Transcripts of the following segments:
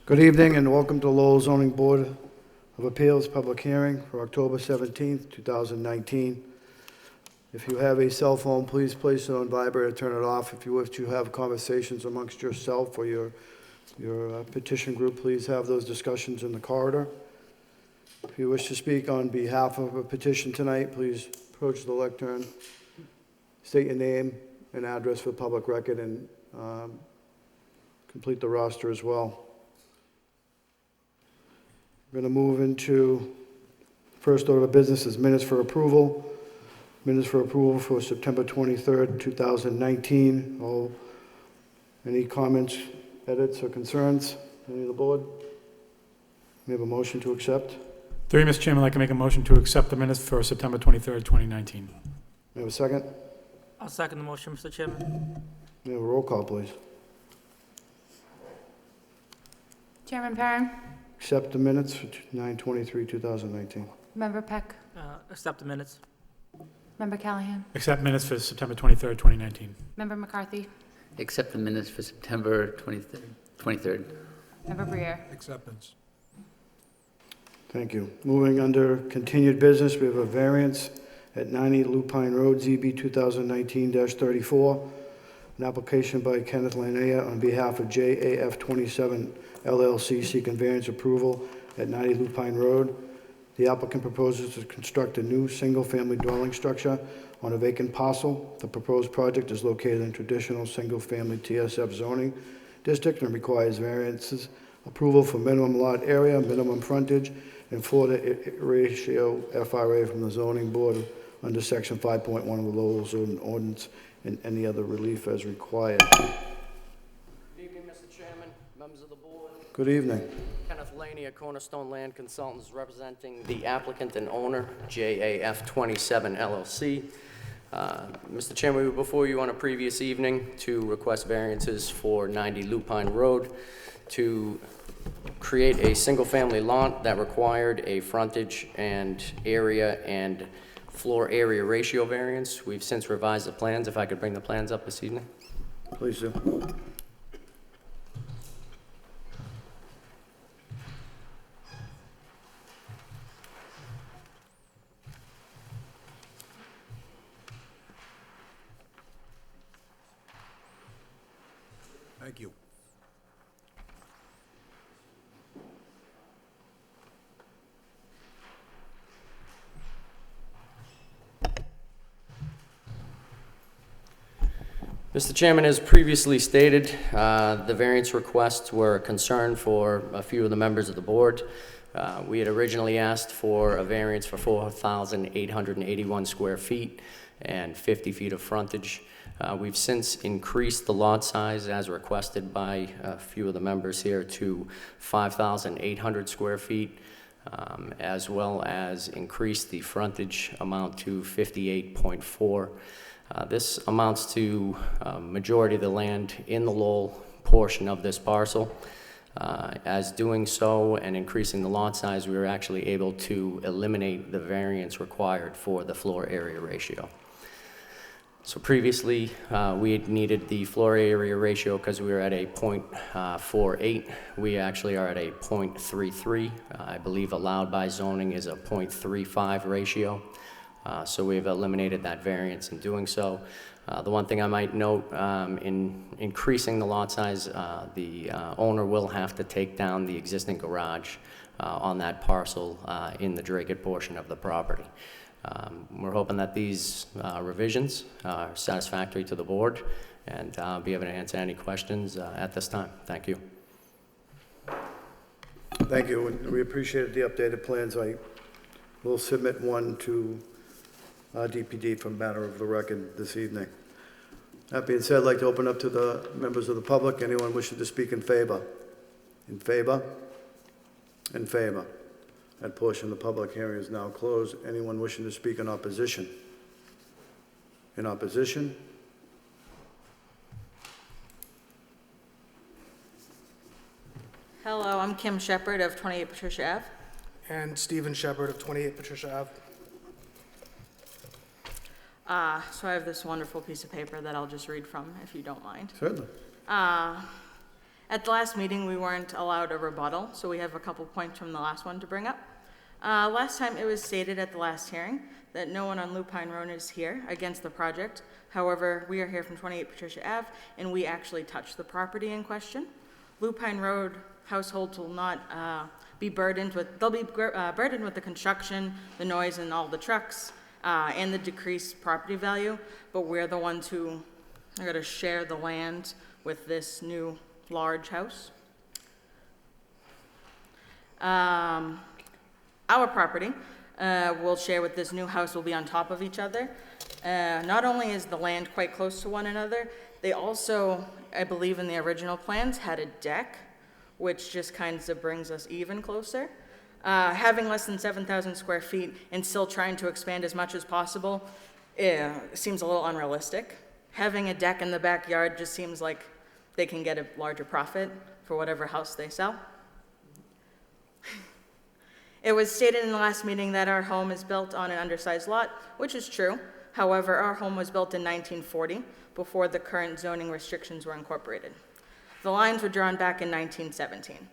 Good evening and welcome to Lowell Zoning Board of Appeals public hearing for October 17th, 2019. If you have a cell phone, please place it on vibrate or turn it off. If you wish to have conversations amongst yourself or your petition group, please have those discussions in the corridor. If you wish to speak on behalf of a petition tonight, please approach the lectern, state your name and address for public record, and complete the roster as well. We're going to move into first order of business is minutes for approval. Minutes for approval for September 23rd, 2019. Any comments, edits, or concerns? Any of the board? We have a motion to accept. Through you, Mr. Chairman, I'd like to make a motion to accept the minutes for September 23rd, 2019. We have a second? I'll second the motion, Mr. Chairman. We have a roll call, please. Chairman Perrin, Accept the minutes for 9/23/2019. Member Peck, Accept the minutes. Member Callahan, Accept minutes for September 23rd, 2019. Member McCarthy, Accept the minutes for September 23rd. Member Briere. Acceptance. Thank you. Moving under continued business, we have a variance at 90 Lupine Road, ZB 2019-34. An application by Kenneth Lanea on behalf of JAF 27 LLC seeking variance approval at 90 Lupine Road. The applicant proposes to construct a new single-family dwelling structure on a vacant parcel. The proposed project is located in traditional single-family TSF zoning district and requires variances approval for minimum lot area, minimum frontage, and floor-to ratio FRA from the zoning board under section 5.1 of the Lowell zoning ordinance, and any other relief as required. Good evening, Mr. Chairman, members of the board. Good evening. Kenneth Laney, Cornerstone Land Consultants, representing the applicant and owner, JAF 27 LLC. Mr. Chairman, we were before you on a previous evening to request variances for 90 Lupine Road to create a single-family lot that required a frontage and area and floor area ratio variance. We've since revised the plans. If I could bring the plans up this evening. Please do. Thank you. Mr. Chairman, as previously stated, the variance requests were a concern for a few of the members of the board. We had originally asked for a variance for 4,881 square feet and 50 feet of frontage. We've since increased the lot size as requested by a few of the members here to 5,800 square feet, as well as increased the frontage amount to 58.4. This amounts to majority of the land in the Lowell portion of this parcel. As doing so and increasing the lot size, we were actually able to eliminate the variance required for the floor area ratio. So previously, we had needed the floor area ratio because we were at a 0.48. We actually are at a 0.33. I believe allowed by zoning is a 0.35 ratio. So we've eliminated that variance in doing so. The one thing I might note, in increasing the lot size, the owner will have to take down the existing garage on that parcel in the Dracut portion of the property. We're hoping that these revisions are satisfactory to the board, and I'll be able to answer any questions at this time. Thank you. Thank you, and we appreciated the updated plans. I will submit one to DPD for matter of the record this evening. That being said, I'd like to open up to the members of the public. Anyone wishing to speak in favor? In favor? In favor. That portion of the public hearing is now closed. Anyone wishing to speak in opposition? In opposition? Hello, I'm Kim Shepard of 28 Patricia Ave. And Stephen Shepard of 28 Patricia Ave. So I have this wonderful piece of paper that I'll just read from, if you don't mind. Certainly. At the last meeting, we weren't allowed a rebuttal, so we have a couple points from the last one to bring up. Last time, it was stated at the last hearing that no one on Lupine Road is here against the project. However, we are here from 28 Patricia Ave, and we actually touched the property in question. Lupine Road households will not be burdened with, they'll be burdened with the construction, the noise, and all the trucks, and the decreased property value, but we're the ones who are going to share the land with this new large house. Our property we'll share with this new house will be on top of each other. Not only is the land quite close to one another, they also, I believe in the original plans, had a deck, which just kind of brings us even closer. Having less than 7,000 square feet and still trying to expand as much as possible seems a little unrealistic. Having a deck in the backyard just seems like they can get a larger profit for whatever house they sell. It was stated in the last meeting that our home is built on an undersized lot, which is true. However, our home was built in 1940, before the current zoning restrictions were incorporated. The lines were drawn back in 1917.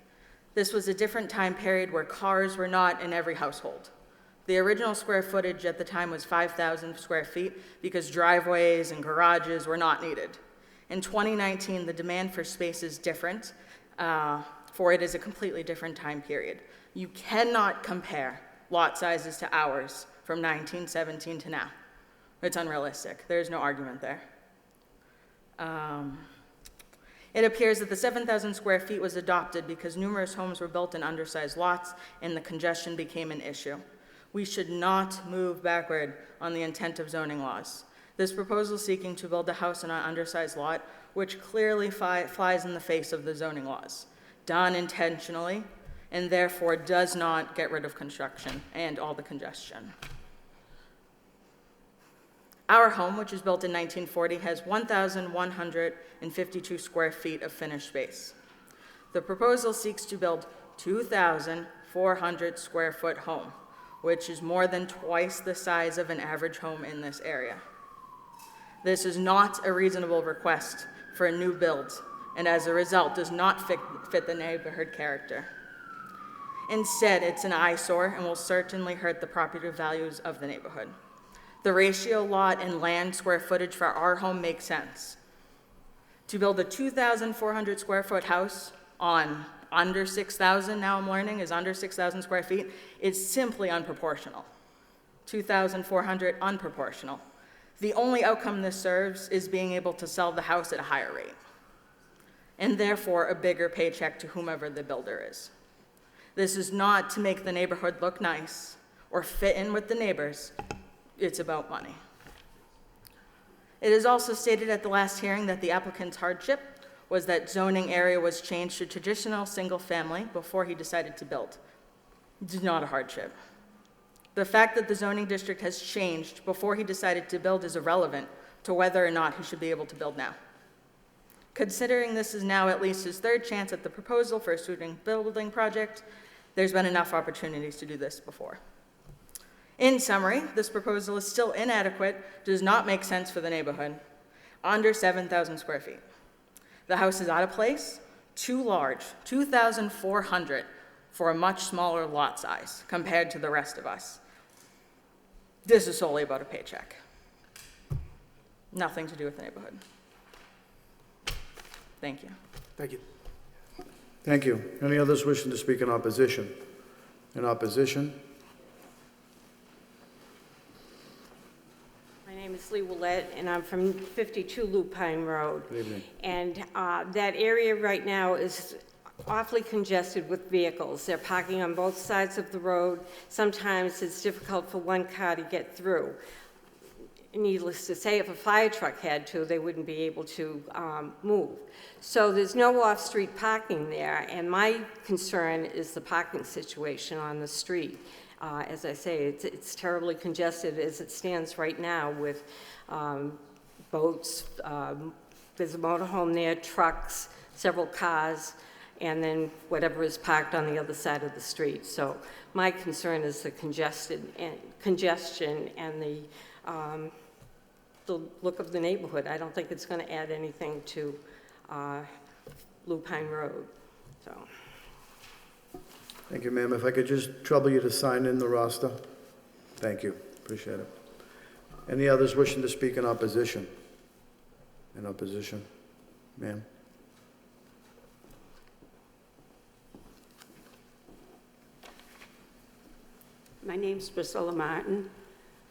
This was a different time period where cars were not in every household. The original square footage at the time was 5,000 square feet because driveways and garages were not needed. In 2019, the demand for space is different, for it is a completely different time period. You cannot compare lot sizes to ours from 1917 to now. It's unrealistic. There's no argument there. It appears that the 7,000 square feet was adopted because numerous homes were built in undersized lots and the congestion became an issue. We should not move backward on the intent of zoning laws. This proposal seeking to build a house on an undersized lot, which clearly flies in the face of the zoning laws, done intentionally, and therefore does not get rid of construction and all the congestion. Our home, which was built in 1940, has 1,152 square feet of finished space. The proposal seeks to build 2,400 square foot home, which is more than twice the size of an average home in this area. This is not a reasonable request for a new build, and as a result, does not fit the neighborhood character. Instead, it's an eyesore and will certainly hurt the property values of the neighborhood. The ratio lot and land square footage for our home makes sense. To build a 2,400 square foot house on under 6,000, now I'm learning, is under 6,000 square feet, is simply unproportional. 2,400, unproportional. The only outcome this serves is being able to sell the house at a higher rate, and therefore a bigger paycheck to whomever the builder is. This is not to make the neighborhood look nice or fit in with the neighbors. It's about money. It is also stated at the last hearing that the applicant's hardship was that zoning area was changed to traditional single family before he decided to build. It is not a hardship. The fact that the zoning district has changed before he decided to build is irrelevant to whether or not he should be able to build now. Considering this is now at least his third chance at the proposal for a student building project, there's been enough opportunities to do this before. In summary, this proposal is still inadequate, does not make sense for the neighborhood, under 7,000 square feet. The house is out of place, too large, 2,400 for a much smaller lot size compared to the rest of us. This is solely about a paycheck. Nothing to do with the neighborhood. Thank you. Thank you. Thank you. Any others wishing to speak in opposition? In opposition? My name is Lee Willett, and I'm from 52 Lupine Road. Good evening. And that area right now is awfully congested with vehicles. They're parking on both sides of the road. Sometimes it's difficult for one car to get through. Needless to say, if a fire truck had to, they wouldn't be able to move. So there's no off-street parking there, and my concern is the parking situation on the street. As I say, it's terribly congested as it stands right now with boats. There's a motorhome there, trucks, several cars, and then whatever is parked on the other side of the street. So my concern is the congestion and the look of the neighborhood. I don't think it's going to add anything to Lupine Road, so. Thank you, ma'am. If I could just trouble you to sign in the roster? Thank you. Appreciate it. Any others wishing to speak in opposition? In opposition? Ma'am? My name's Priscilla Martin.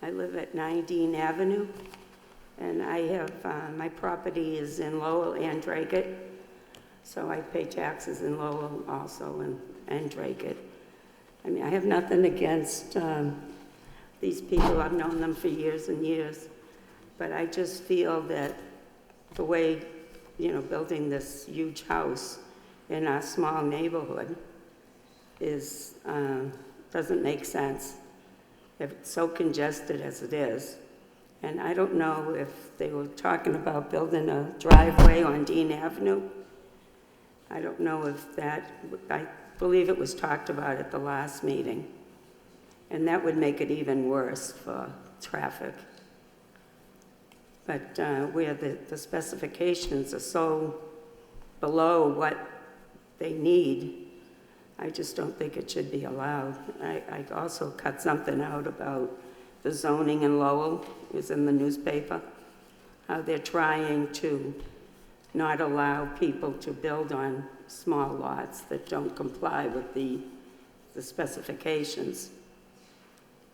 I live at 9 Dean Avenue, and I have, my property is in Lowell and Dracut, so I pay taxes in Lowell also and Dracut. I mean, I have nothing against these people. I've known them for years and years, but I just feel that the way, building this huge house in our small neighborhood is, doesn't make sense if it's so congested as it is. And I don't know if they were talking about building a driveway on Dean Avenue. I don't know if that, I believe it was talked about at the last meeting. And that would make it even worse for traffic. But where the specifications are so below what they need, I just don't think it should be allowed. I also cut something out about the zoning in Lowell. It was in the newspaper, how they're trying to not allow people to build on small lots that don't comply with the specifications.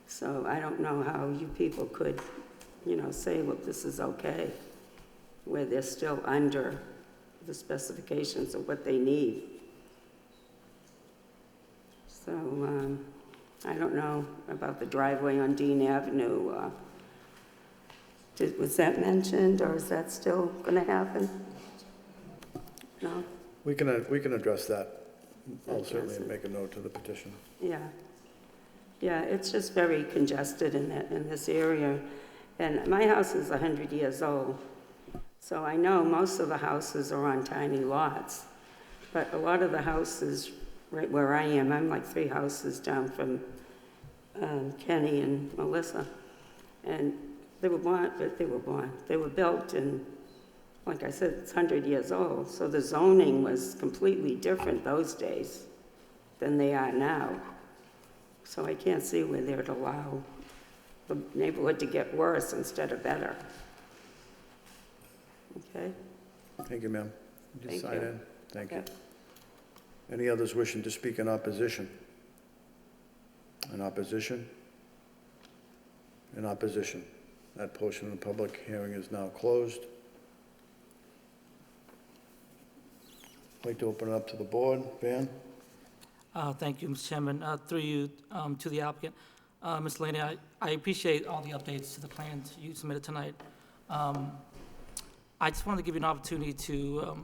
So I don't know how you people could, say, well, this is okay, where they're still under the specifications of what they need. So I don't know about the driveway on Dean Avenue. Was that mentioned, or is that still going to happen? No? We can address that. I'll certainly make a note to the petition. Yeah. Yeah, it's just very congested in this area. And my house is 100 years old, so I know most of the houses are on tiny lots. But a lot of the houses right where I am, I'm like 3 houses down from Kenny and Melissa. And they were built in, like I said, it's 100 years old. So the zoning was completely different those days than they are now. So I can't see where they would allow the neighborhood to get worse instead of better. Okay? Thank you, ma'am. Just Thank sign you. in. Thank you. Yep. Any others wishing to speak in opposition? In opposition? In opposition. That portion of the public hearing is now closed. I'd like to open it up to the board. Van? Thank you, Mr. Chairman. Through you to the applicant. Ms. Laney, I appreciate all the updates to the plans you submitted tonight. I just wanted to give you an opportunity to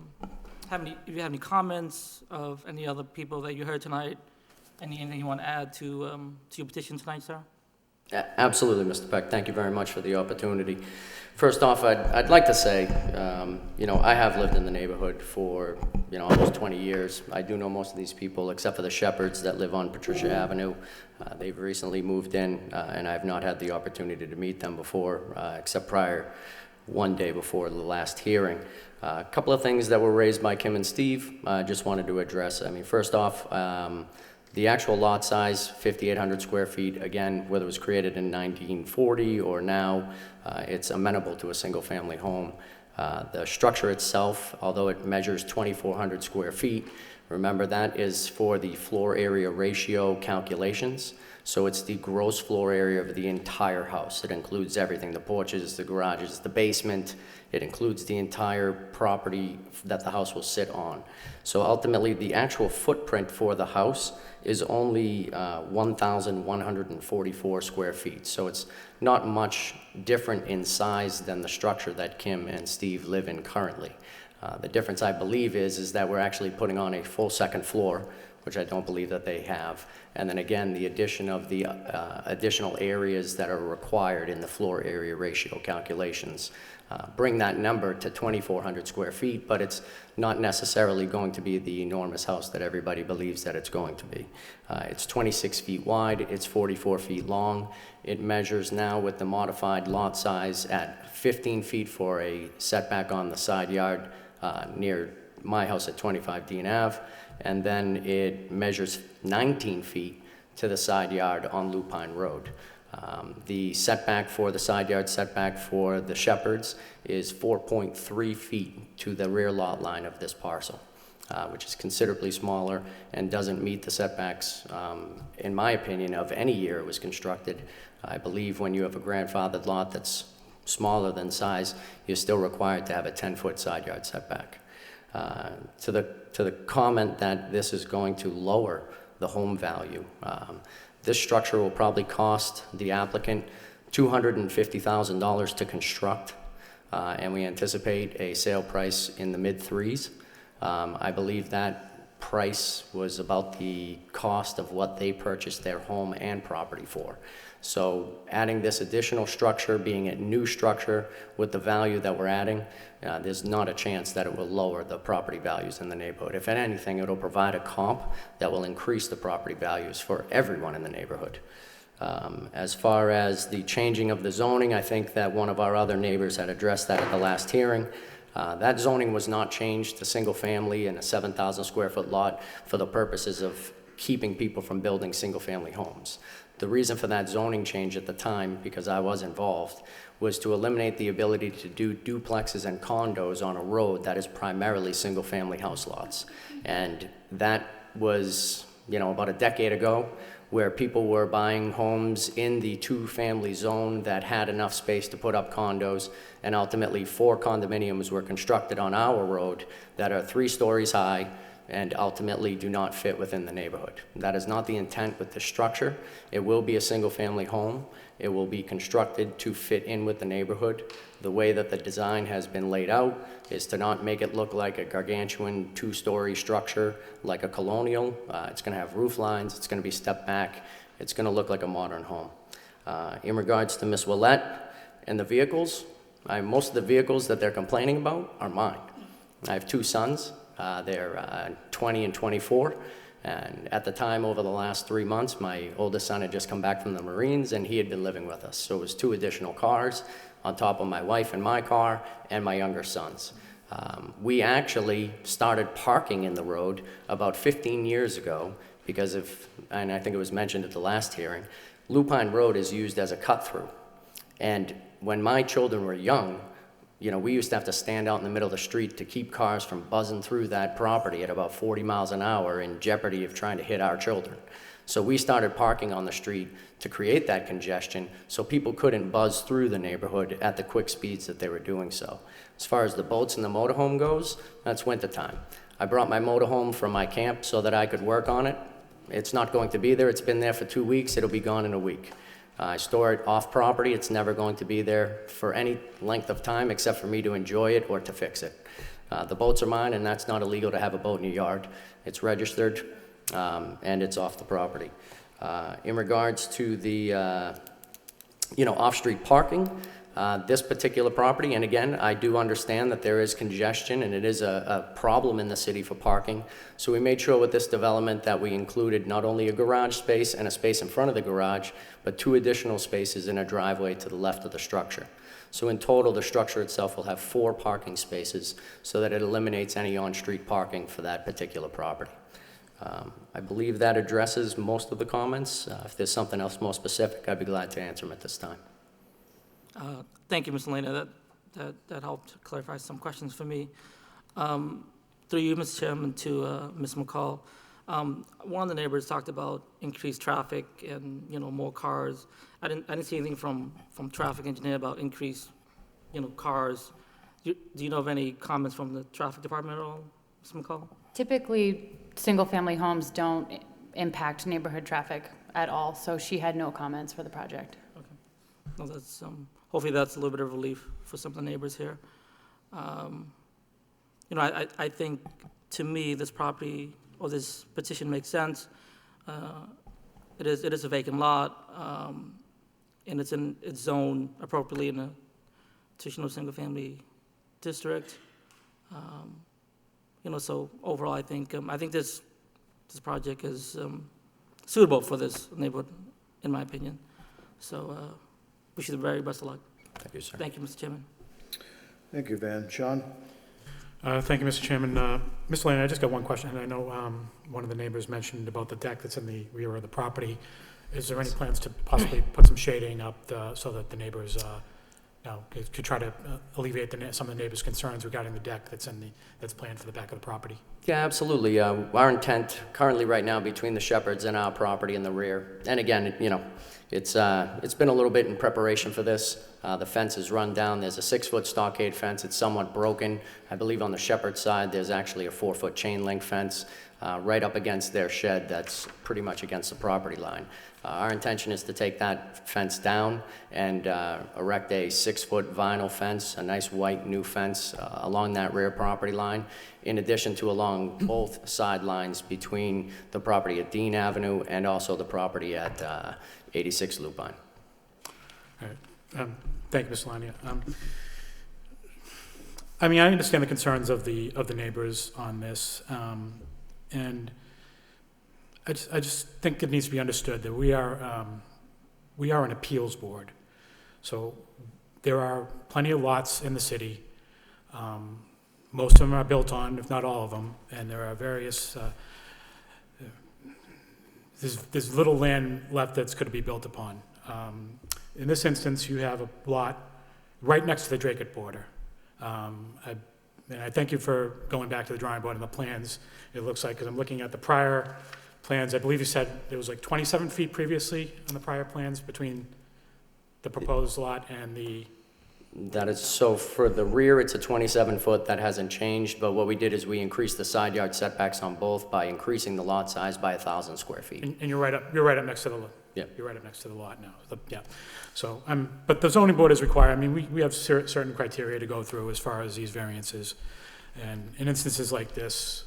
if you have any comments of any other people that you heard tonight, anything you want to add to your petition tonight, sir? Absolutely, Mr. Peck. Thank you very much for the opportunity. First off, I'd like to say, I have lived in the neighborhood for, almost 20 years. I do know most of these people, except for the Shepherds that live on Patricia Avenue. They've recently moved in, and I've not had the opportunity to meet them before, except one day before the last hearing. A couple of things that were raised by Kim and Steve, I just wanted to address. First off, the actual lot size, 5,800 square feet, again, whether it was created in 1940 or now, it's amenable to a single-family home. The structure itself, although it measures 2,400 square feet, remember that is for the floor area ratio calculations. So it's the gross floor area of the entire house. It includes everything, the porches, the garages, the basement. It includes the entire property that the house will sit on. So ultimately, the actual footprint for the house is only 1,144 square feet. So it's not much different in size than the structure that Kim and Steve live in currently. The difference, I believe, is that we're actually putting on a full second floor, which I don't believe that they have. And then again, the addition of the additional areas that are required in the floor area ratio calculations bring that number to 2,400 square feet, but it's not necessarily going to be the enormous house that everybody believes that it's going to be. It's 26 feet wide, it's 44 feet long. It measures now with the modified lot size at 15 feet for a setback on the side yard, near my house at 25 Dean Ave, and then it measures 19 feet to the side yard on Lupine Road. The setback for the side yard setback for the Shepherds is 4.3 feet to the rear lot line of this parcel, which is considerably smaller and doesn't meet the setbacks, in my opinion, of any year it was constructed. I believe when you have a grandfathered lot that's smaller than size, you're still required to have a 10-foot side yard setback. To the comment that this is going to lower the home value, this structure will probably cost the applicant $250,000 to construct, and we anticipate a sale price in the mid-threes. I believe that price was about the cost of what they purchased their home and property for. So adding this additional structure, being a new structure with the value that we're adding, there's not a chance that it will lower the property values in the neighborhood. If anything, it'll provide a comp that will increase the property values for everyone in the neighborhood. As far as the changing of the zoning, I think that one of our other neighbors had addressed that at the last hearing. That zoning was not changed to single family in a 7,000 square foot lot for the purposes of keeping people from building single family homes. The reason for that zoning change at the time, because I was involved, was to eliminate the ability to do duplexes and condos on a road that is primarily single family house lots. And that was, about a decade ago, where people were buying homes in the two-family zone that had enough space to put up condos, and ultimately 4 condominiums were constructed on our road that are 3 stories high and ultimately do not fit within the neighborhood. That is not the intent with the structure. It will be a single-family home. It will be constructed to fit in with the neighborhood. The way that the design has been laid out is to not make it look like a gargantuan 2-story structure like a colonial. It's going to have roof lines. It's going to be stepped back. It's going to look like a modern home. In regards to Ms. Willett and the vehicles, most of the vehicles that they're complaining about are mine. I have 2 sons. They're 20 and 24, and at the time, over the last 3 months, my oldest son had just come back from the Marines, and he had been living with us. So it was 2 additional cars on top of my wife and my car and my younger son's. We actually started parking in the road about 15 years ago because of, and I think it was mentioned at the last hearing, Lupine Road is used as a cut-through. And when my children were young, we used to have to stand out in the middle of the street to keep cars from buzzing through that property at about 40 miles an hour in jeopardy of trying to hit our children. So we started parking on the street to create that congestion so people couldn't buzz through the neighborhood at the quick speeds that they were doing so. As far as the boats and the motorhome goes, that's wintertime. I brought my motorhome from my camp so that I could work on it. It's not going to be there. It's been there for 2 weeks. It'll be gone in a week. I store it off property. It's never going to be there for any length of time except for me to enjoy it or to fix it. The boats are mine, and that's not illegal to have a boat in your yard. It's registered, and it's off the property. In regards to the, off-street parking, this particular property, and again, I do understand that there is congestion and it is a problem in the city for parking. So we made sure with this development that we included not only a garage space and a space in front of the garage, but 2 additional spaces in a driveway to the left of the structure. So in total, the structure itself will have 4 parking spaces so that it eliminates any on-street parking for that particular property. I believe that addresses most of the comments. If there's something else more specific, I'd be glad to answer them at this time. Thank you, Ms. Lena. That helped clarify some questions for me. Through you, Mr. Chairman, to Ms. McCall. One of the neighbors talked about increased traffic and more cars. I didn't see anything from traffic engineer about increased cars. Do you know of any comments from the traffic department at all, Ms. McCall? Typically, single-family homes don't impact neighborhood traffic at all, so she had no comments for the project. Okay. Well, that's hopefully that's a little bit of relief for some of the neighbors here. I think to me this property or this petition makes sense. It is a vacant lot, and it's zoned appropriately in a traditional single-family district. So overall, I think this project is suitable for this neighborhood, in my opinion. So wish you the very best of luck. Thank you, sir. Thank you, Mr. Chairman. Thank you, Van. Sean? Thank you, Mr. Chairman. Ms. Lane, I just got one question, and I know one of the neighbors mentioned about the deck that's in the rear of the property. Is there any plans to possibly put some shading up so that the neighbors could try to alleviate some of the neighbors' concerns regarding the deck that's planned for the back of the property? Yeah, absolutely. Our intent currently right now between the Shepherds and our property in the rear, and again, it's been a little bit in preparation for this. The fence is run down. There's a 6-foot stockade fence. It's somewhat broken. I believe on the Shepherd side, there's actually a 4-foot chain link fence right up against their shed that's pretty much against the property line. Our intention is to take that fence down and erect a 6-foot vinyl fence, a nice white new fence along that rear property line, in addition to along both sidelines between the property at Dean Avenue and also the property at 86 Lupine. All right. Thank you, Mr. Lania. I mean, I understand the concerns of the neighbors on this, and I just think it needs to be understood that we are an appeals board. So there are plenty of lots in the city. Most of them are built on, if not all of them, and there are various. There's little land left that's going to be built upon. In this instance, you have a lot right next to the Drake border. And I thank you for going back to the drawing board and the plans. It looks like, because I'm looking at the prior plans, I believe you said there was like 27 feet previously on the prior plans between the proposed lot and the... That is, so for the rear, it's a 27-foot, that hasn't changed, but what we did is we increased the side yard setbacks on both by increasing the lot size by 1,000 square feet. And you're right up next to the... Yeah. You're right up next to the lot now. Yeah. So, but the zoning board is required, I mean, we have certain criteria to go through as far as these variances. And in instances like this,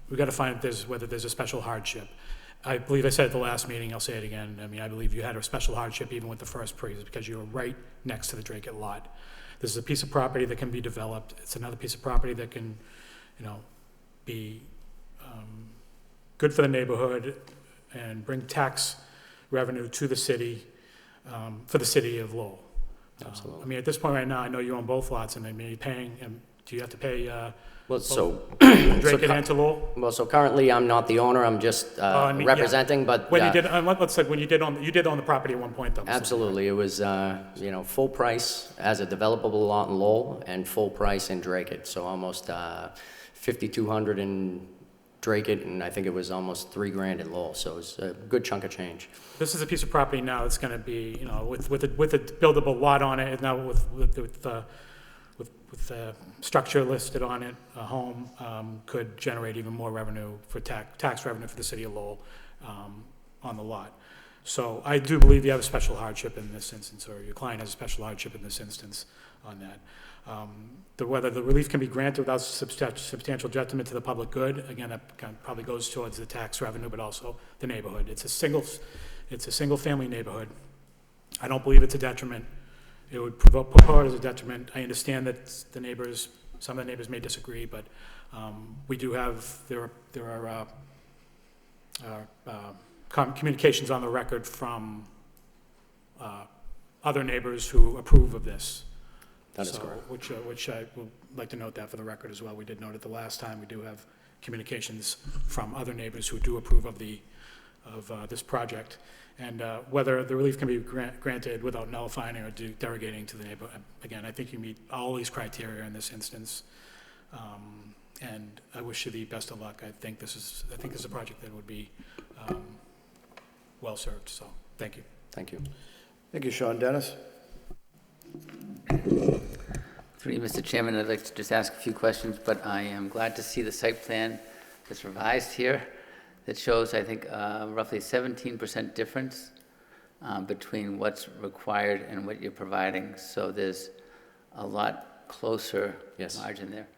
we've got to find whether there's a special hardship. I believe I said at the last meeting, I'll say it again, I mean, I believe you had a special hardship even with the first pre, because you were right next to the Drake lot. This is a piece of property that can be developed. It's another piece of property that can, be good for the neighborhood and bring tax revenue to the city, for the city of Lowell. Absolutely. I mean, at this point right now, I know you own both lots, and I mean, you're paying, do you have to pay Well, so, Drake and to Lowell? well, so currently I'm not the owner, I'm just I mean, representing, but When you did, let's say, when you did own the property at one point, though. absolutely, it was, full price as a developable lot in Lowell and full price in Drake, so almost $5,200 in Drake, and I think it was almost $3,000 in Lowell, so it's a good chunk of change. This is a piece of property now that's going to be, with a buildable lot on it, and now with the structure listed on it, a home, could generate even more revenue for tax revenue for the city of Lowell on the lot. So I do believe you have a special hardship in this instance, or your client has a special hardship in this instance on that. Whether the relief can be granted without substantial detriment to the public good, again, that probably goes towards the tax revenue, but also the neighborhood. It's a single-family neighborhood. I don't believe it's a detriment. It would purport as a detriment. I understand that some of the neighbors may disagree, but we do have, there are communications on the record from other neighbors who approve of this. That is correct. Which I would like to note that for the record as well. We did note it the last time. We do have communications from other neighbors who do approve of this project. And whether the relief can be granted without nullifying or derogating to the neighborhood. Again, I think you meet all these criteria in this instance. And I wish you the best of luck. I think this is a project that would be well served. So thank you. Thank you. Thank you, Sean. Dennis? Through you, Mr. Chairman, I'd like to just ask a few questions, but I am glad to see the site plan that's revised here that shows, I think, roughly 17% difference between what's required and what you're providing. So there's a lot closer margin there.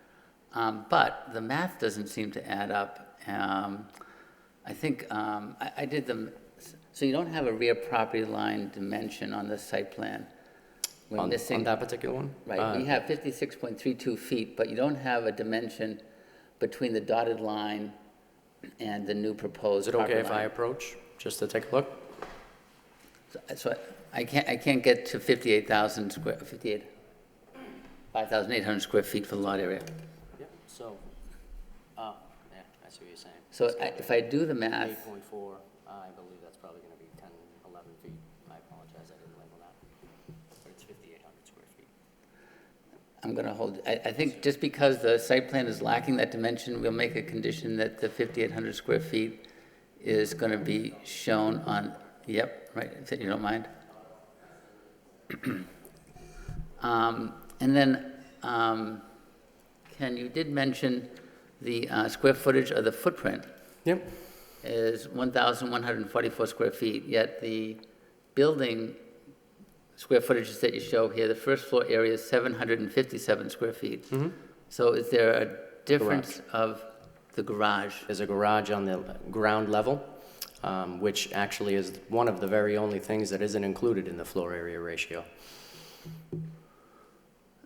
But the math doesn't seem to add up. I think I did them, so you don't have a rear property line dimension on the site plan. On that particular one? Right, you have 56.32 feet, but you don't have a dimension between the dotted line and the new proposed Is it okay property if I line. approach, just to take a look? So I can't get to 5,800 square feet for the lot area. So, oh, yeah, I see what you're saying. So if I do the math, 8.4, I believe that's probably going to be 10, 11 feet. I apologize, I didn't label that. But it's 5,800 square feet. I'm going to hold, I think just because the site plan is lacking that dimension, we'll make a condition that the 5,800 square feet is going to be shown on, yep, right, if you don't mind. And then, Ken, you did mention the square footage of the footprint Yep. is 1,144 square feet, yet the building square footages that you show here, the first floor area is 757 square feet. So is there a difference of the garage? There's a garage on the ground level, which actually is one of the very only things that isn't included in the floor area ratio.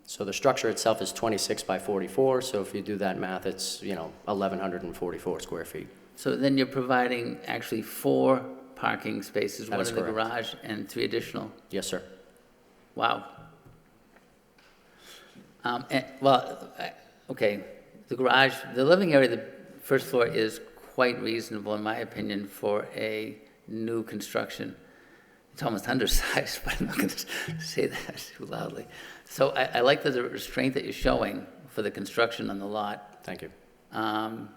So the structure itself is 26 by 44, so if you do that math, it's, 1,144 square feet. So then you're providing actually 4 parking spaces, That one is in the correct. garage and 3 additional? Yes, sir. Wow. Okay, the garage, the living area, the first floor is quite reasonable, in my opinion, for a new construction. It's almost undersized, but I'm not going to say that too loudly. So I like the restraint that you're showing for the construction on the lot. Thank you. And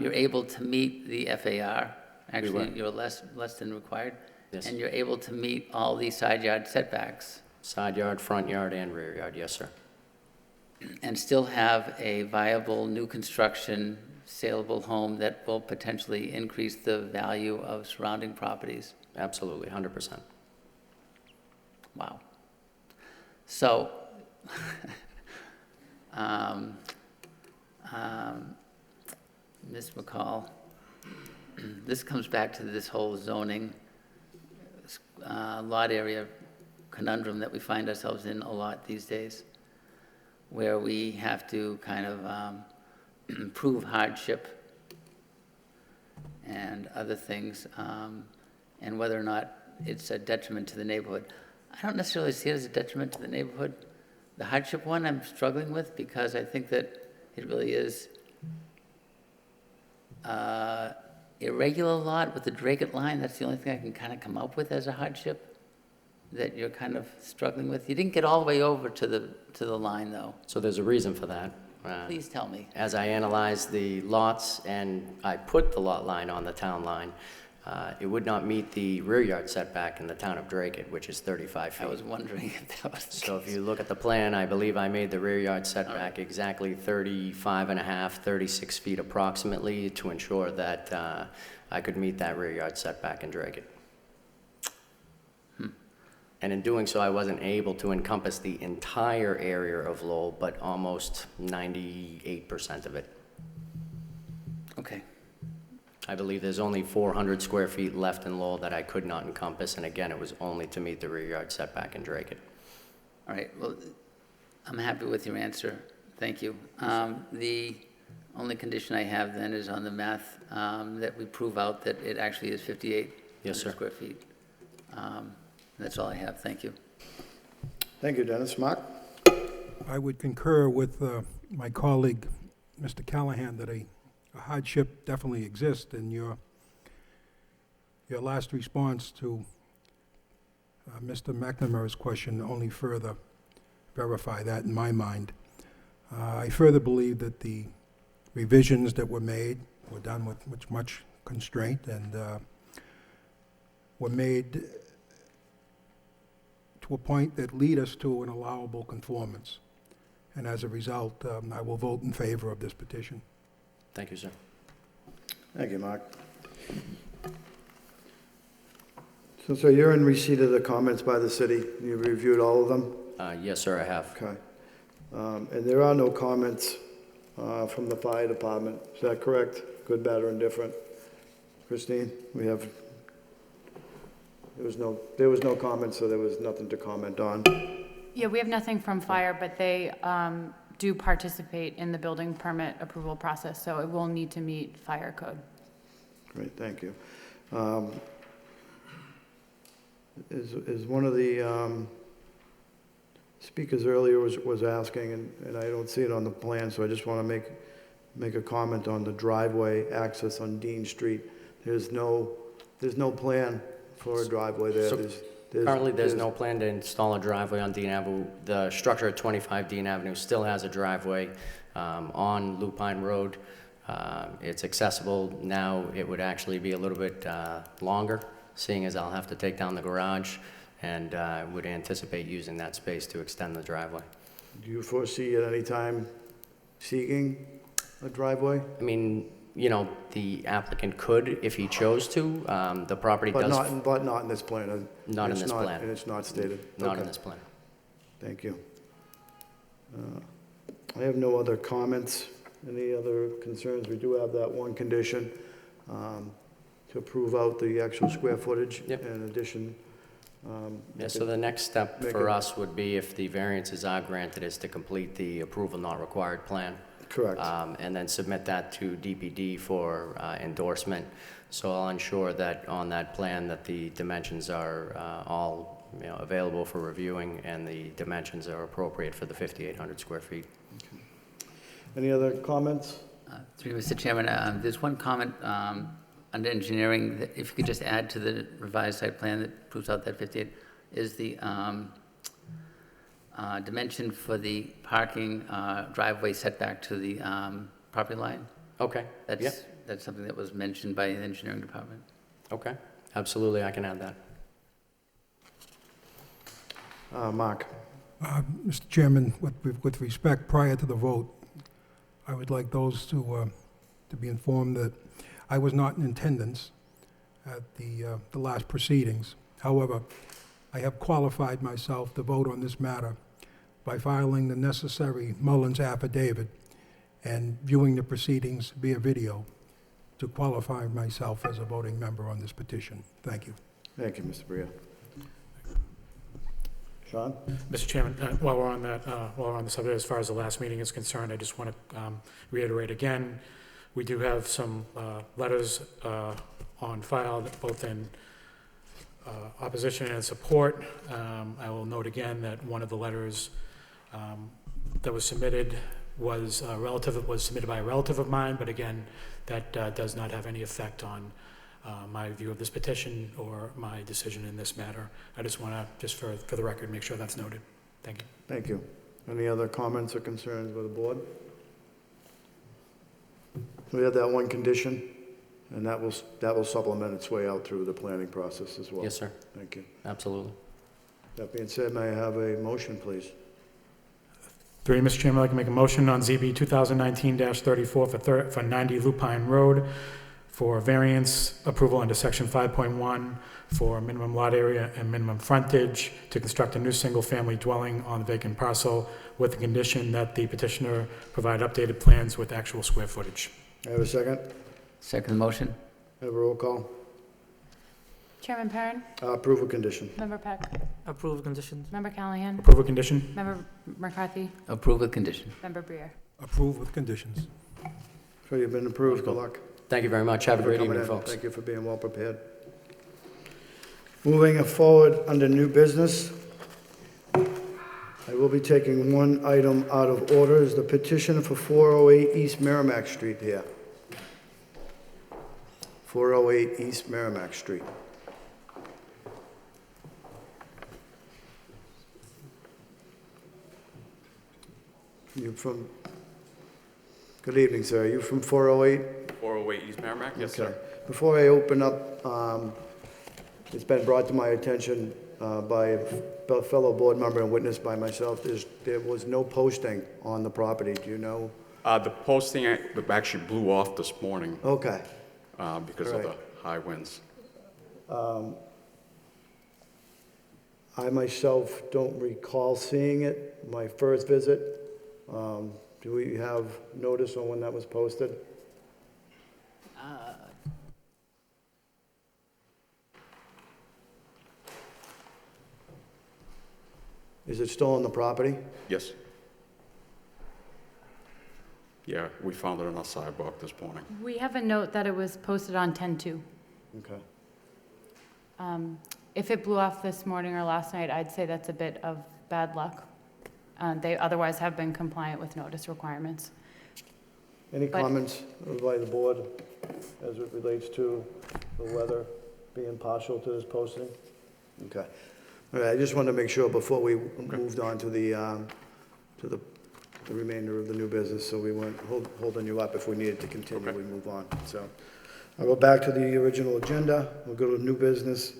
you're able to meet the FAR. Actually, were. you're less than required. Yes. And you're able to meet all the side yard setbacks Side yard, front yard, and rear yard, yes, sir. and still have a viable new construction saleable home that will potentially increase the value of surrounding properties. Absolutely, 100%. Wow. So, Ms. McCall, this comes back to this whole zoning lot area conundrum that we find ourselves in a lot these days, where we have to kind of prove hardship and other things, and whether or not it's a detriment to the neighborhood. I don't necessarily see it as a detriment to the neighborhood. The hardship one I'm struggling with because I think that it really is irregular lot with the Dracut line. That's the only thing I can kind of come up with as a hardship that you're kind of struggling with. You didn't get all the way over to the line, though. So there's a reason for that. Please tell me. As I analyzed the lots and I put the lot line on the town line, it would not meet the rear yard setback in the town of Dracut, which is 35 feet. I was wondering if that was the So if case. you look at the plan, I believe I made the rear yard setback exactly 35 and a half, 36 feet approximately to ensure that I could meet that rear yard setback in Dracut. And in doing so, I wasn't able to encompass the entire area of Lowell, but almost 98% of it. Okay. I believe there's only 400 square feet left in Lowell that I could not encompass, and again, it was only to meet the rear yard setback in Dracut. All right. Well, I'm happy with your answer. Thank you. The only condition I have then is on the math, that we prove out that it actually is 58 Yes, sir. square feet. That's all I have. Thank you. Thank you, Dennis. Mark? I would concur with my colleague, Mr. Callahan, that a hardship definitely exists, and your last response to Mr. McNamara's question only further verify that in my mind. I further believe that the revisions that were made were done with much constraint and were made to a point that lead us to an allowable conformance. And as a result, I will vote in favor of this petition. Thank you, sir. Thank you, Mark. So you're in receipt of the comments by the city. You reviewed all of them? Yes, sir, I have. Okay. And there are no comments from the fire department. Is that correct? Good, bad, or indifferent? Christine, there was no comment, so there was nothing to comment on. Yeah, we have nothing from fire, but they do participate in the building permit approval process, so it will need to meet fire code. Great, thank you. Is one of the speakers earlier was asking, and I don't see it on the plan, so I just want to make a comment on the driveway access on Dean Street. There's no plan for a driveway there. So Currently, there's no plan to install a driveway on Dean Avenue. The structure at 25 Dean Avenue still has a driveway on Lupine Road. It's accessible now. It would actually be a little bit longer, seeing as I'll have to take down the garage, and would anticipate using that space to extend the driveway. Do you foresee at any time seeking a driveway? I mean, you know, the applicant could if he chose to. The property But does... not in this plan? Not in this plan. And it's not stated? Not Okay. in this plan. Thank you. I have no other comments. Any other concerns? We do have that one condition to approve out the actual square footage. Yep. In addition. Yeah, so the next step make for it- us would be, if the variances are granted, is to complete the approval not required plan. Correct. And then submit that to DPD for endorsement. So I'll ensure that on that plan that the dimensions are all, you know, available for reviewing, and the dimensions are appropriate for the 5,800 square feet. Any other comments? Through you, Mr. Chairman, there's one comment under engineering, that if you could just add to the revised site plan that proves out that 58, is the dimension for the parking driveway setback to the property line. Okay, yeah, That's something that was mentioned by the engineering department. okay, absolutely, I can add that. Mark? Mr. Chairman, with respect, prior to the vote, I would like those to be informed that I was not in attendance at the last proceedings. However, I have qualified myself to vote on this matter by filing the necessary Mullins affidavit and viewing the proceedings via video to qualify myself as a voting member on this petition. Thank you. Thank you, Mr. Bria. Sean? Mr. Chairman, while we're on the subject, as far as the last meeting is concerned, I just want to reiterate again, we do have some letters on file, both in opposition and support. I will note again that one of the letters that was submitted was submitted by a relative of mine, but again, that does not have any effect on my view of this petition or my decision in this matter. I just want to, just for the record, make sure that's noted. Thank you. Thank you. Any other comments or concerns by the board? We have that one condition, and that will supplement its way out through the planning process as well. Yes, sir, Thank you. absolutely. That being said, may I have a motion, please? Through you, Mr. Chairman, I'd like to make a motion on ZB 2019-34 for 90 Lupine Road for variance approval under section 5.1 for minimum lot area and minimum frontage to construct a new single-family dwelling on the vacant parcel with the condition that the petitioner provide updated plans with actual square footage. I have a second. Second motion? Have a roll call. Chairman Perrin, Approval condition. Member Peck, Approve conditions. Member Callahan, Approval condition? Member McCarthy, Approve with condition. Member Brier. Approve with conditions. So you've been approved. Good luck. Thank you very much. Have a great Thank you for evening, coming in. folks. Thank you for being well prepared. Moving forward under new business, I will be taking one item out of order, is the petition for 408 East Merrimack Street here. 408 East Merrimack Street. You from, good evening, sir. Are you from 408? 408 East Merrimack? Yes, Okay. sir. Before I open up, it's been brought to my attention by a fellow board member and witnessed by myself, there was no posting on the property. Do you know? The posting actually blew off this morning Okay. because of the high winds. I myself don't recall seeing it, my first visit. Do we have notice on when that was posted? Is it still on the property? Yes. Yeah, we found it on our sidewalk this morning. We have a note that it was posted on 10/2. Okay. If it blew off this morning or last night, I'd say that's a bit of bad luck. They otherwise have been compliant with notice requirements. Any But- comments by the board as it relates to the weather being partial to this posting? Okay. All right, I just wanted to make sure before we moved on to the remainder of the new business, so we weren't holding you up. If we needed to continue, we move on. So I'll go back to the original agenda. We'll go to new business,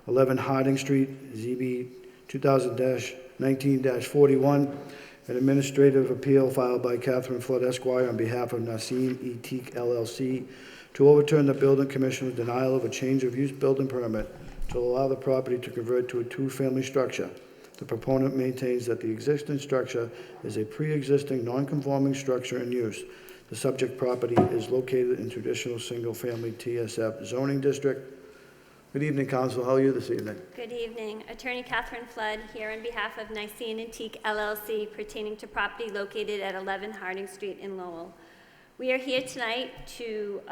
11 Harding Street, ZB 2000-19-41, an administrative appeal filed by Catherine Flood Esquire on behalf of Nasim Etik LLC to overturn the building commissioner's denial of a change of use building permit to allow the property to convert to a two-family structure. The proponent maintains that the existing structure is a pre-existing non-conforming structure in use. The subject property is located in traditional single-family TSF zoning district. Good evening, counsel. How are you this evening? Good evening. Attorney Catherine Flood here on behalf of Nicene Antique LLC pertaining to property located at 11 Harding Street in Lowell. We are here tonight to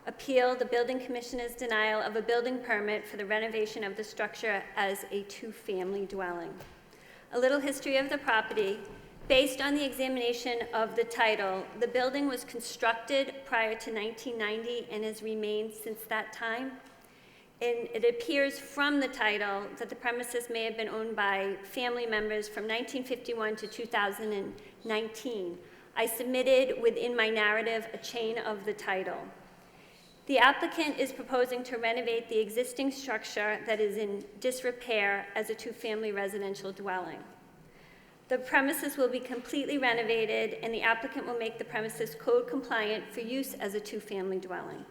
appeal the building commissioner's denial of a building permit for the renovation of the structure as a two-family dwelling. A little history of the property. Based on the examination of the title, the building was constructed prior to 1990 and has remained since that time. And it appears from the title that the premises may have been owned by family members from 1951 to 2019. I submitted within my narrative a chain of the title. The applicant is proposing to renovate the existing structure that is in disrepair as a two-family residential dwelling. The premises will be completely renovated, and the applicant will make the premises code compliant for use as a two-family dwelling.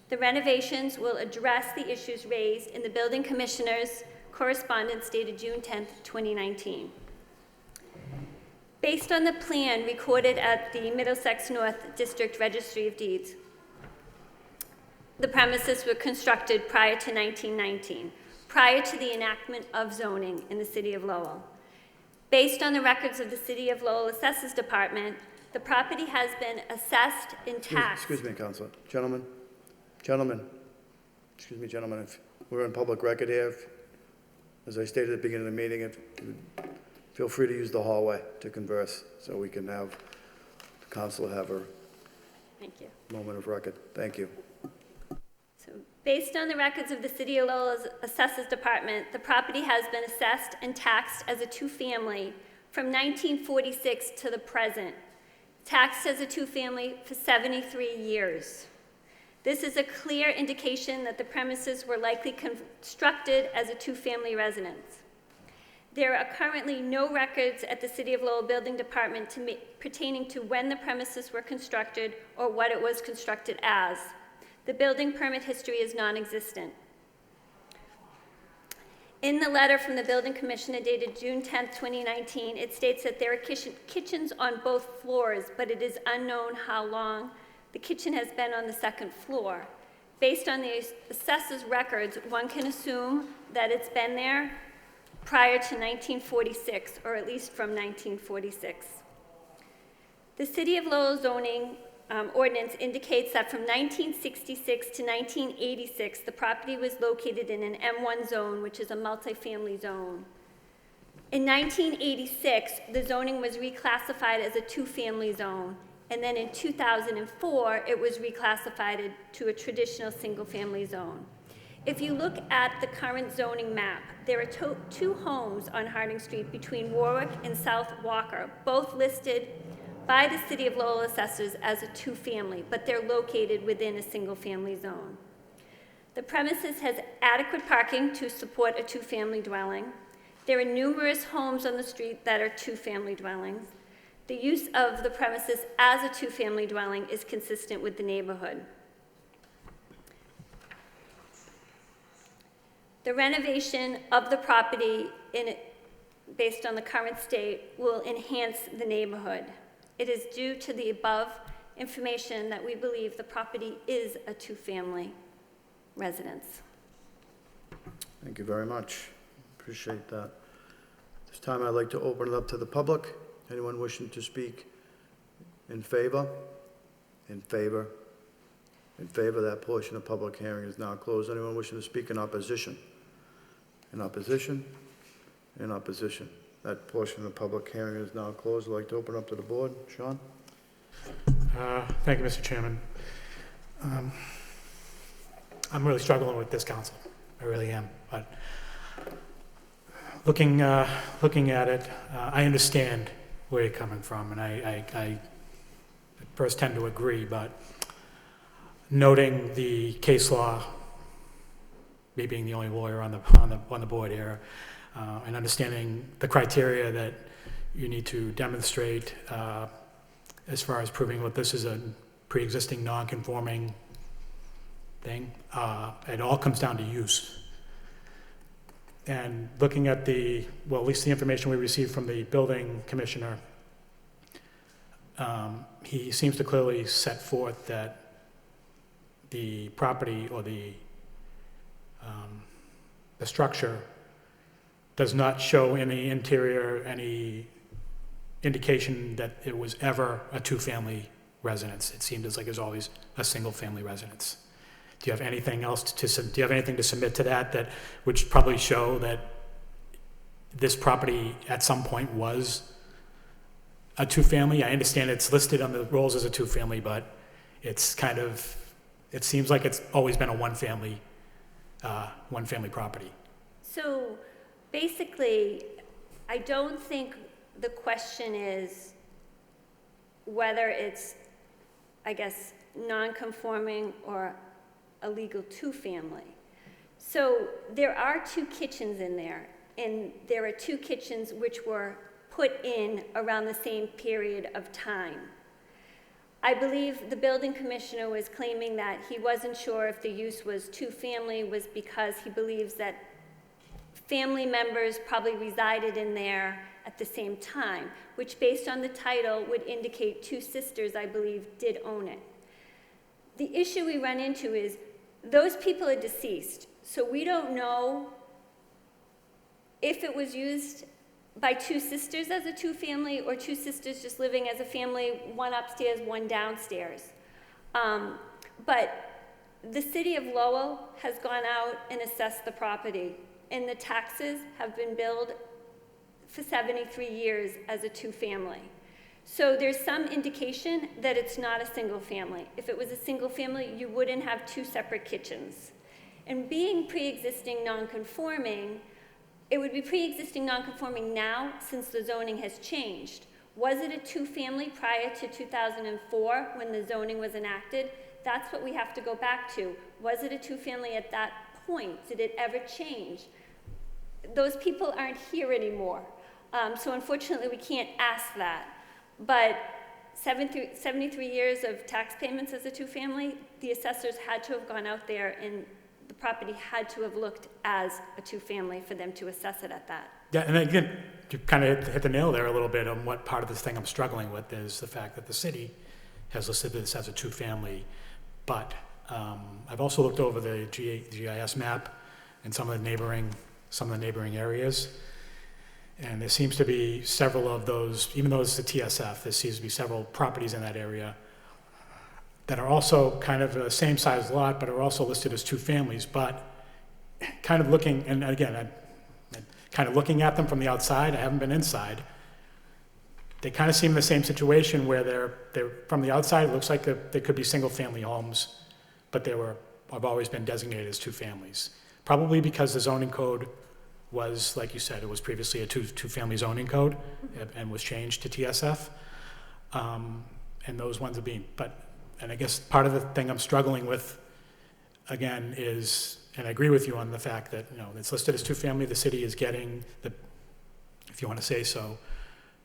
The renovations will address the issues raised in the building commissioner's correspondence dated June 10, 2019. Based on the plan recorded at the Middlesex North District Registry of Deeds, the premises were constructed prior to 1919, prior to the enactment of zoning in the city of Lowell. Based on the records of the City of Lowell Assessors Department, the property has been assessed in tax. Excuse me, Counselor. Gentlemen, excuse me, gentlemen, if we're in public record here, as I stated at the beginning of the meeting, feel free to use the hallway to converse so we can have the counselor have her Thank you. moment of record. Thank you. So, based on the records of the City of Lowell's Assessors Department, the property has been assessed and taxed as a two-family from 1946 to the present, taxed as a two-family for 73 years. This is a clear indication that the premises were likely constructed as a two-family residence. There are currently no records at the City of Lowell Building Department pertaining to when the premises were constructed or what it was constructed as. The building permit history is non-existent. In the letter from the building commissioner dated June 10, 2019, it states that there are kitchens on both floors, but it is unknown how long the kitchen has been on the second floor. Based on the assessor's records, one can assume that it's been there prior to 1946, or at least from 1946. The City of Lowell zoning ordinance indicates that from 1966 to 1986, the property was located in an M1 zone, which is a multifamily zone. In 1986, the zoning was reclassified as a two-family zone, and then in 2004, it was reclassified to a traditional single-family zone. If you look at the current zoning map, there are two homes on Harding Street between Warwick and South Walker, both listed by the City of Lowell assessors as a two-family, but they're located within a single-family zone. The premises has adequate parking to support a two-family dwelling. There are numerous homes on the street that are two-family dwellings. The use of the premises as a two-family dwelling is consistent with the neighborhood. The renovation of the property based on the current state will enhance the neighborhood. It is due to the above information that we believe the property is a two-family residence. Thank you very much. Appreciate that. This time I'd like to open it up to the public. Anyone wishing to speak in favor? In favor? In favor, that portion of public hearing is now closed. Anyone wishing to speak in opposition? In opposition? In opposition. That portion of the public hearing is now closed. I'd like to open up to the board. Sean? Thank you, Mr. Chairman. I'm really struggling with this council. I really am. But looking at it, I understand where you're coming from, and I first tend to agree. But noting the case law, me being the only lawyer on the board here, and understanding the criteria that you need to demonstrate as far as proving what this is a pre-existing non-conforming thing, it all comes down to use. And looking at at least the information we received from the building commissioner, he seems to clearly set forth that the property or the structure does not show any interior, any indication that it was ever a two-family residence. It seemed as like it was always a single-family residence. Do you have anything else do you have anything to submit to that which probably show that this property at some point was a two-family? I understand it's listed on the rolls as a two-family, but it seems like it's always been a one-family property. So basically, I don't think the question is whether it's, I guess, non-conforming or a legal two-family. So there are two kitchens in there, and there are two kitchens which were put in around the same period of time. I believe the building commissioner was claiming that he wasn't sure if the use was two-family was because he believes that family members probably resided in there at the same time, which based on the title would indicate two sisters, I believe, did own it. The issue we run into is those people are deceased, so we don't know if it was used by two sisters as a two-family or two sisters just living as a family, one upstairs, one downstairs. But the city of Lowell has gone out and assessed the property, and the taxes have been billed for 73 years as a two-family. So there's some indication that it's not a single family. If it was a single family, you wouldn't have two separate kitchens. And being pre-existing non-conforming, it would be pre-existing non-conforming now since the zoning has changed. Was it a two-family prior to 2004 when the zoning was enacted? That's what we have to go back to. Was it a two-family at that point? Did it ever change? Those people aren't here anymore. So unfortunately, we can't ask that. But 73 years of tax payments as a two-family, the assessors had to have gone out there and the property had to have looked as a two-family for them to assess it at that. Yeah, and again, you kind of hit the nail there a little bit on what part of this thing I'm struggling with is the fact that the city has listed this as a two-family, but I've also looked over the GIS map and some of the neighboring areas, and there seems to be several of those, even though it's the TSF, there seems to be several properties in that area that are also kind of the same size lot, but are also listed as two families, but kind of looking, and again, I'm kind of looking at them from the outside, I haven't been inside, they kind of seem the same situation where they're from the outside, it looks like they could be single-family homes, but have always been designated as two families. Probably because the zoning code was, like you said, it was previously a two-family zoning code and was changed to TSF. And those ones are being, and I guess part of the thing I'm struggling with, again, is, and I agree with you on the fact that, it's listed as two-family, the city is getting if you want to say so,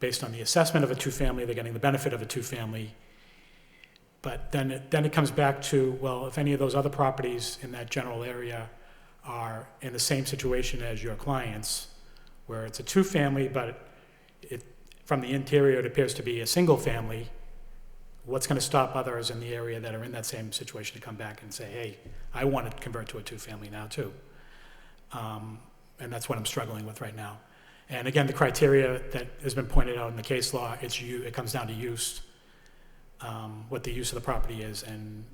based on the assessment of a two-family, they're getting the benefit of a two-family. But then it comes back to, well, if any of those other properties in that general area are in the same situation as your clients, where it's a two-family, but from the interior it appears to be a single family, what's going to stop others in the area that are in that same situation to come back and say, hey, I want to convert to a two-family now too? And that's what I'm struggling with right now. And again, the criteria that has been pointed out in the case law, it comes down to use, what the use of the property is, and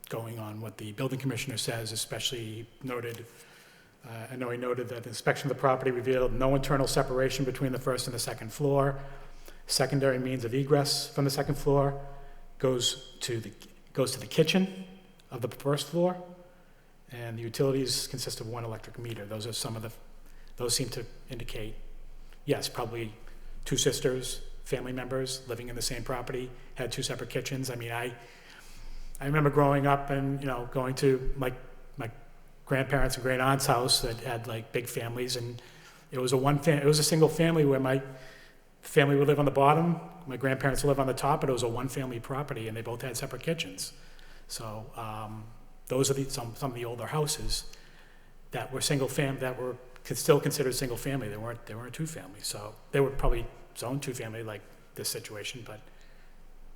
going on what the building commissioner says, especially noted I know he noted that the inspection of the property revealed no internal separation between the first and the second floor. Secondary means of egress from the second floor goes to the kitchen of the first floor, and the utilities consist of one electric meter. Those seem to indicate, yes, probably two sisters, family members living in the same property, had two separate kitchens. I mean, I remember growing up and, going to my grandparents and great aunt's house that had like big families, and it was a single family where my family would live on the bottom, my grandparents would live on the top, but it was a one-family property, and they both had separate kitchens. So those are some of the older houses that were still considered single family. They weren't two family. So they were probably zoned two family like this situation, but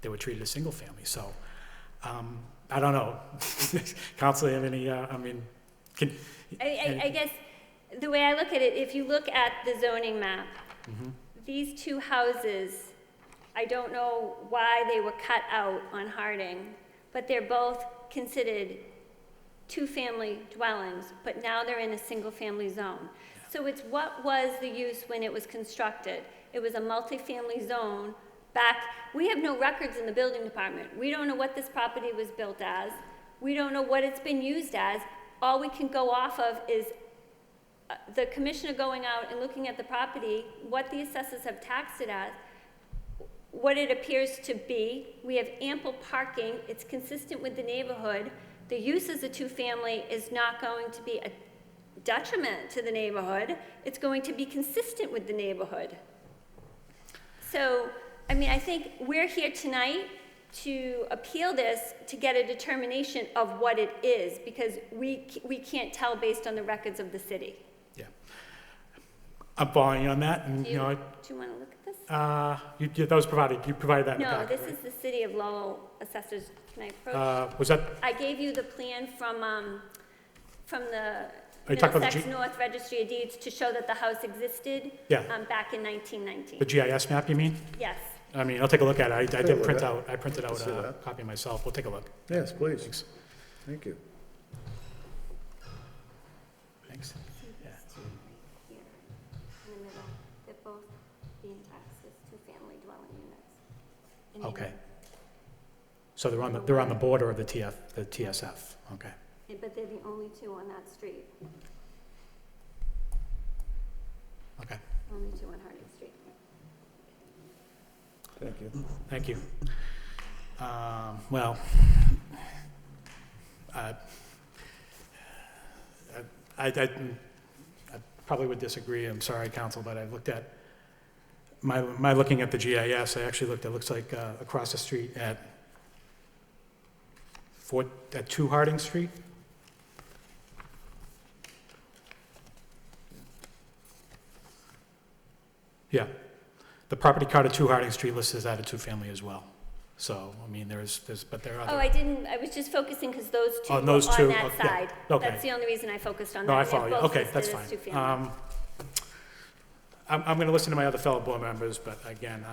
they were treated as single family. So I don't know. Council, have any? I guess the way I look at it, if you look at the zoning map, these two houses, I don't know why they were cut out on Harding, but they're both considered two-family dwellings, but now they're in a single-family zone. So it's what was the use when it was constructed? It was a multifamily zone back. We have no records in the building department. We don't know what this property was built as. We don't know what it's been used as. All we can go off of is the commissioner going out and looking at the property, what the assessors have taxed it as, what it appears to be. We have ample parking. It's consistent with the neighborhood. The use as a two-family is not going to be a detriment to the neighborhood. It's going to be consistent with the neighborhood. So, I think we're here tonight to appeal this to get a determination of what it is, because we can't tell based on the records of the city. Yeah. I'm following you on that, and Do you want to look at this? that was provided. You provided that in the No, packet, this is the City of Lowell assessors. Can I approach? Was that? I gave you the plan from the Are you talking about Middlesex North Registry of Deeds to show that the house existed. Yeah. Back in 1919. The GIS map, you mean? Yes. I'll take a look at it. I Take a did look print at out. I printed out see a that. copy myself. We'll take a look. Yes, please. Thanks. Thank you. Thanks. Here, in the middle, they're both being taxed as two-family dwelling units. And they- Okay. So they're on the border of the TSF. Okay. But they're the only two on that street. Okay. Only two on Harding Street. Thank you. Thank you. Well, I probably would disagree. I'm sorry, council, but I've looked at my looking at the GIS. I actually looked. It looks like across the street at 2 Harding Street. Yeah, the property card at 2 Harding Street lists as a two-family as well. So, but there are other. Oh, I was just focusing because those two Oh, were those on two, that yeah, side. okay. That's the only reason I focused on that. No, I They're follow you. both Okay, listed that's as fine. two-family. I'm going to listen to my other fellow board members, but again,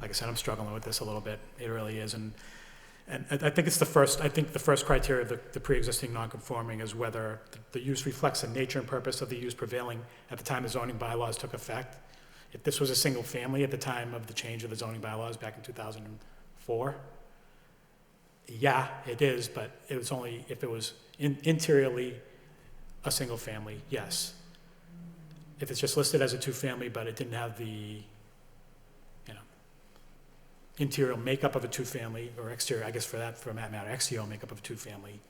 like I said, I'm struggling with this a little bit. It really is, and I think it's the first. I think the first criteria of the pre-existing non-conforming is whether the use reflects the nature and purpose of the use prevailing at the time the zoning bylaws took effect. If this was a single family at the time of the change of the zoning bylaws back in 2004, yeah, it is, but it was only if it was interiorly a single family, yes. If it's just listed as a two-family, but it didn't have the, interior makeup of a two-family, or exterior, I guess for that matter, exterior makeup of a two-family,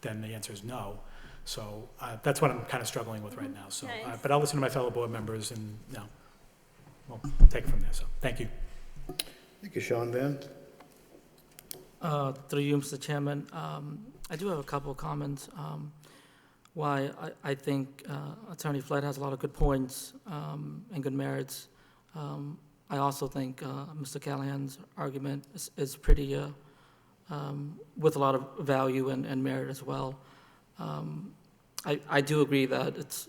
then the answer is no. So that's what I'm kind of struggling with right now. So, Nice. but I'll listen to my fellow board members, and we'll take it from there. So, thank you. Thank you, Sean Van. Through you, Mr. Chairman, I do have a couple of comments. Why I think Attorney Flood has a lot of good points and good merits. I also think Mr. Callahan's argument is pretty, with a lot of value and merit as well. I do agree that it's,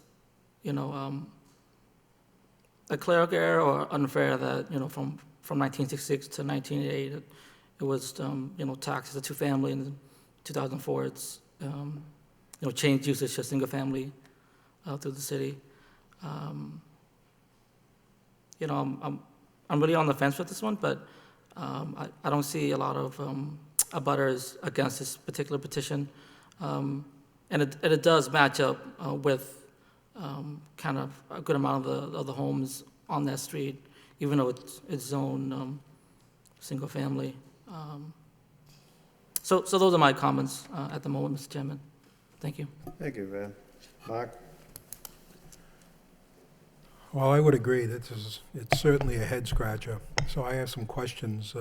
a clerical error or unfair that, from 1966 to 1988, it was, taxed as a two-family, and 2004, it's, changed usage to single-family through the city. I'm really on the fence with this one, but I don't see a lot of abutters against this particular petition. And it does match up with kind of a good amount of the homes on that street, even though it's zoned single-family. So those are my comments at the moment, Mr. Chairman. Thank you. Thank you, Van. Mark? Well, I would agree, it's certainly a head scratcher. So I have some questions,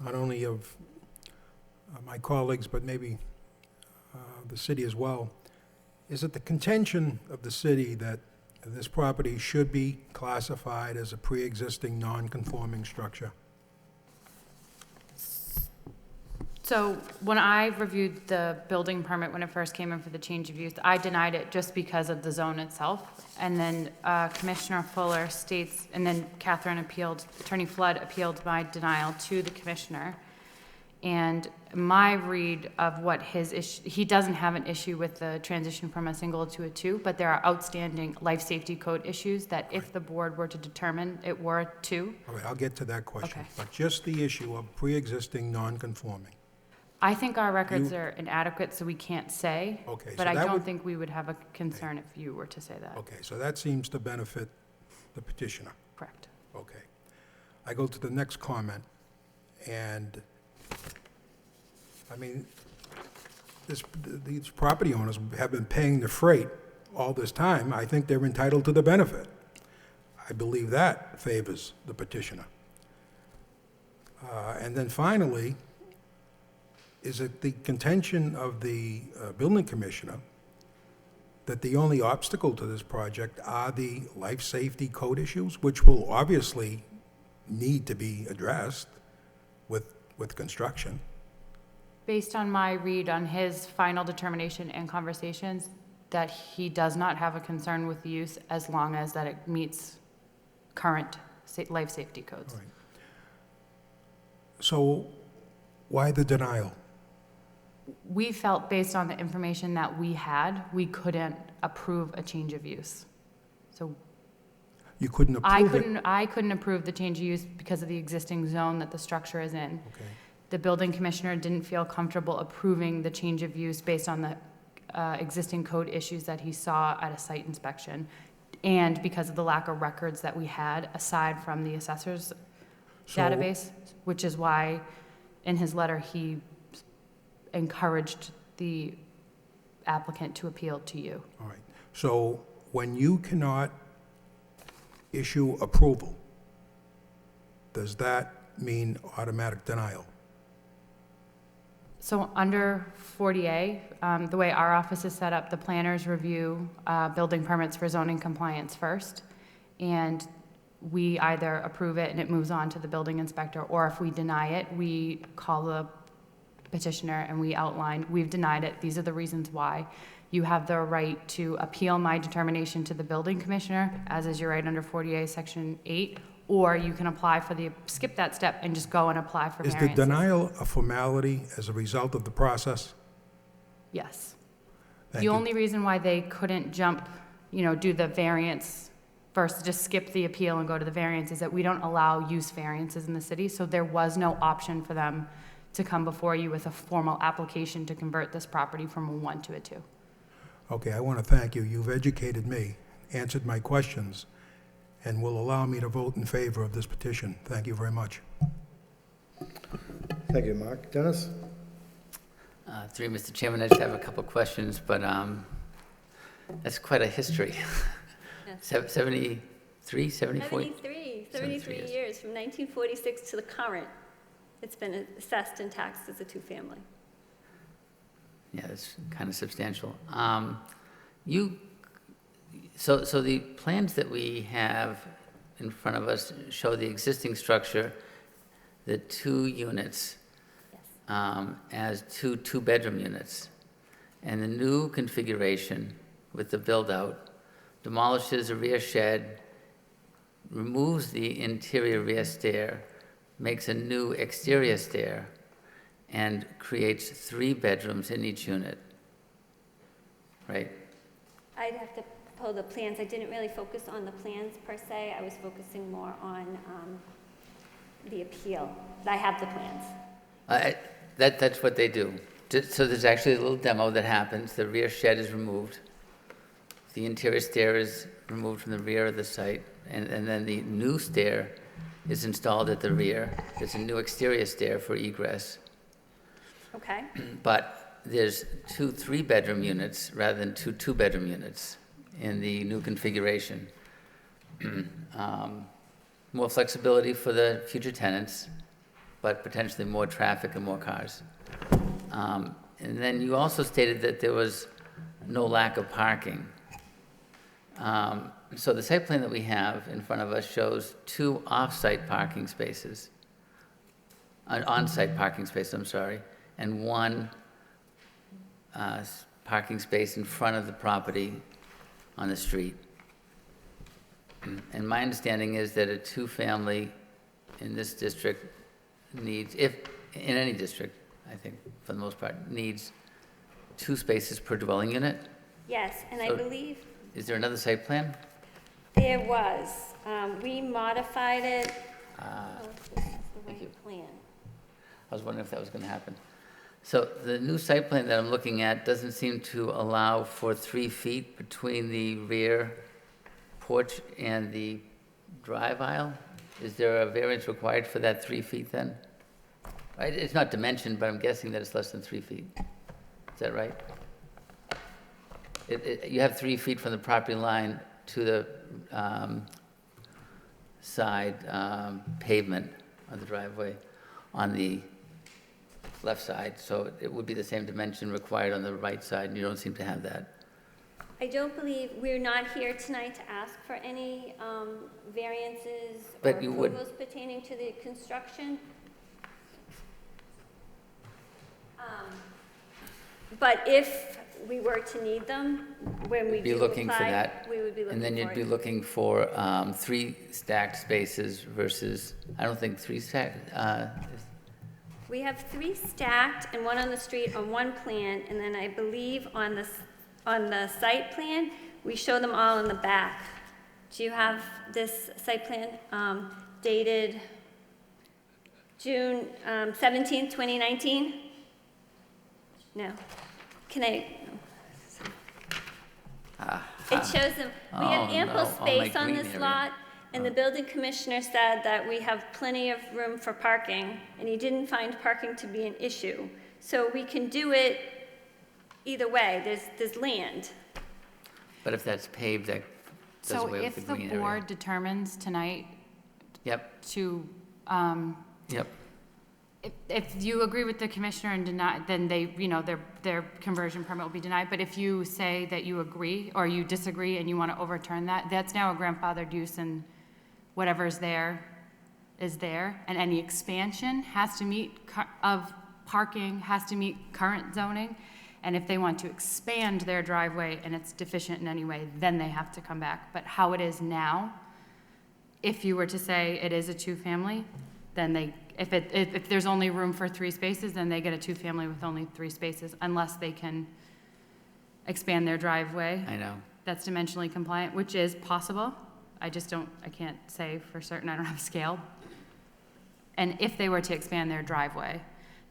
not only of my colleagues, but maybe the city as well. Is it the contention of the city that this property should be classified as a pre-existing non-conforming structure? So when I reviewed the building permit when it first came in for the change of use, I denied it just because of the zone itself. And then Commissioner Fuller states, and then Attorney Flood appealed my denial to the commissioner. And my read of what his issue, he doesn't have an issue with the transition from a single to a two, but there are outstanding life safety code issues that if the board were to determine it were two. All right, I'll get to that question. Okay. But just the issue of pre-existing non-conforming. I think our records are inadequate, so we can't say. Okay, But so I that don't would- think we would have a concern if you were to say that. Okay, so that seems to benefit the petitioner. Correct. Okay. I go to the next comment, and, I mean, these property owners have been paying the freight all this time. I think they're entitled to the benefit. I believe that favors the petitioner. And then finally, is it the contention of the building commissioner that the only obstacle to this project are the life safety code issues, which will obviously need to be addressed with construction? Based on my read on his final determination and conversations, that he does not have a concern with the use as long as that it meets current life safety codes. All right. So why the denial? We felt based on the information that we had, we couldn't approve a change of use. So You couldn't approve it? I couldn't approve the change of use because of the existing zone that the structure is in. Okay. The building commissioner didn't feel comfortable approving the change of use based on the existing code issues that he saw at a site inspection, and because of the lack of records that we had aside from the assessor's database, which is why in his letter he encouraged the applicant to appeal to you. All right. So when you cannot issue approval, does that mean automatic denial? So under 40A, the way our office is set up, the planners review building permits for zoning compliance first, and we either approve it and it moves on to the building inspector, or if we deny it, we call the petitioner and we outline, we've denied it, these are the reasons why. You have the right to appeal my determination to the building commissioner, as is your right under 40A Section 8, or you can apply for skip that step and just go and apply for Is variances. the denial a formality as a result of the process? Yes. Thank The you. only reason why they couldn't jump, do the variance first, just skip the appeal and go to the variance, is that we don't allow use variances in the city, so there was no option for them to come before you with a formal application to convert this property from a 1 to a 2. Okay, I want to thank you. You've educated me, answered my questions, and will allow me to vote in favor of this petition. Thank you very much. Thank you, Mark. Dennis? Through you, Mr. Chairman, I just have a couple questions, but that's quite a history. Yes. 73, 74? 73 years, from 1946 to the current. It's been assessed and taxed as a two-family. Yeah, it's kind of substantial. So the plans that we have in front of us show the existing structure, the 2 units, as two-bedroom units. And the new configuration with the build-out demolishes a rear shed, removes the interior rear stair, makes a new exterior stair, and creates 3 bedrooms in each unit, right? I'd have to pull the plans. I didn't really focus on the plans per se. I was focusing more on the appeal. I have the plans. That's what they do. So there's actually a little demo that happens. The rear shed is removed. The interior stair is removed from the rear of the site, and then the new stair is installed at the rear. There's a new exterior stair for egress. Okay. But there's 2 3-bedroom units rather than 2 2-bedroom units in the new configuration. More flexibility for the future tenants, but potentially more traffic and more cars. And then you also stated that there was no lack of parking. So the site plan that we have in front of us shows 2 off-site parking spaces, on-site parking spaces, I'm sorry, and 1 parking space in front of the property on the street. And my understanding is that a 2-family in this district needs, if, in any district, I think, for the most part, needs 2 spaces per dwelling unit. Yes, and I So- believe Is there another site plan? there was. We modified it. Oh, this is the Thank you. right plan. I was wondering if that was going to happen. So the new site plan that I'm looking at doesn't seem to allow for 3 feet between the rear porch and the drive aisle. Is there a variance required for that 3 feet then? It's not dimensioned, but I'm guessing that it's less than 3 feet. Is that right? You have 3 feet from the property line to the side pavement of the driveway on the left side, so it would be the same dimension required on the right side, and you don't seem to have that. I don't believe, we're not here tonight to ask for any variances or But you would- approvals pertaining to the construction. But if we were to need them, when we Be do looking for apply, that, we would be looking for it. and then you'd be looking for 3 stacked spaces versus, I don't think 3 stacked, We have 3 stacked and 1 on the street on one plan, and then I believe on the site plan, we show them all in the back. Do you have this site plan dated June 17th, 2019? No. Can I? It shows them, we have Oh, ample no, all my space on green this area. lot, and the building commissioner said that we have plenty of room for parking, and he didn't find parking to be an issue. So we can do it either way, there's land. but if that's paved, that does So away with if the the green board area. determines tonight Yep, to, yep. if you agree with the commissioner and deny, then they, you know, their conversion permit will be denied. But if you say that you agree or you disagree and you want to overturn that, that's now a grandfathered use, and whatever's there is there. And any expansion has to meet, of parking has to meet current zoning. And if they want to expand their driveway and it's deficient in any way, then they have to come back. But how it is now, if you were to say it is a 2-family, then they, if there's only room for 3 spaces, then they get a 2-family with only 3 spaces, unless they can expand their driveway. I know. That's dimensionally compliant, which is possible. I can't say for certain, I don't have a scale. And if they were to expand their driveway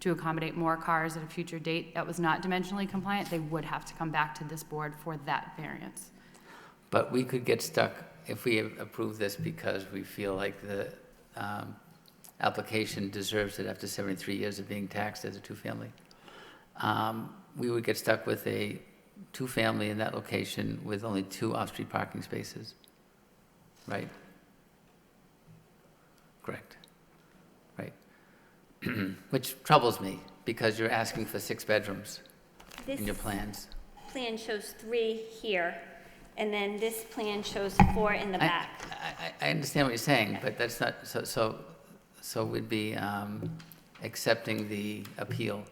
to accommodate more cars at a future date that was not dimensionally compliant, they would have to come back to this board for that variance. But we could get stuck if we approve this because we feel like the application deserves it after 73 years of being taxed as a 2-family. We would get stuck with a 2-family in that location with only 2 off-street parking spaces, right? Correct. Right. Which troubles me because you're asking for 6 bedrooms in your This plans. plan shows 3 here, and then this plan shows 4 in the back. I understand what you're saying, but that's not, so we'd be accepting the appeal.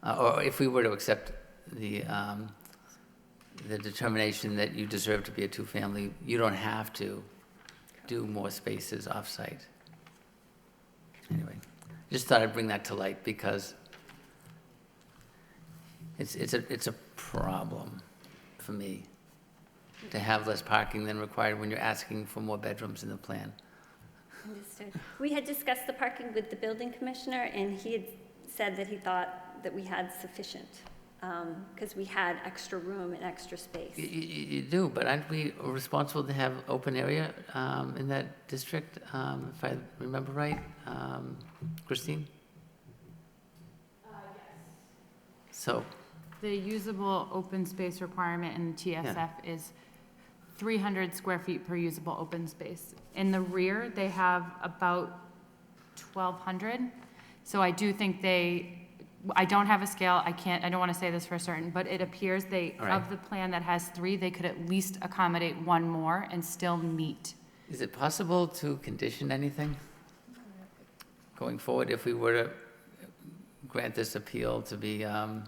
Or if we were to accept the determination that you deserve to be a 2-family, you don't have to do more spaces off-site. Anyway, just thought I'd bring that to light because It's a problem for me to have less parking than required when you're asking for more bedrooms in the plan. Understood. We had discussed the parking with the building commissioner, and he had said that he thought that we had sufficient, because we had extra room and extra space. You do, but aren't we responsible to have open area in that district, if I remember right? Christine? Yes. So, The usable open space requirement in TSF is 300 square feet per usable open space. In the rear, they have about 1,200. So I do think I don't have a scale, I don't want to say this for certain, but it appears All right. of the plan that has 3, they could at least accommodate 1 more and still meet. is it possible to condition anything going forward if we were to grant this appeal to be, how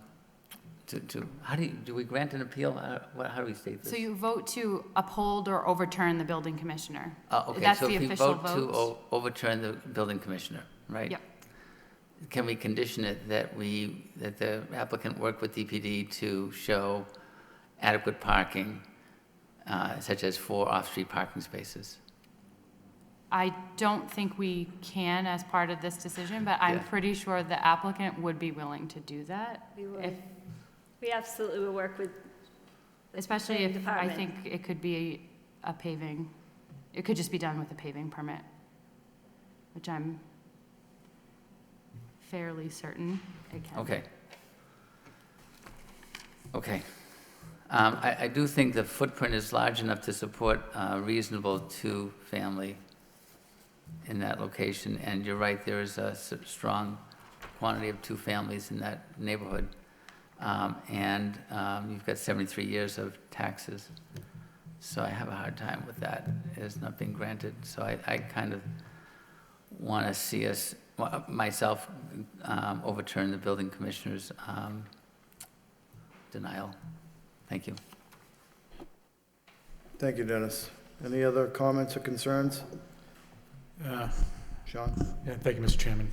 do we grant an appeal? How do we state this? So you vote to uphold or overturn the building commissioner. Okay, That's so the if we official vote to overturn the building commissioner, right? Yep. Can we condition it that the applicant work with DPD to show adequate parking, such as 4 off-street parking spaces? I don't think we can as part of this decision, but I'm Yeah. pretty sure the applicant would be willing to do that. We would. If, We absolutely will work with, especially planning if, I department. think it could be a paving, it could just be done with a paving permit, which I'm fairly certain it can. Okay. Okay. I do think the footprint is large enough to support a reasonable 2-family in that location, and you're right, there is a strong quantity of 2 families in that neighborhood. And you've got 73 years of taxes, so I have a hard time with that. It has not been granted, so I kind of want to see us, myself, overturn the building commissioner's denial. Thank you. Thank you, Dennis. Any other comments or concerns? Sean? Yeah, thank you, Mr. Chairman.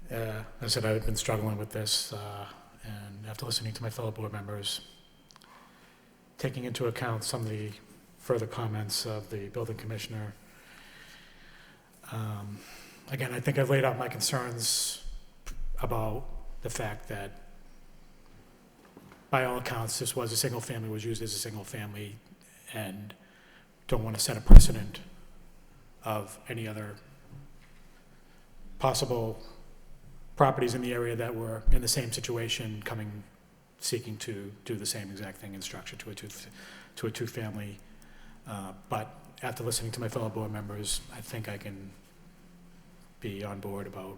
As I said, I've been struggling with this, and after listening to my fellow board members, taking into account some of the further comments of the building commissioner, again, I think I've laid out my concerns about the fact that, by all accounts, this was a single family, was used as a single family, and don't want to set a precedent of any other possible properties in the area that were in the same situation seeking to do the same exact thing in structure to a two-family. But after listening to my fellow board members, I think I can be on board about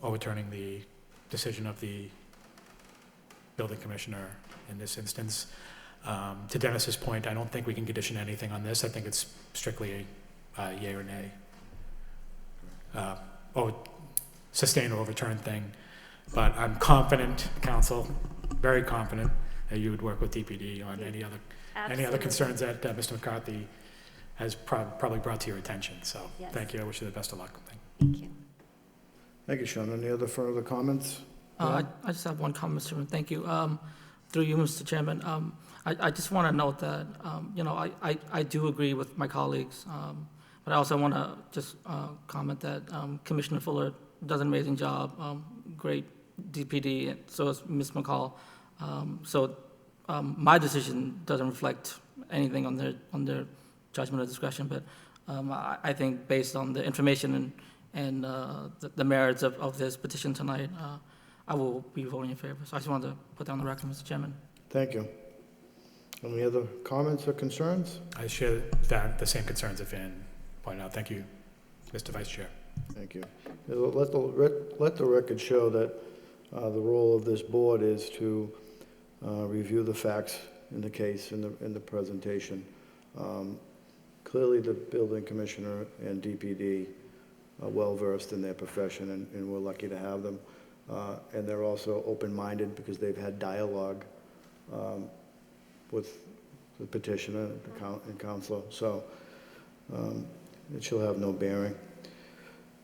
overturning the decision of the building commissioner in this instance. To Dennis's point, I don't think we can condition anything on this. I think it's strictly a yea or nay. Sustain or overturn thing. But I'm confident, council, very confident, that you would work with DPD on any other Absolutely. concerns that Mr. McCarthy has probably brought to your attention. So Yes. thank you. I wish you the best of luck. Thank you. Thank you, Sean. Any other further comments? I just have one comment, Mr. Chairman. Thank you. Through you, Mr. Chairman, I just want to note that, I do agree with my colleagues, but I also want to just comment that Commissioner Fuller does an amazing job, great DPD, and so is Ms. McCall. So my decision doesn't reflect anything on their judgment or discretion, but I think based on the information and the merits of this petition tonight, I will be voting in favor. So I just wanted to put that on the record, Mr. Chairman. Thank you. Any other comments or concerns? I share the same concerns have been pointed out. Thank you, Mr. Vice Chair. Thank you. Let the record show that the role of this board is to review the facts in the case, in the presentation. Clearly, the building commissioner and DPD are well-versed in their profession, and we're lucky to have them. And they're also open-minded because they've had dialogue with the petitioner and counselor, so it shall have no bearing.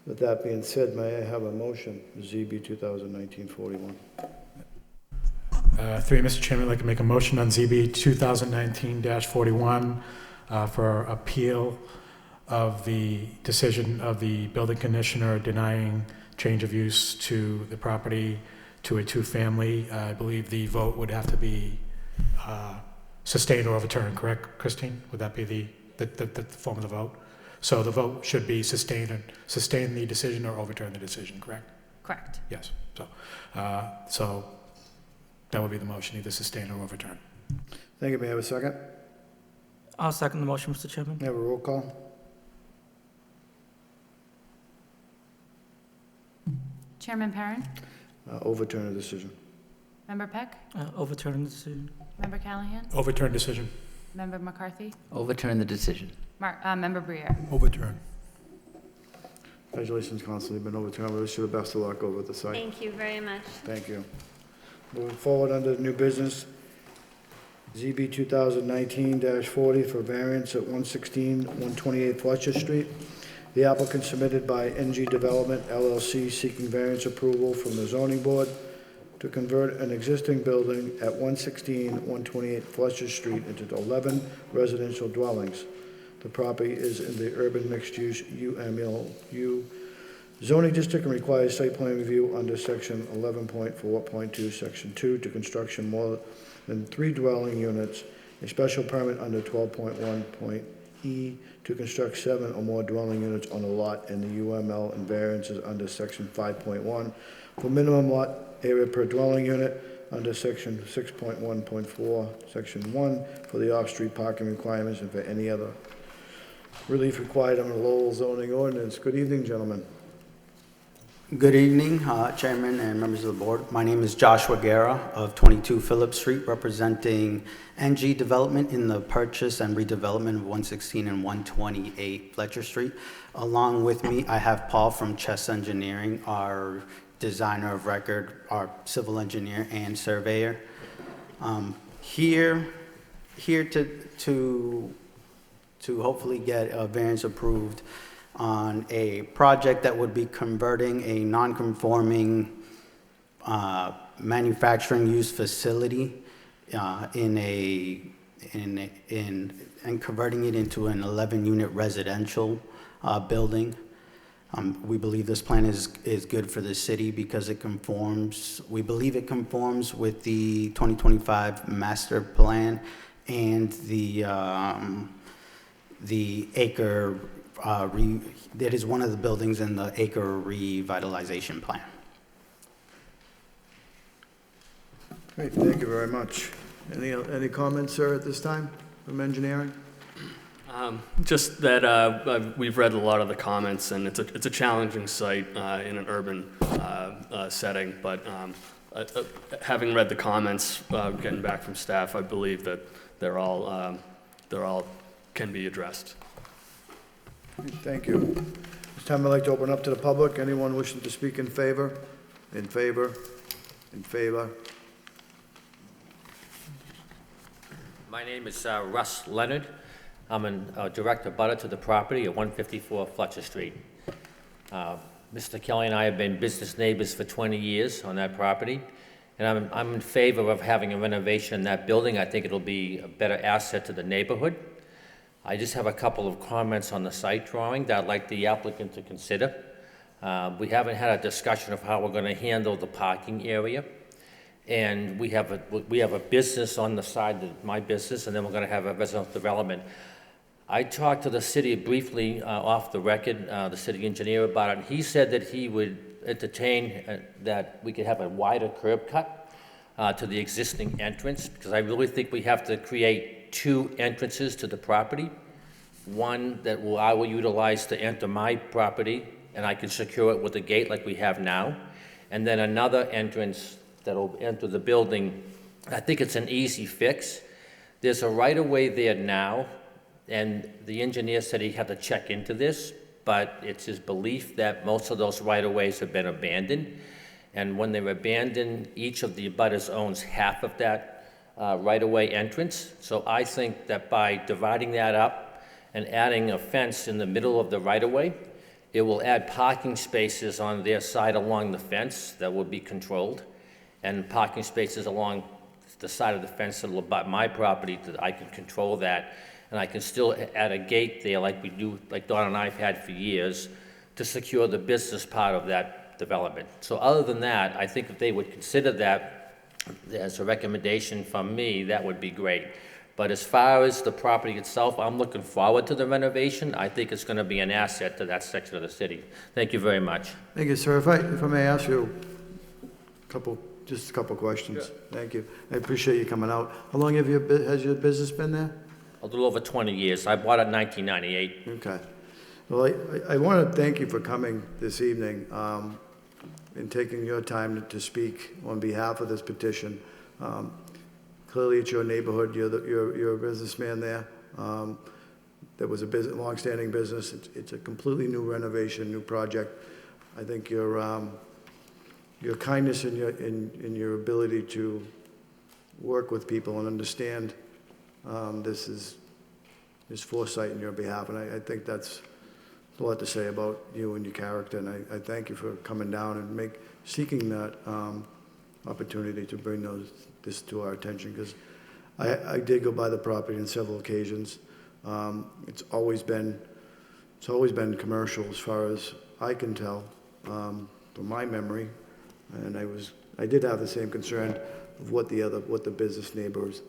With that being said, may I have a motion, ZB 2019-41? Through you, Mr. Chairman, I'd like to make a motion on ZB 2019-41 for appeal of the decision of the building commissioner denying change of use to the property to a two-family. I believe the vote would have to be sustained or overturned, correct, Christine? Would that be the form of the vote? So the vote should be sustain the decision or overturn the decision, correct? Correct. Yes. So that would be the motion, either sustain or overturn. Thank you. May I have a second? I'll second the motion, Mr. Chairman. May I have a roll call? Chairman Perrin, Overturn the decision. Member Peck, Overturn the decision. Member Callahan, Overturn decision. Member McCarthy, Overturn the decision. Member Briere. Overturn. Congratulations, Council. You've been overturned. We wish you the best of luck over at the site. Thank you very much. Thank you. Moving forward under new business, ZB 2019-40 for variance at 116, 128 Fletcher Street. The applicant submitted by NG Development LLC seeking variance approval from the zoning board to convert an existing building at 116, 128 Fletcher Street into 11 residential dwellings. The property is in the urban mixed-use UMLU zoning district and requires site plan review under section 11.4.2, section 2 to construction more than 3 dwelling units, a special permit under 12.1.E to construct 7 or more dwelling units on a lot, and the UML and variances under section 5.1 for minimum lot area per dwelling unit under section 6.1.4, section 1 for the off-street parking requirements and for any other relief required under Lowell zoning ordinance. Good evening, gentlemen. Good evening, Chairman and members of the board. My name is Joshua Guerra of 22 Phillips Street, representing NG Development in the purchase and redevelopment of 116 and 128 Fletcher Street. Along with me, I have Paul from Chess Engineering, our designer of record, our civil engineer and surveyor. Here to hopefully get a variance approved on a project that would be converting a non-conforming manufacturing use facility and converting it into an 11-unit residential building. We believe this plan is good for the city because it conforms, we believe it conforms with the 2025 master plan and the acre, that is one of the buildings in the acre revitalization plan. Great, thank you very much. Any comments, sir, at this time from engineering? Just that we've read a lot of the comments, and it's a challenging site in an urban setting. But having read the comments, getting back from staff, I believe that they're all can be addressed. Thank you. This time I'd like to open up to the public. Anyone wishing to speak in favor? In favor? In favor? My name is Russ Leonard. I'm a direct abutter to the property at 154 Fletcher Street. Mr. Kelly and I have been business neighbors for 20 years on that property, and I'm in favor of having a renovation in that building. I think it'll be a better asset to the neighborhood. I just have a couple of comments on the site drawing that I'd like the applicant to consider. We haven't had a discussion of how we're going to handle the parking area. And we have a business on the side, my business, and then we're going to have a residential development. I talked to the city briefly off the record, the city engineer, about it. And he said that he would entertain that we could have a wider curb cut to the existing entrance, because I really think we have to create 2 entrances to the property. One that I will utilize to enter my property, and I can secure it with a gate like we have now. And then another entrance that'll enter the building. I think it's an easy fix. There's a right-of-way there now, and the engineer said he had to check into this, but it's his belief that most of those right-of-ways have been abandoned. And when they're abandoned, each of the abutters owns half of that right-of-way entrance. So I think that by dividing that up and adding a fence in the middle of the right-of-way, It will add parking spaces on their side along the fence that will be controlled, and parking spaces along the side of the fence that will abut my property, that I can control that. And I can still add a gate there like we do, like Don and I have had for years, to secure the business part of that development. So other than that, I think if they would consider that as a recommendation from me, that would be great. But as far as the property itself, I'm looking forward to the renovation. I think it's going to be an asset to that section of the city. Thank you very much. Thank you, sir. If I may ask you just a couple questions. Thank you. I appreciate you coming out. How long has your business been there? A little over 20 years. I bought it in 1998. Okay. Well, I want to thank you for coming this evening and taking your time to speak on behalf of this petition. Clearly, it's your neighborhood. You're a businessman there. There was a long-standing business. It's a completely new renovation, new project. I think your kindness and your ability to work with people and understand this is foresight in your behalf, and I think that's a lot to say about you and your character, and I thank you for coming down and seeking that opportunity to bring this to our attention, because I did go by the property on several occasions. It's always been commercial as far as I can tell, from my memory, and I did have the same concern of what the business neighbors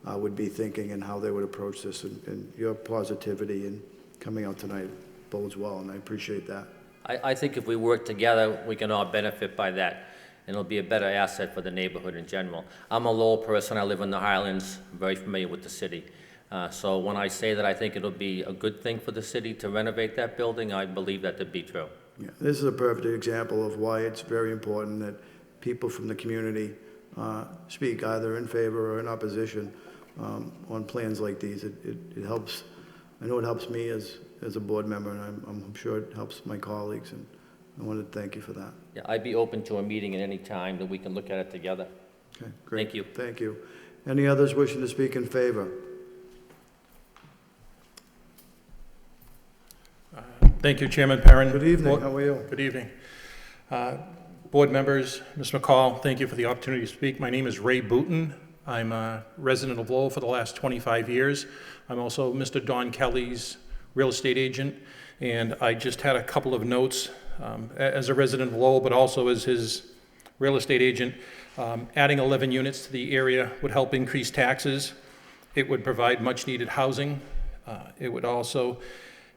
would be thinking and how they would approach this, and your positivity and coming out tonight bodes well, and I appreciate that. I think if we work together, we can all benefit by that, and it'll be a better asset for the neighborhood in general. I'm a Lowell person. I live in the Highlands, very familiar with the city. So when I say that I think it'll be a good thing for the city to renovate that building, I believe that to be true. Yeah, this is a perfect example of why it's very important that people from the community speak either in favor or in opposition on plans like these. It helps. I know it helps me as a board member, and I'm sure it helps my colleagues, and I want to thank you for that. Yeah, I'd be open to a meeting at any time that we can look at it together. Okay, great. Thank you. Thank you. Any others wishing to speak in favor? Thank you, Chairman Perrin. Good evening. How are you? Good evening. Board members, Ms. McCall, thank you for the opportunity to speak. My name is Ray Booton. I'm a resident of Lowell for the last 25 years. I'm also Mr. Don Kelly's real estate agent, and I just had a couple of notes as a resident of Lowell, but also as his real estate agent. Adding 11 units to the area would help increase taxes. It would provide much-needed housing. It would also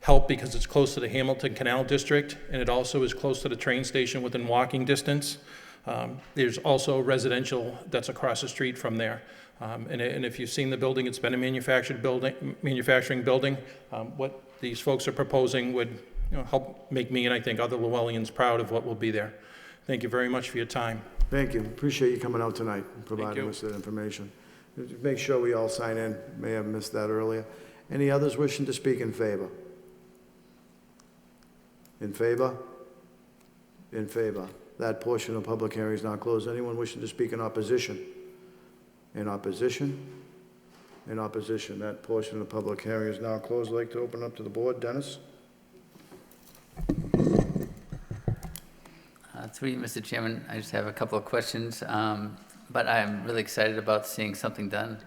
help because it's close to the Hamilton Canal District, and it also is close to the train station within walking distance. There's also residential that's across the street from there. And if you've seen the building, it's been a manufacturing building. What these folks are proposing would help make me and I think other Lowellians proud of what will be there. Thank you very much for your time. Thank you. Appreciate you coming out tonight and providing us that information. Make sure we all sign in. May have missed that earlier. Any others wishing to speak in favor? In favor? In favor. That portion of the public hearing is now closed. Anyone wishing to speak in opposition? In opposition? In opposition. That portion of the public hearing is now closed. I'd like to open up to the board. Dennis? Through you, Mr. Chairman, I just have a couple of questions, but I'm really excited about seeing something done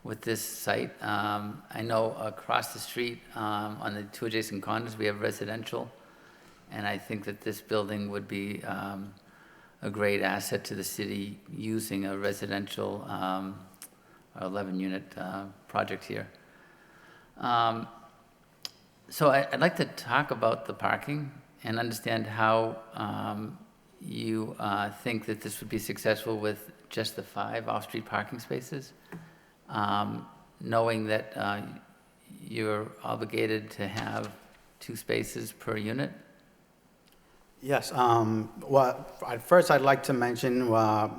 with this site. I know across the street on the two adjacent condos, we have residential, and I think that this building would be a great asset to the city using a residential 11-unit project here. So I'd like to talk about the parking and understand how you think that this would be successful with just the 5 off-street parking spaces, knowing that you're obligated to have 2 spaces per unit? Yes. Well, at first, I'd like to mention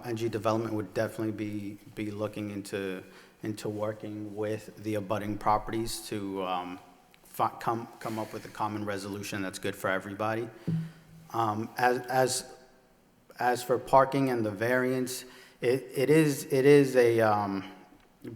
NG Development would definitely be looking into working with the abutting properties to come up with a common resolution that's good for everybody. As for parking and the variance, it is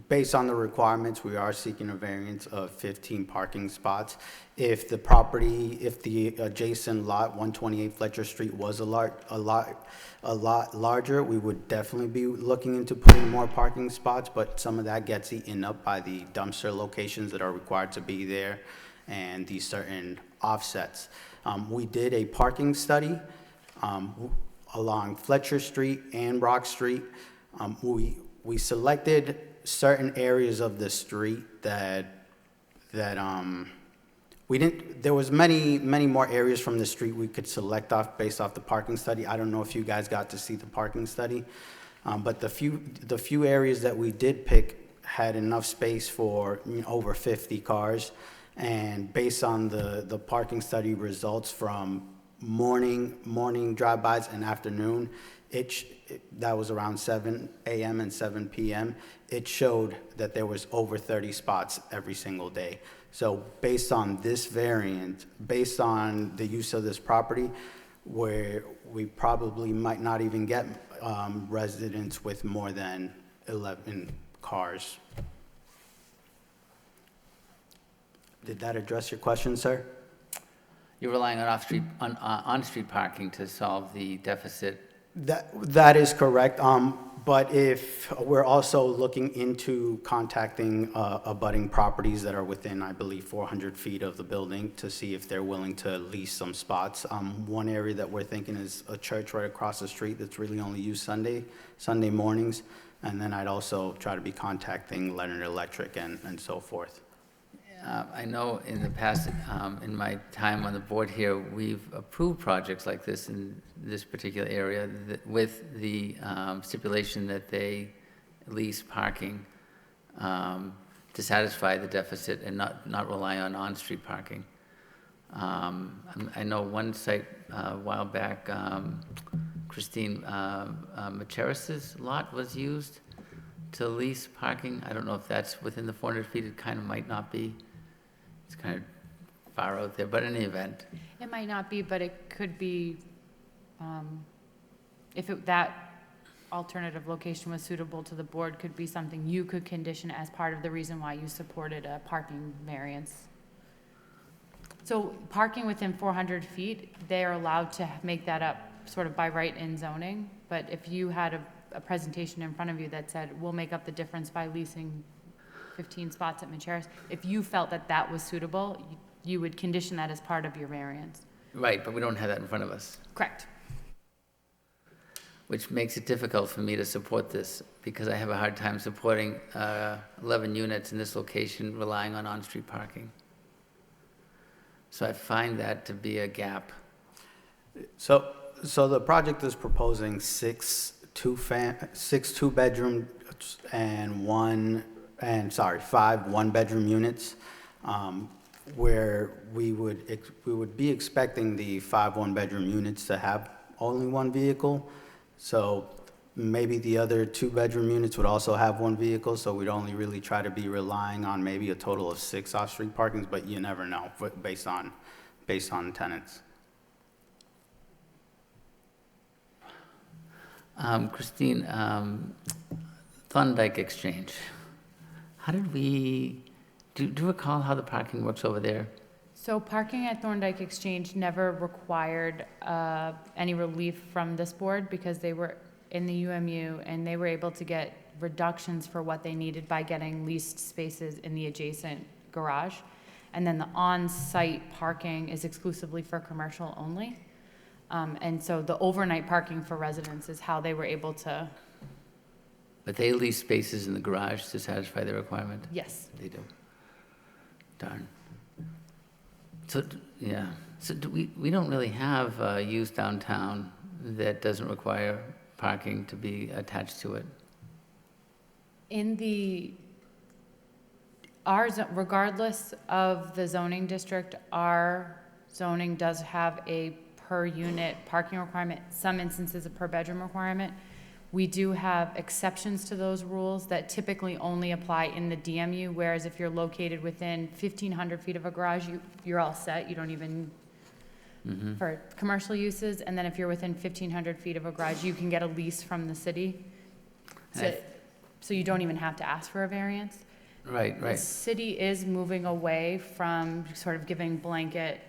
Based on the requirements, we are seeking a variance of 15 parking spots. If the adjacent lot, 128 Fletcher Street, was a lot larger, we would definitely be looking into putting more parking spots, but some of that gets eaten up by the dumpster locations that are required to be there and these certain offsets. We did a parking study along Fletcher Street and Rock Street. We selected certain areas of the street that we didn't. There was many more areas from the street we could select off based off the parking study. I don't know if you guys got to see the parking study, but the few areas that we did pick had enough space for over 50 cars, and based on the parking study results from morning drive-bys and afternoon, that was around 7 a.m. and 7 p.m. It showed that there was over 30 spots every single day. So based on this variant, based on the use of this property, where we probably might not even get residents with more than 11 cars. Did that address your question, sir? You're relying on on-street parking to solve the deficit. That is correct. But if we're also looking into contacting abutting properties that are within, I believe, 400 feet of the building to see if they're willing to lease some spots. One area that we're thinking is a church right across the street that's really only used Sunday mornings. And then I'd also try to be contacting Leonard Electric and so forth. I know in the past, in my time on the board here, we've approved projects like this in this particular area with the stipulation that they lease parking to satisfy the deficit and not rely on on-street parking. I know one site a while back, Christine Macheris's lot was used to lease parking. I don't know if that's within the 400 feet. It kind of might not be. It's kind of far out there, but in any event. It might not be, but it could be, that alternative location was suitable to the board, could be something you could condition as part of the reason why you supported a parking variance. So parking within 400 feet, they are allowed to make that up sort of by right in zoning, but if you had a presentation in front of you that said, we'll make up the difference by leasing 15 spots at Macheris, if you felt that that was suitable, you would condition that as part of your variance. Right, but we don't have that in front of us. Correct. Which makes it difficult for me to support this because I have a hard time supporting 11 units in this location relying on on-street parking. So I find that to be a gap. So the project is proposing six two-bedroom and 5 one-bedroom units, where we would be expecting the 5 one-bedroom units to have only one vehicle. So maybe the other 2-bedroom units would also have one vehicle, so we'd only really try to be relying on maybe a total of 6 off-street parkings, but you never know based on tenants. Christine, Thorndike Exchange. How did do you recall how the parking works over there? So parking at Thorndike Exchange never required any relief from this board because they were in the UMU and they were able to get reductions for what they needed by getting leased spaces in the adjacent garage. And then the on-site parking is exclusively for commercial only. And so the overnight parking for residents is how they were able to. But they lease spaces in the garage to satisfy their requirement? Yes. They do. Darn. So, yeah. So we don't really have use downtown that doesn't require parking to be attached to it? Regardless of the zoning district, our zoning does have a per unit parking requirement, some instances a per bedroom requirement. We do have exceptions to those rules that typically only apply in the DMU, whereas if you're located within 1,500 feet of a garage, you're all set. You don't even, for commercial uses. And then if you're within 1,500 feet of a garage, you can get a lease from the city. so you don't even have to ask for a variance. Right, The right. city is moving away from sort of giving blanket,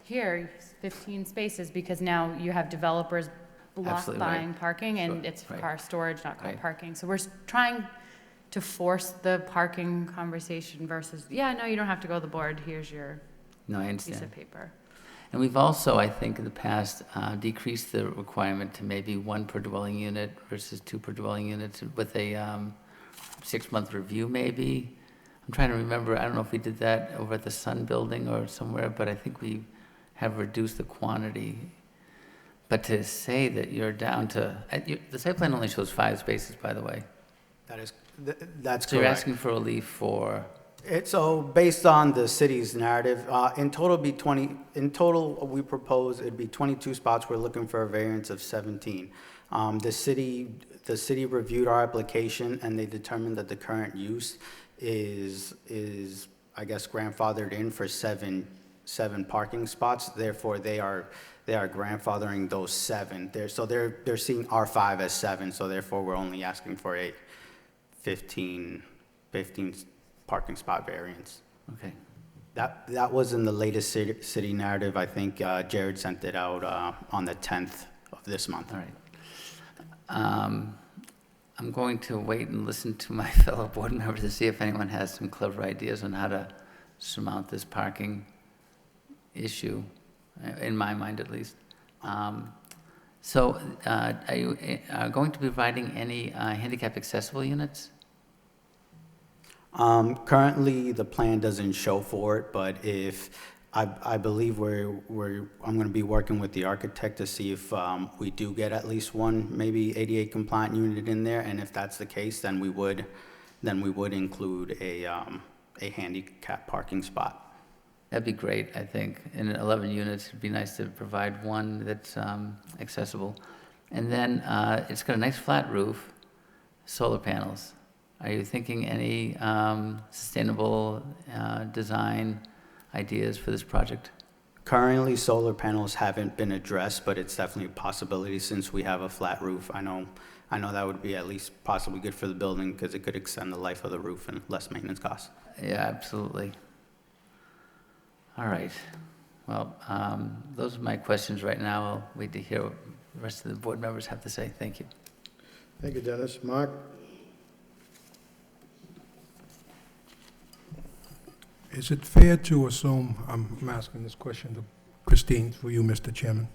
here, 15 spaces, because now you have developers block Absolutely right. buying parking, and Sure, it's right. car storage, not car Right. parking. So we're trying to force the parking conversation versus, yeah, no, you don't have to go to the board, here's your No, I piece understand. of paper. And we've also, I think, in the past, decreased the requirement to maybe 1 per dwelling unit versus 2 per dwelling unit with a 6-month review, maybe. I'm trying to remember, I don't know if we did that over at the Sun Building or somewhere, but I think we have reduced the quantity. But to say that you're down to, the site plan only shows 5 spaces, by the way. That's So you're correct. asking for relief for, So based on the city's narrative, in total we propose it'd be 22 spots. We're looking for a variance of 17. The city reviewed our application and they determined that the current use is I guess grandfathered in for seven parking spots. Therefore, they are grandfathering those 7. They're seeing our 5 as 7. So therefore, we're only asking for a 15 parking spot variance. okay. That was in the latest city narrative. I think Jared sent it out on the 10th of this month. All right. I'm going to wait and listen to my fellow board members to see if anyone has some clever ideas on how to surmount this parking issue, in my mind at least. So are you going to be providing any handicap accessible units? Currently, the plan doesn't show for it, but if I believe I'm going to be working with the architect to see if we do get at least one maybe ADA compliant unit in there, and if that's the case, then we would include a handicap parking spot. That'd be great, I think. In 11 units, it'd be nice to provide one that's accessible. And then it's got a nice flat roof, solar panels. Are you thinking any sustainable design ideas for this project? Currently, solar panels haven't been addressed, but it's definitely a possibility since we have a flat roof. I know that would be at least possibly good for the building because it could extend the life of the roof and less maintenance costs. Yeah, absolutely. All right. Well, those are my questions right now. I'll wait to hear what the rest of the board members have to say. Thank you. Thank you, Dennis. Mark? Is it fair to assume, I'm asking this question to Christine, for you, Mr. Chairman.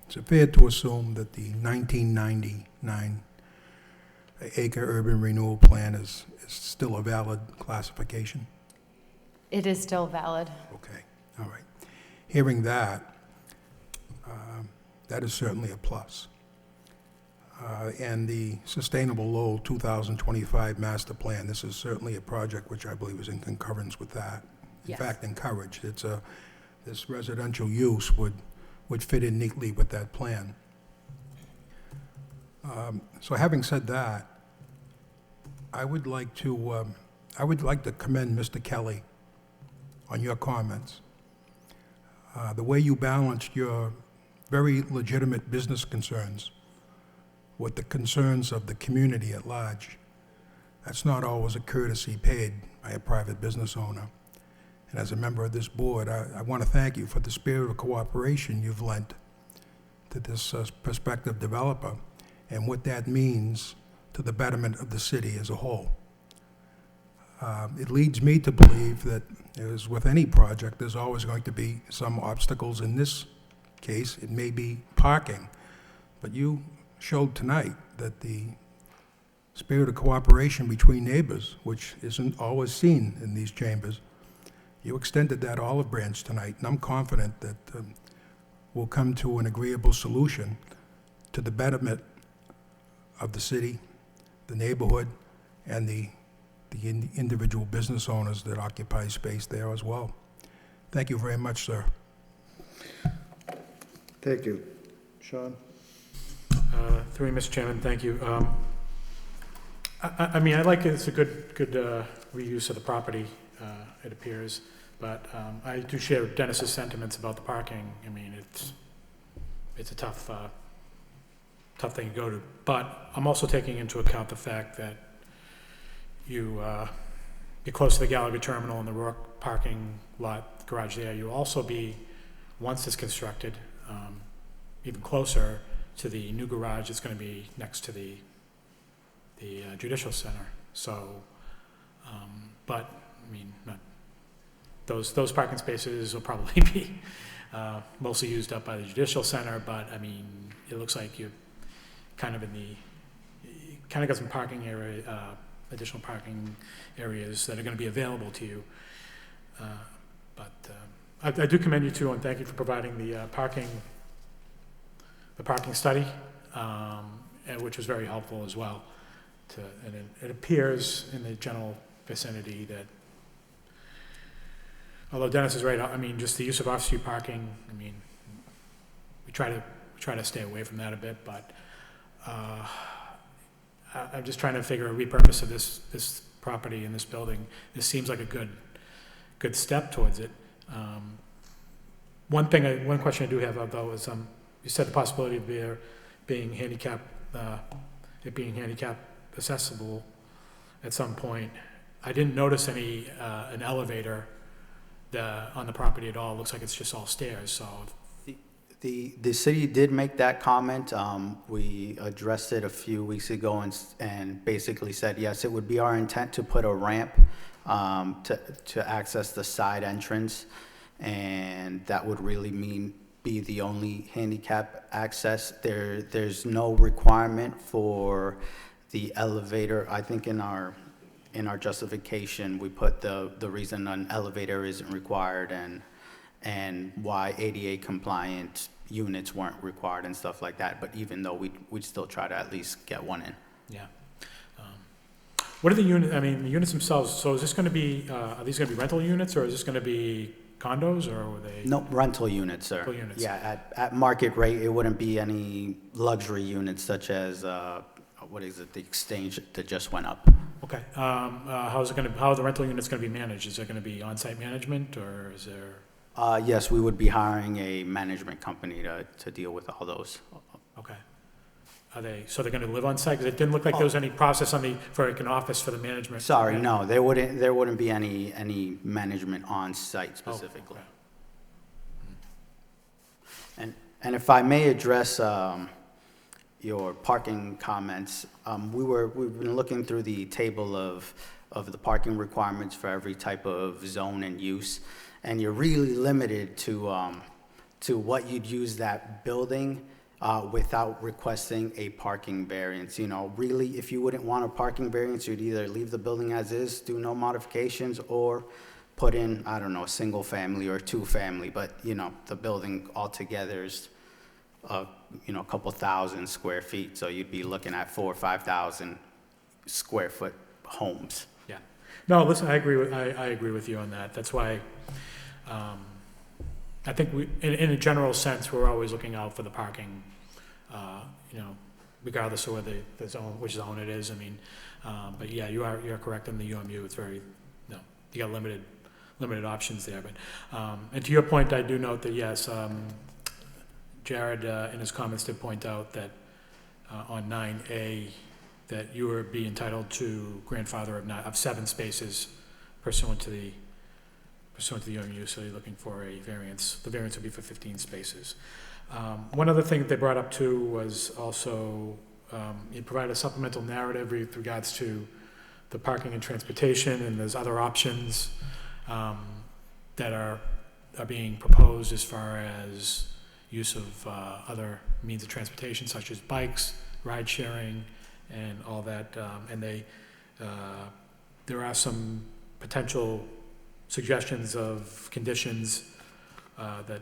Is it fair to assume that the 1999 acre urban renewal plan is still a valid classification? It is still valid. Okay, all right. Hearing that, that is certainly a plus. And the Sustainable Lowell 2025 master plan, this is certainly a project which I believe is in concurrence with that. In Yes. fact, encouraged. This residential use would fit in neatly with that plan. So having said that, I would like to commend Mr. Kelly on your comments. The way you balanced your very legitimate business concerns with the concerns of the community at large, that's not always a courtesy paid by a private business owner. And as a member of this board, I want to thank you for the spirit of cooperation you've lent to this prospective developer and what that means to the betterment of the city as a whole. It leads me to believe that, as with any project, there's always going to be some obstacles. In this case, it may be parking. But you showed tonight that the spirit of cooperation between neighbors, which isn't always seen in these chambers, you extended that olive branch tonight, and I'm confident that we'll come to an agreeable solution to the betterment of the city, the neighborhood, and the individual business owners that occupy space there as well. Thank you very much, sir. Thank you. Sean? Through you, Mr. Chairman, thank you. I mean, I like it. It's a good reuse of the property, it appears. But I do share Dennis's sentiments about the parking. I mean, it's a tough thing to go to. But I'm also taking into account the fact that you're close to the Gallagher Terminal and the Rourke parking lot garage there. You'll also be, once it's constructed, even closer to the new garage that's going to be next to the Judicial Center. So, but, I mean, not, those parking spaces will probably be mostly used up by the Judicial Center, but, I mean, it looks like you're kind of got some parking area, additional parking areas that are going to be available to you. I do commend you too, and thank you for providing the parking study, which was very helpful as well. And it appears in the general vicinity that, although Dennis is right, I mean, just the use of off-street parking, I mean, we try to stay away from that a bit, but I'm just trying to figure a repurpose of this property and this building. This seems like a good step towards it. One question I do have though is you said the possibility of it being handicap accessible at some point. I didn't notice an elevator on the property at all. It looks like it's just all stairs. So The city did make that comment. We addressed it a few weeks ago and basically said, yes, it would be our intent to put a ramp to access the side entrance, and that would really be the only handicap access. There's no requirement for the elevator. I think in our justification, we put the reason an elevator isn't required and why ADA compliant units weren't required and stuff like that. But even though we'd still try to at least get one in. Yeah. What are the units? I mean, the units themselves. So is this going to be? Are these going to be rental units, or is this going to be condos, or are they? No, rental units, sir. Rental units. Yeah, at market rate, it wouldn't be any luxury units such as what is it? The exchange that just went up. Okay. How are the rental units going to be managed? Is there going to be on-site management, or is there? Yes, we would be hiring a management company to deal with all those. Okay. So they're going to live on site? Because it didn't look like there was any process for like an office for the management. Sorry, no, there wouldn't be any management on site specifically. Oh, okay. And if I may address your parking comments, we've been looking through the table of the parking requirements for every type of zone and use, and you're really limited to what you'd use that building without requesting a parking variance. You know, really, if you wouldn't want a parking variance, you'd either leave the building as is, do no modifications, or put in, I don't know, a single family or two family. But, you know, the building altogether is, a couple thousand square feet. So you'd be looking at 4,000 or 5,000 square foot homes. Yeah. No, listen, I agree with you on that. That's why I think in a general sense, we're always looking out for the parking, regardless of where the zone, which zone it is. I mean, but yeah, you're correct in the UMU. It's very, you got limited options there. But and to your point, I do note that yes, Jared in his comments did point out that on 9A that you would be entitled to grandfather of 7 spaces pursuant to the UMU, so you're looking for a variance. The variance would be for 15 spaces. One other thing that they brought up too was also you provide a supplemental narrative with regards to the parking and transportation, and there's other options that are being proposed as far as use of other means of transportation, such as bikes, ride sharing, and all that. And there are some potential suggestions of conditions that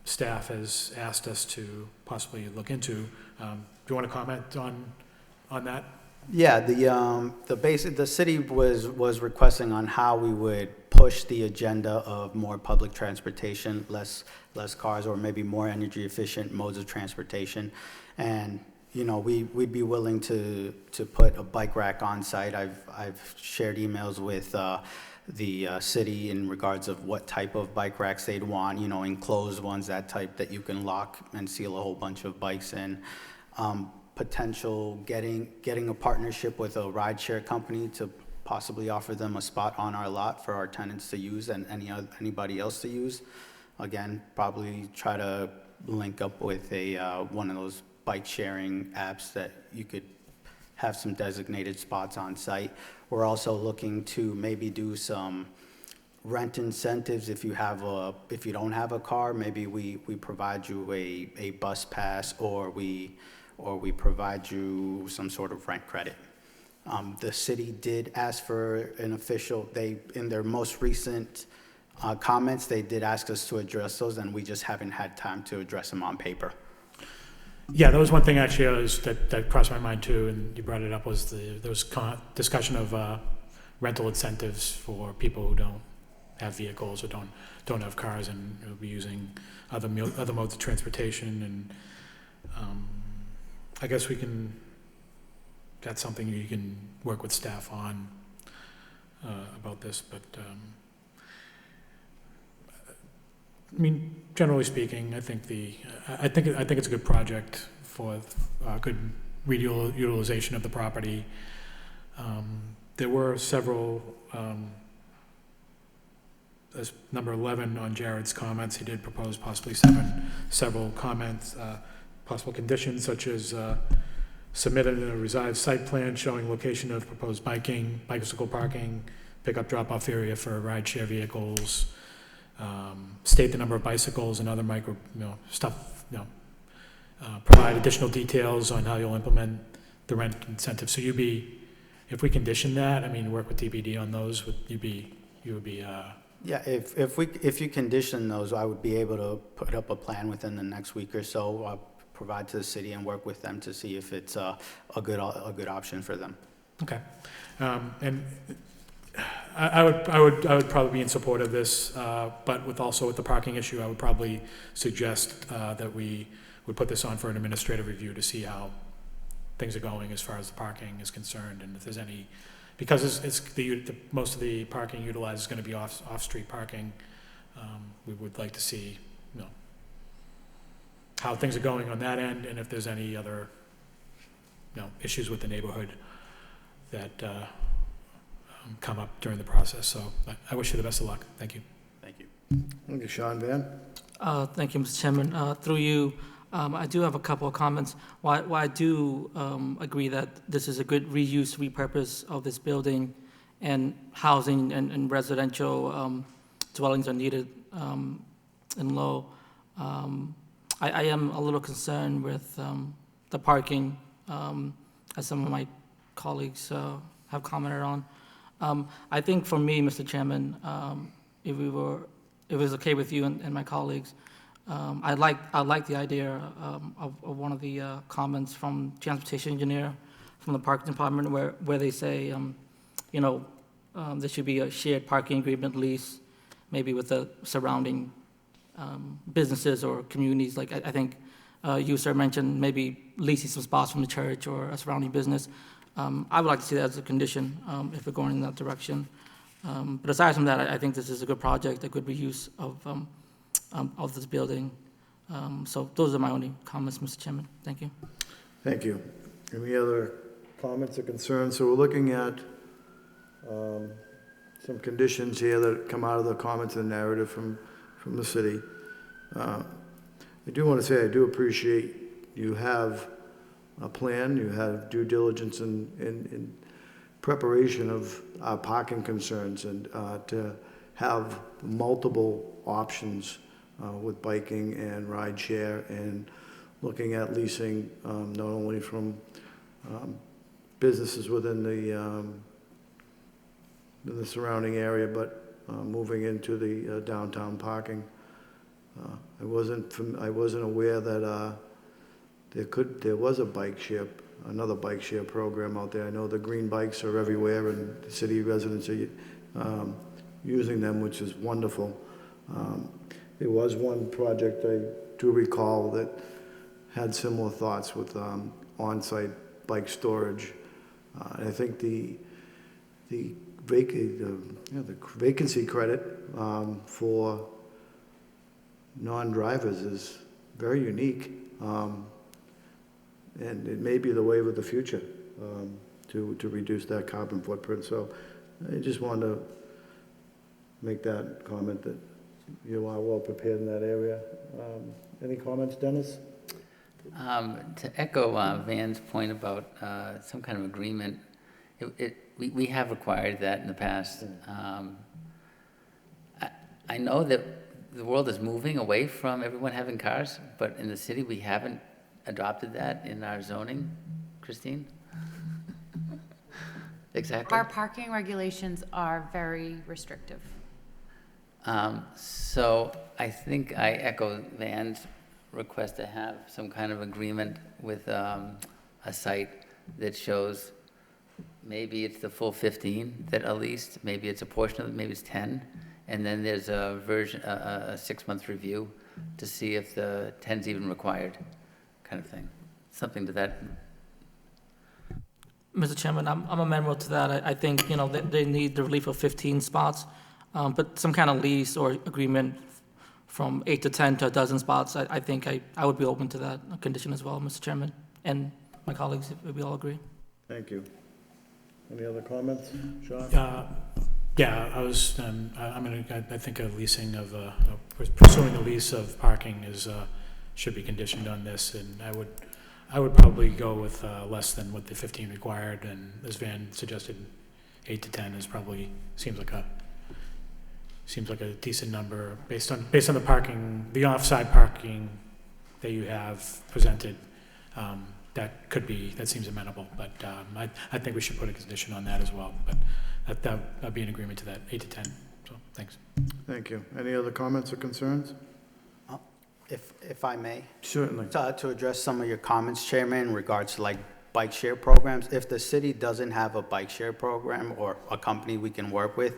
staff has asked us to possibly look into. Do you want to comment on that? Yeah, the city was requesting on how we would push the agenda of more public transportation, less cars, or maybe more energy efficient modes of transportation. And we'd be willing to put a bike rack on site. I've shared emails with the city in regards of what type of bike racks they'd want, enclosed ones, that type that you can lock and seal a whole bunch of bikes in. Potential getting a partnership with a rideshare company to possibly offer them a spot on our lot for our tenants to use and anybody else to use. Again, probably try to link up with one of those bike sharing apps that you could have some designated spots on site. We're also looking to maybe do some rent incentives if you don't have a car. Maybe we provide you a bus pass, or we provide you some sort of rent credit. The city did ask for an official, in their most recent comments, they did ask us to address those, and we just haven't had time to address them on paper. Yeah, that was one thing actually that crossed my mind too, and you brought it up, was there was discussion of rental incentives for people who don't have vehicles or don't have cars and will be using other modes of transportation. And I guess that's something you can work with staff on about this. But I mean, generally speaking, I think it's a good project for good reutilization of the property. There were several, as number 11 on Jared's comments, he did propose possibly several comments, possible conditions such as submitted a revised site plan showing location of proposed bicycle parking, pickup drop-off area for rideshare vehicles, state the number of bicycles and other stuff, provide additional details on how you'll implement the rent incentive. So if we condition that, I mean, work with DPD on those, Yeah, if you condition those, I would be able to put up a plan within the next week or so, provide to the city and work with them to see if it's a good option for them. Okay, and I would probably be in support of this, but with the parking issue, I would probably suggest that we would put this on for an administrative review to see how things are going as far as the parking is concerned, and if there's any, because most of the parking utilized is going to be off-street parking. We would like to see, how things are going on that end, and if there's any other, issues with the neighborhood that come up during the process. So I wish you the best of luck. Thank you. Thank you. Thank you, Sean Van. Thank you, Mr. Chairman. Through you, I do have a couple of comments. While I do agree that this is a good reuse, repurpose of this building, and housing and residential dwellings are needed in Lowell, I am a little concerned with the parking, as some of my colleagues have commented on. I think for me, Mr. Chairman, if it was okay with you and my colleagues, I like the idea of one of the comments from transportation engineer from the park department where they say, there should be a shared parking agreement lease, maybe with the surrounding businesses or communities. Like I think you, sir, mentioned maybe leasing some spots from the church or a surrounding business. I would like to see that as a condition if we're going in that direction. But aside from that, I think this is a good project, a good reuse of this building. So those are my only comments, Mr. Chairman. Thank you. Thank you. Any other comments or concerns? So we're looking at some conditions here that come out of the comments and narrative from the city. I do want to say I do appreciate you have a plan, you have due diligence in preparation of our parking concerns, and to have multiple options with biking and ride share, and looking at leasing not only from businesses within the surrounding area, but moving into the downtown parking. I wasn't aware that there was another bike share program out there. I know the green bikes are everywhere, and the city residents are using them, which is wonderful. There was one project I do recall that had similar thoughts with on-site bike storage. And I think the vacancy credit for non-drivers is very unique, and it may be the wave of the future to reduce that carbon footprint. So I just wanted to make that comment that you are well prepared in that area. Any comments, Dennis? To echo Van's point about some kind of agreement, we have required that in the past. I know that the world is moving away from everyone having cars, but in the city, we haven't adopted that in our zoning. Christine? Exactly. Our parking regulations are very restrictive. So I think I echo Van's request to have some kind of agreement with a site that shows maybe it's the full 15 that at least, maybe it's a portion of it, maybe it's 10, and then there's a version, a 6-month review to see if the 10's even required, kind of thing. Something to that. Mr. Chairman, I'm amenable to that. I think, you know, they need the relief of 15 spots, but some kind of lease or agreement from 8 to 10 to a dozen spots, I think I would be open to that condition as well, Mr. Chairman, and my colleagues, if we all agree. Thank you. Any other comments, Sean? Yeah, I think a leasing of, pursuing a lease of parking is, should be conditioned on this, and I would probably go with less than what the 15 required, and as Van suggested, 8 to 10 is probably, seems like a decent number based on the parking, the off-site parking that you have presented. That seems amenable, but I think we should put a condition on that as well, but I'd be in agreement to that, 8 to 10, so, thanks. Thank you. Any other comments or concerns? If I may? Certainly. To address some of your comments, Chairman, in regards to like bike share programs, if the city doesn't have a bike share program or a company we can work with,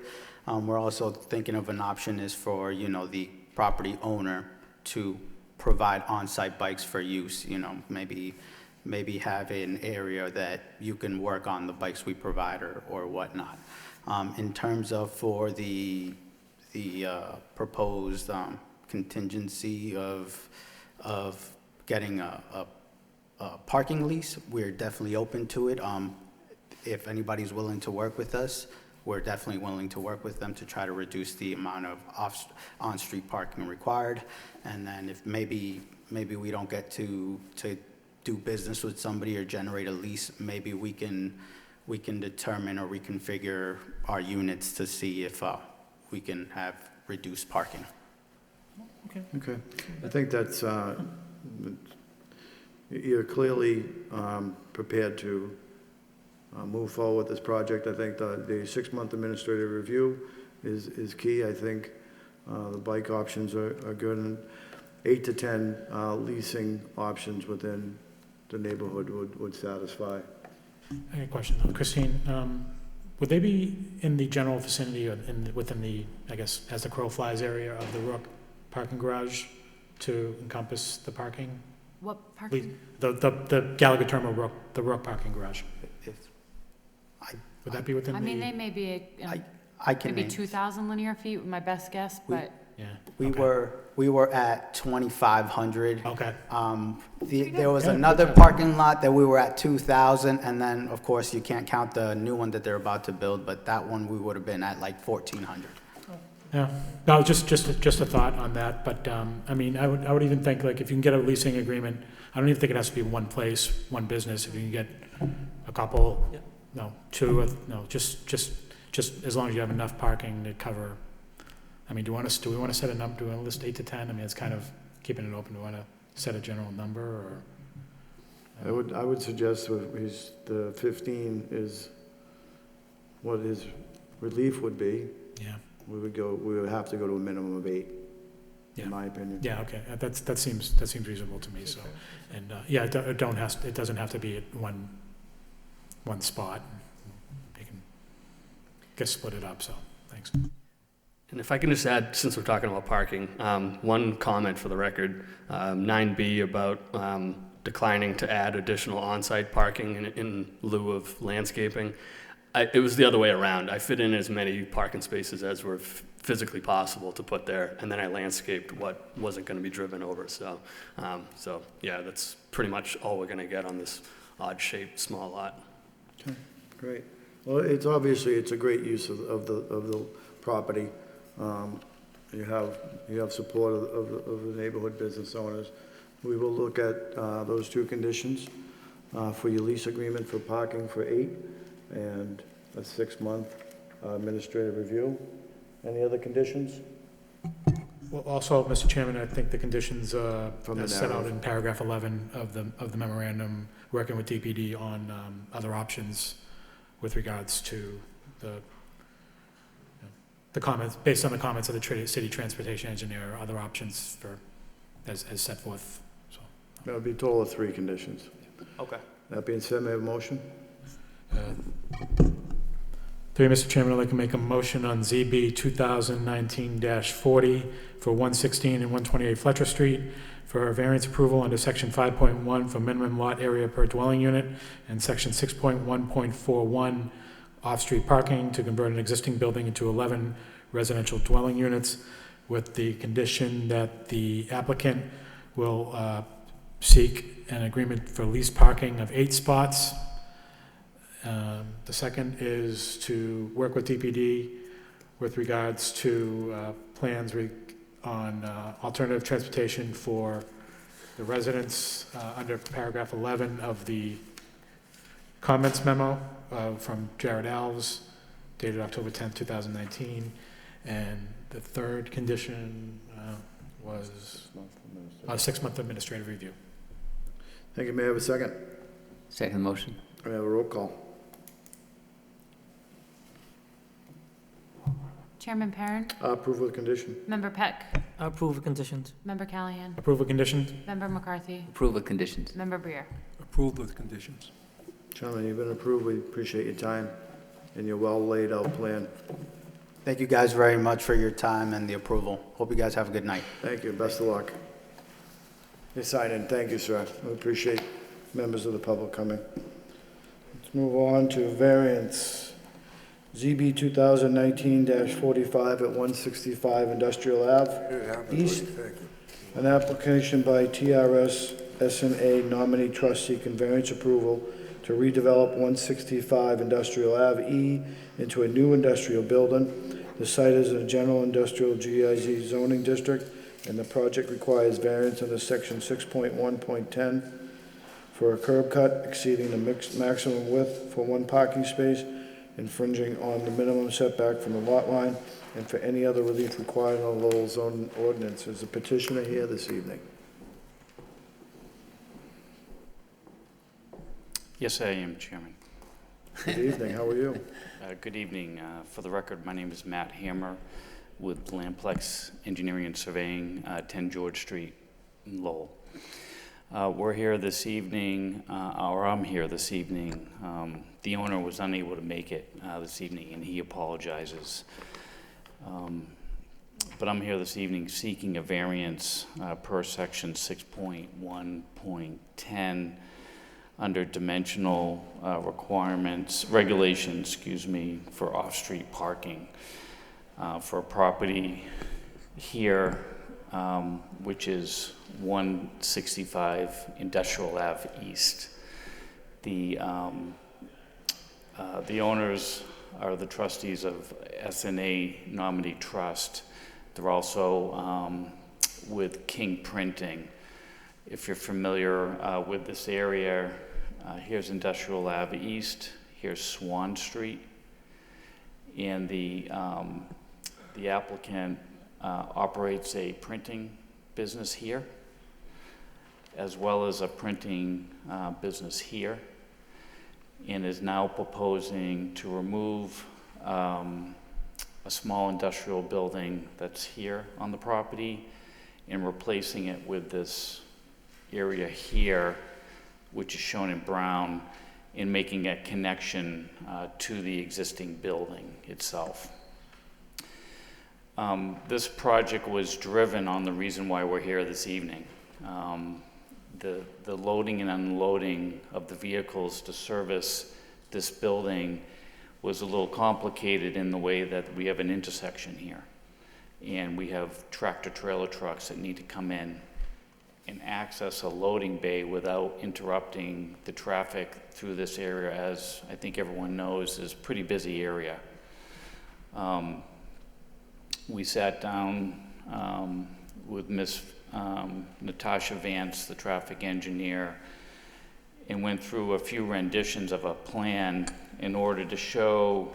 we're also thinking of an option is for, you know, the property owner to provide on-site bikes for use, you know, maybe have an area that you can work on the bikes we provide or whatnot. In terms of for the proposed contingency of getting a parking lease, we're definitely open to it. If anybody's willing to work with us, we're definitely willing to work with them to try to reduce the amount of on-street parking required. And then if maybe we don't get to do business with somebody or generate a lease, maybe we can determine or reconfigure our units to see if we can have reduced parking. Okay. I think that's, you're clearly prepared to move forward with this project. I think the 6-month administrative review is key. I think the bike options are good, and 8 to 10 leasing options within the neighborhood would satisfy. I got a question, Christine. Would they be in the general vicinity or within the, I guess, as the crow flies area of the Rook parking garage to encompass the parking? What parking? The Gallagher Terminal Rook, the Rook parking garage. Would that be within the? I mean, they may be, I can maybe name. 2,000 linear feet, my best guess, but. Yeah. We were at 2,500. Okay. There was another parking lot that we were at 2,000, and then, of course, you can't count the new one that they're about to build, but that one we would have been at like 1,400. Yeah, no, just a thought on that, but, I mean, I would even think, like, if you can get a leasing agreement, I don't even think it has to be one place, one business, if you can get a couple, Yeah. no, two, no, just as long as you have enough parking to cover. I mean, do we want to set a number, do we want to list 8 to 10? I mean, it's kind of keeping it open, do we want to set a general number, or? I would suggest the 15 is what his relief would be. Yeah. We would have to go to a minimum of 8, Yeah. in my opinion. Yeah, okay, that seems reasonable to me, so, and, yeah, it doesn't have to be at one spot. You can get split it up, so, thanks. And if I can just add, since we're talking about parking, one comment for the record, 9B about declining to add additional on-site parking in lieu of landscaping. It was the other way around. I fit in as many parking spaces as were physically possible to put there, and then I landscaped what wasn't going to be driven over. So yeah, that's pretty much all we're going to get on this odd-shaped small lot. Okay, great. Well, it's obviously, it's a great use of the property. You have support of the neighborhood business owners. We will look at those two conditions for your lease agreement for parking for 8 and a 6-month administrative review. Any other conditions? Well, also, Mr. Chairman, I think the conditions From the as set out narrative. in paragraph 11 of the memorandum, working with DPD on other options with regards to the comments, based on the comments of the city transportation engineer, other options for, as set forth, so. That would be a total of 3 conditions. Okay. That being said, may I have a motion? Through you, Mr. Chairman, I'd like to make a motion on ZB 2019-40 for 116 and 128 Fletcher Street for a variance approval under section 5.1 for minimum lot area per dwelling unit and section 6.1.41 off-street parking to convert an existing building into 11 residential dwelling units, with the condition that the applicant will seek an agreement for lease parking of 8 spots. The second is to work with DPD with regards to plans on alternative transportation for the residents under paragraph 11 of the comments memo from Jared Alves dated October 10th, 2019. And the third condition was a 6-month administrative review. Thank you. May I have a second? Second motion. I have a roll call. Chairman Perrin, Approve with condition. Member Peck, Approve of conditions. Member Callahan, Approve with conditions. Member McCarthy, Approve with conditions. Member Brier. Approved with conditions. Gentlemen, you've been approved. We appreciate your time and your well-laid-out plan. Thank you guys very much for your time and the approval. Hope you guys have a good night. Thank you. Best of luck. You sign in. Thank you, sir. We appreciate members of the public coming. Let's move on to variance. ZB 2019-45 at 165 Industrial Ave East. An application by TRS S&A nominee trust seeking variance approval to redevelop 165 Industrial Ave E into a new industrial building. The site is a general industrial GIZ zoning district, and the project requires variance under section 6.1.10 for a curb cut exceeding the maximum width for 1 parking space, infringing on the minimum setback from the lot line, and for any other relief required on Lowell zoning ordinance. Is the petitioner here this evening? Yes, I am, Chairman. Good evening. How are you? Good evening. For the record, my name is Matt Hammer with Lamplex Engineering and Surveying, 10 George Street in Lowell. We're here this evening, or I'm here this evening. The owner was unable to make it this evening, and he apologizes. But I'm here this evening seeking a variance per section 6.1.10 under dimensional regulations, for off-street parking for a property here, which is 165 Industrial Ave East. The owners are the trustees of S&A Nominee Trust. They're also with King Printing. If you're familiar with this area, here's Industrial Ave East, here's Swan Street, and the applicant operates a printing business here, as well as a printing business here, and is now proposing to remove a small industrial building that's here on the property and replacing it with this area here, which is shown in brown, in making a connection to the existing building itself. This project was driven on the reason why we're here this evening. The loading and unloading of the vehicles to service this building was a little complicated in the way that we have an intersection here. And we have tractor trailer trucks that need to come in and access a loading bay without interrupting the traffic through this area, as I think everyone knows, is a pretty busy area. We sat down with Ms. Natasha Vance, the traffic engineer, and went through a few renditions of a plan in order to show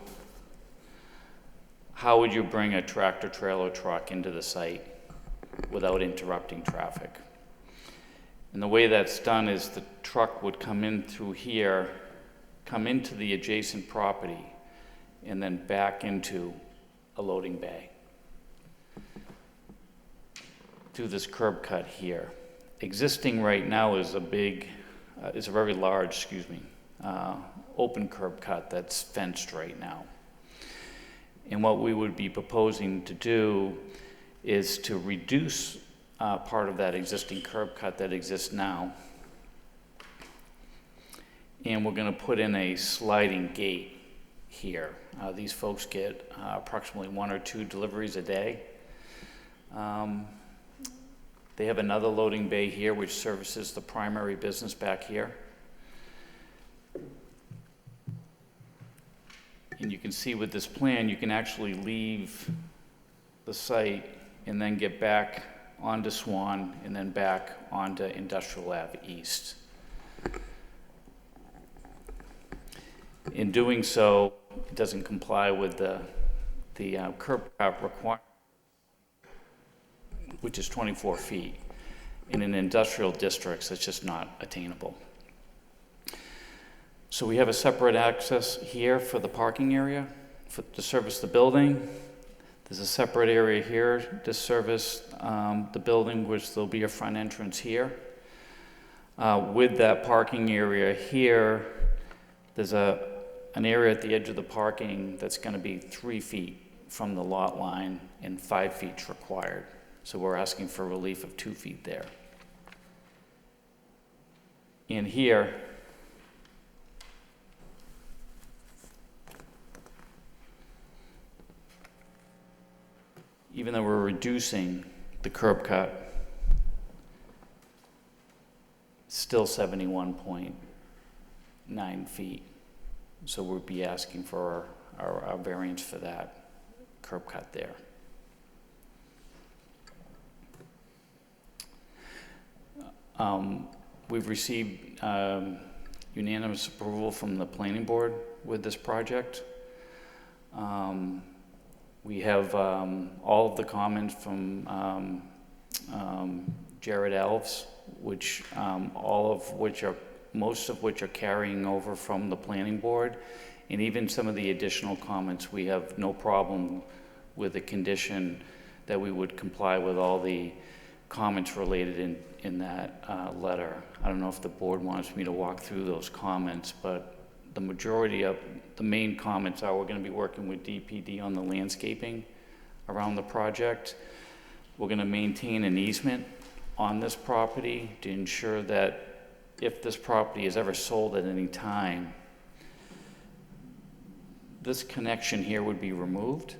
how would you bring a tractor trailer truck into the site without interrupting traffic. And the way that's done is the truck would come in through here, come into the adjacent property, and then back into a loading bay through this curb cut here. Existing right now is a very large, open curb cut that's fenced right now. And what we would be proposing to do is to reduce part of that existing curb cut that exists now. And we're going to put in a sliding gate here. These folks get approximately 1 or 2 deliveries a day. They have another loading bay here which services the primary business back here. And you can see with this plan, you can actually leave the site and then get back onto Swan and then back onto Industrial Ave East. In doing so, it doesn't comply with the curb cut requirement, which is 24 feet. In an industrial district, it's just not attainable. So we have a separate access here for the parking area to service the building. There's a separate area here to service the building, which there'll be a front entrance here. With that parking area here, there's an area at the edge of the parking that's going to be 3 feet from the lot line and 5 feet required. So we're asking for relief of 2 feet there. In here, even though we're reducing the curb cut, it's still 71.9 feet. So we'll be asking for our variance for that curb cut there. We've received unanimous approval from the planning board with this project. We have all of the comments from Jared Alves, which most of which are carrying over from the planning board, and even some of the additional comments, we have no problem with the condition that we would comply with all the comments related in that letter. I don't know if the board wants me to walk through those comments, but the majority of the main comments are we're going to be working with DPD on the landscaping around the project. We're going to maintain an easement on this property to ensure that if this property is ever sold at any time, this connection here would be removed,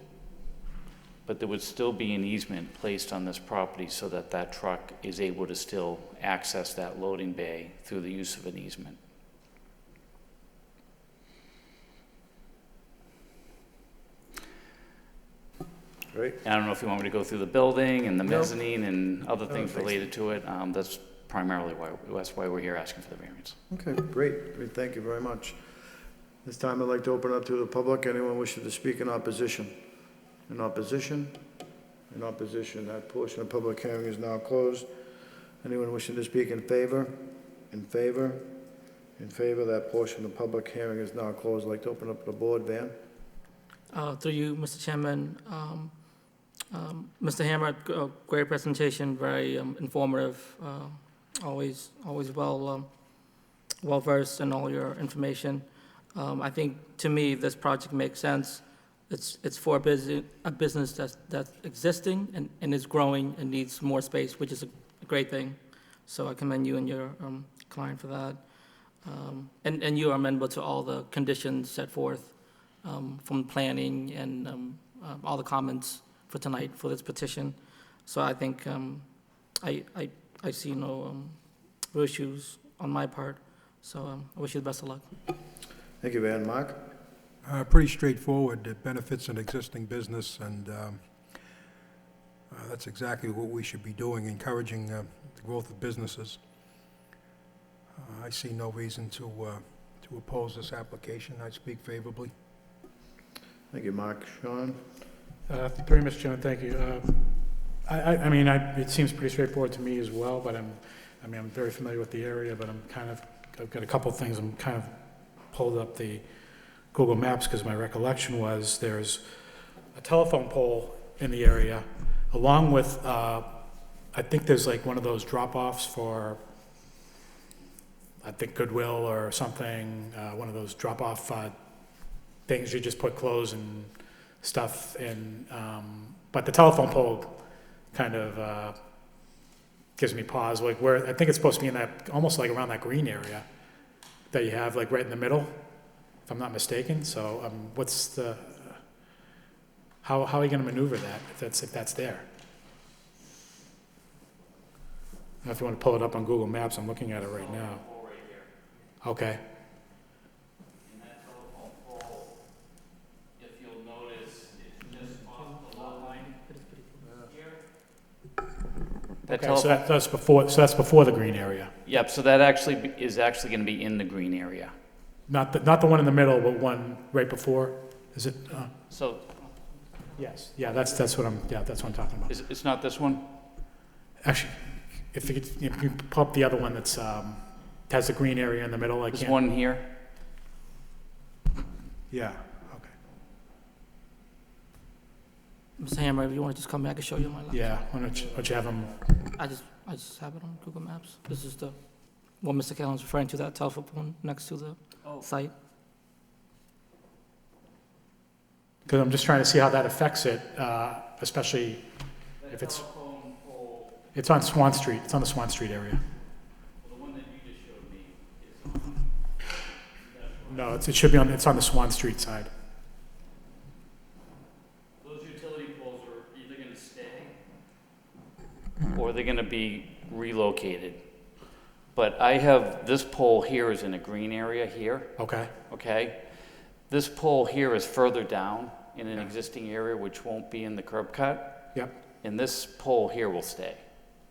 but there would still be an easement placed on this property so that that truck is able to still access that loading bay through the use of an easement. Great. I don't know if you want me to go through the building and the mezzanine and other things related to it. That's primarily that's why we're here asking for the variance. Okay, great. Great, thank you very much. This time I'd like to open up to the public. Anyone wishing to speak in opposition? In opposition? In opposition. That portion of the public hearing is now closed. Anyone wishing to speak in favor? In favor? In favor. That portion of the public hearing is now closed. I'd like to open up the board. Van? Through you, Mr. Chairman, Mr. Hammer, great presentation, very informative, always well versed in all your information. I think to me this project makes sense. It's for a business that's existing and is growing and needs more space, which is a great thing. So I commend you and your client for that. And you are amenable to all the conditions set forth from planning and all the comments for tonight for this petition. So I think I I see no issues on my part, so I wish you the best of luck. Thank you, Van. Mark? Pretty straightforward. It benefits an existing business, and that's exactly what we should be doing, encouraging the growth of businesses. I see no reason to oppose this application. I speak favorably. Thank you, Mark. Sean? Through you, Mr. Chairman, thank you. I mean, it seems pretty straightforward to me as well, but I'm very familiar with the area, but I've got a couple of things. I'm kind of pulled up the Google Maps because my recollection was there's a telephone pole in the area, along with, I think there's like one of those drop-offs for, I think Goodwill or something, one of those drop-off things you just put clothes and stuff in. But the telephone pole kind of gives me pause, like where, I think it's supposed to be in that, almost like around that green area that you have like right in the middle, if I'm not mistaken. So what's the, how are you going to maneuver that if that's there? Now, if you want to pull it up on Google Maps, I'm looking at it right now. Okay. And that telephone pole, if you'll notice, it's just off the lot line here. Okay, so that's before the green area. Yep, so that is actually going to be in the green area. Not the one in the middle, but one right before. Is it? So. Yes. Yeah, that's what I'm talking about. It's not this one? Actually, if you pull up the other one that's has the green area in the middle, This one here? Yeah. Okay. Mr. Hammer, if you want to just come back and show you my laptop. Yeah. Why don't you have them? I just have it on Google Maps. This is what Mr. Callen's referring to, that telephone pole next to the site. Because I'm just trying to see how that affects it, especially if it's on Swan Street. It's on the Swan Street area. Well, the one that you just showed me is on. No, it should be on. It's on the Swan Street side. Those utility poles are either going to stay or they're going to be relocated. But I have, this pole here is in a green area here. Okay. Okay? This pole here is further down in an existing area which won't be in the curb cut. Yep. And this pole here will stay.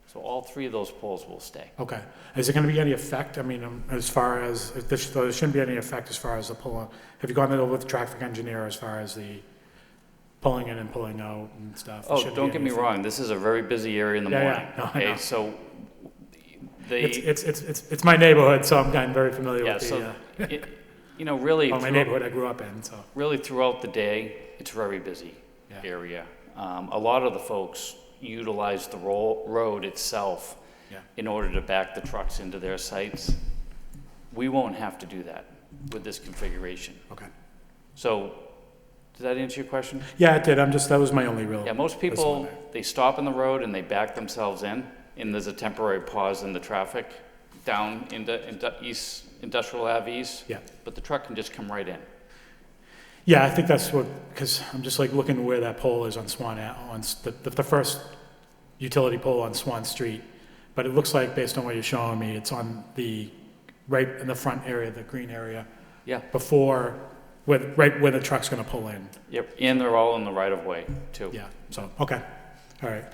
So all three of those poles will stay. Okay. Is there going to be any effect? I mean, as far as there shouldn't be any effect as far as the pulling. Have you gone over with the traffic engineer as far as the pulling in and pulling out and stuff? Oh, don't get me wrong. This is a very busy area in the morning. Yeah. No, I okay, know. so it's my neighborhood, so I'm very familiar with the. You know, really. My neighborhood I grew up in, so. Really, throughout the day, it's a very busy area. A lot of the folks utilize the road itself in order to back the trucks into their sites. We won't have to do that with this configuration. Okay. So, does that answer your question? Yeah, it did. That was my only real. Yeah, most people, they stop in the road and they back themselves in, and there's a temporary pause in the traffic down into East Industrial Ave East. Yeah. But the truck can just come right in. Yeah, I think that's because I'm just like looking where that pole is on Swan, on the first utility pole on Swan Street. But it looks like, based on what you're showing me, it's on right in the front area, the green area. Yeah. Before, right where the truck's gonna pull in. Yep, and they're all in the right of way too. Yeah, so, okay, all right.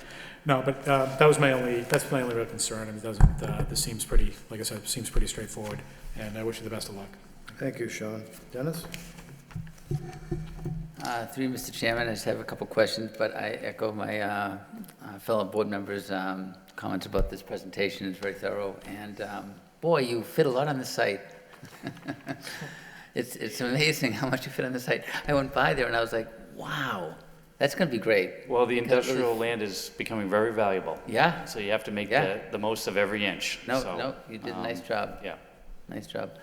No, but that's my only real concern. I mean, it doesn't, this seems pretty, like I said, seems pretty straightforward, and I wish you the best of luck. Thank you, Sean. Dennis? Through you, Mr. Chairman, I just have a couple questions, but I echo my fellow board members' comments about this presentation. It's very thorough, and boy, you fit a lot on the site. It's amazing how much you fit on the site. I went by there and I was like, wow, that's going to be great. Well, the industrial land is becoming very valuable. Yeah. So you have to make the most of every inch. No, you did a nice job. Yeah. Nice job.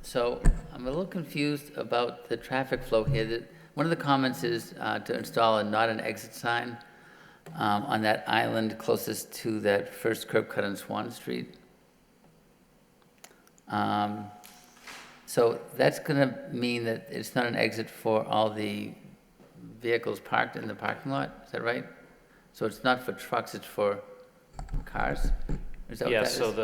So I'm a little confused about the traffic flow here. One of the comments is to install a not an exit sign on that island closest to that first curb cut on Swan Street. So that's going to mean that it's not an exit for all the vehicles parked in the parking lot, is that right? So it's not for trucks, it's for cars? Is that what Yeah, that so is?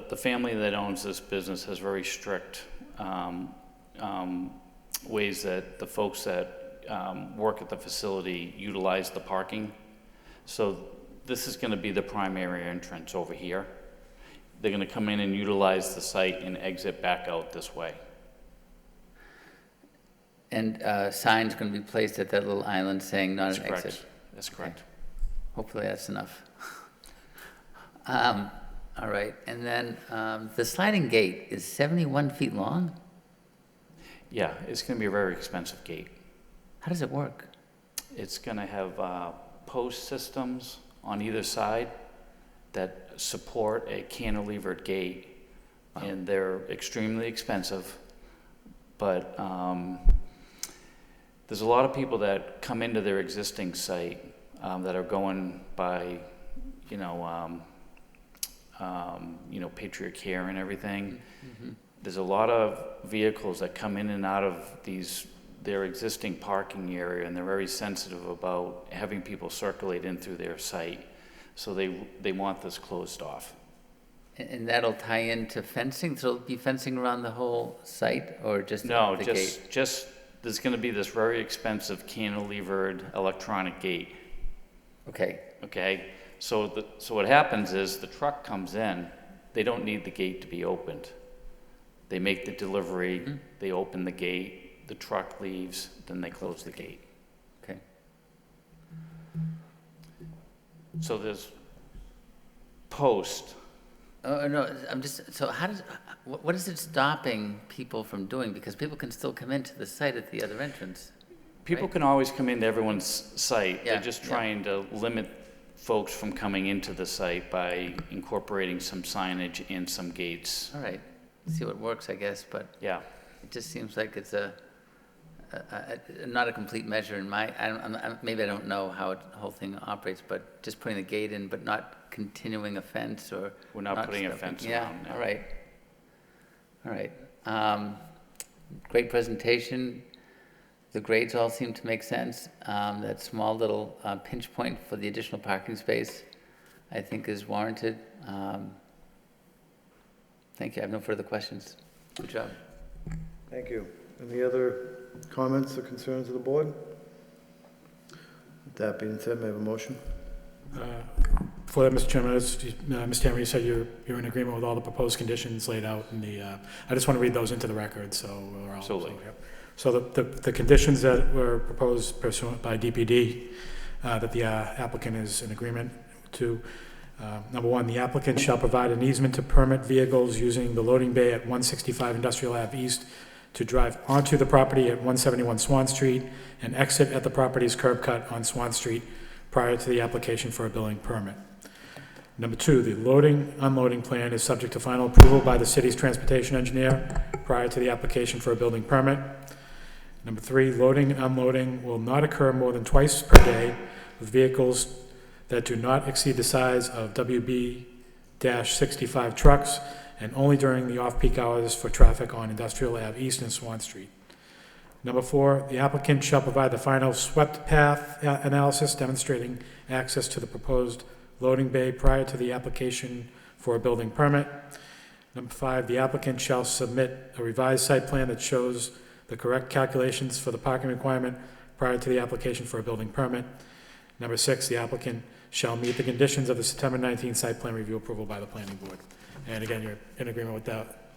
the family that owns this business has very strict ways that the folks that work at the facility utilize the parking. So this is gonna be the primary entrance over here. They're gonna come in and utilize the site and exit back out this way. And signs going to be placed at that little island saying not That's an correct. exit? That's correct. Hopefully that's enough. All right, and then the sliding gate is 71 feet long? Yeah, it's gonna be a very expensive gate. How does it work? It's gonna have post systems on either side that support a cantilevered gate, and they're extremely expensive. But there's a lot of people that come into their existing site that are going by, Patriot Care and everything. Mm-hmm. There's a lot of vehicles that come in and out of their existing parking area, and they're very sensitive about having people circulate in through their site. So they want this closed off. And that'll tie into fencing? So it'll be fencing around the whole site, or just No, the gate? just there's going to be this very expensive cantilevered electronic gate. Okay. Okay. So what happens is the truck comes in. They don't need the gate to be opened. They make the delivery. Mm-hmm. They open the gate. The truck leaves. Then they close the gate. Okay. So there's post. Oh, no, I'm just, so what is it stopping people from doing? Because people can still come into the site at the other entrance. People right? can always come into everyone's site. Yeah, They're just yeah. trying to limit folks from coming into the site by incorporating some signage and some gates. All right, see what works, I guess, but Yeah. it just seems like it's not a complete measure in maybe I don't know how the whole thing operates, but just putting the gate in, but not continuing a fence or. We're not putting a stopping- fence Yeah, around, no. all right. All right. Great presentation. The grades all seem to make sense. That small little pinch point for the additional parking space, I think, is warranted. Thank you. I have no further questions. Good job. Thank you. Any other comments or concerns of the board? With that being said, may I have a motion? For that, Mr. Chairman, Ms. Tammy, you said you're in agreement with all the proposed conditions laid out in the, I just want to read those into the record, so we're all. Absolutely. So the conditions that were proposed pursuant by DPD, that the applicant is in agreement to, number one, the applicant shall provide an easement to permit vehicles using the loading bay at 165 Industrial Ave East to drive onto the property at 171 Swan Street and exit at the property's curb cut on Swan Street prior to the application for a building permit. Number two, the unloading plan is subject to final approval by the city's transportation engineer prior to the application for a building permit. Number three, loading and unloading will not occur more than twice per day with vehicles that do not exceed the size of WB-65 trucks and only during the off-peak hours for traffic on Industrial Ave East and Swan Street. Number four, the applicant shall provide the final swept path analysis demonstrating access to the proposed loading bay prior to the application for a building permit. Number five, the applicant shall submit a revised site plan that shows the correct calculations for the parking requirement prior to the application for a building permit. Number six, the applicant shall meet the conditions of the September 19 site plan review approval by the planning board. And again, you're in agreement with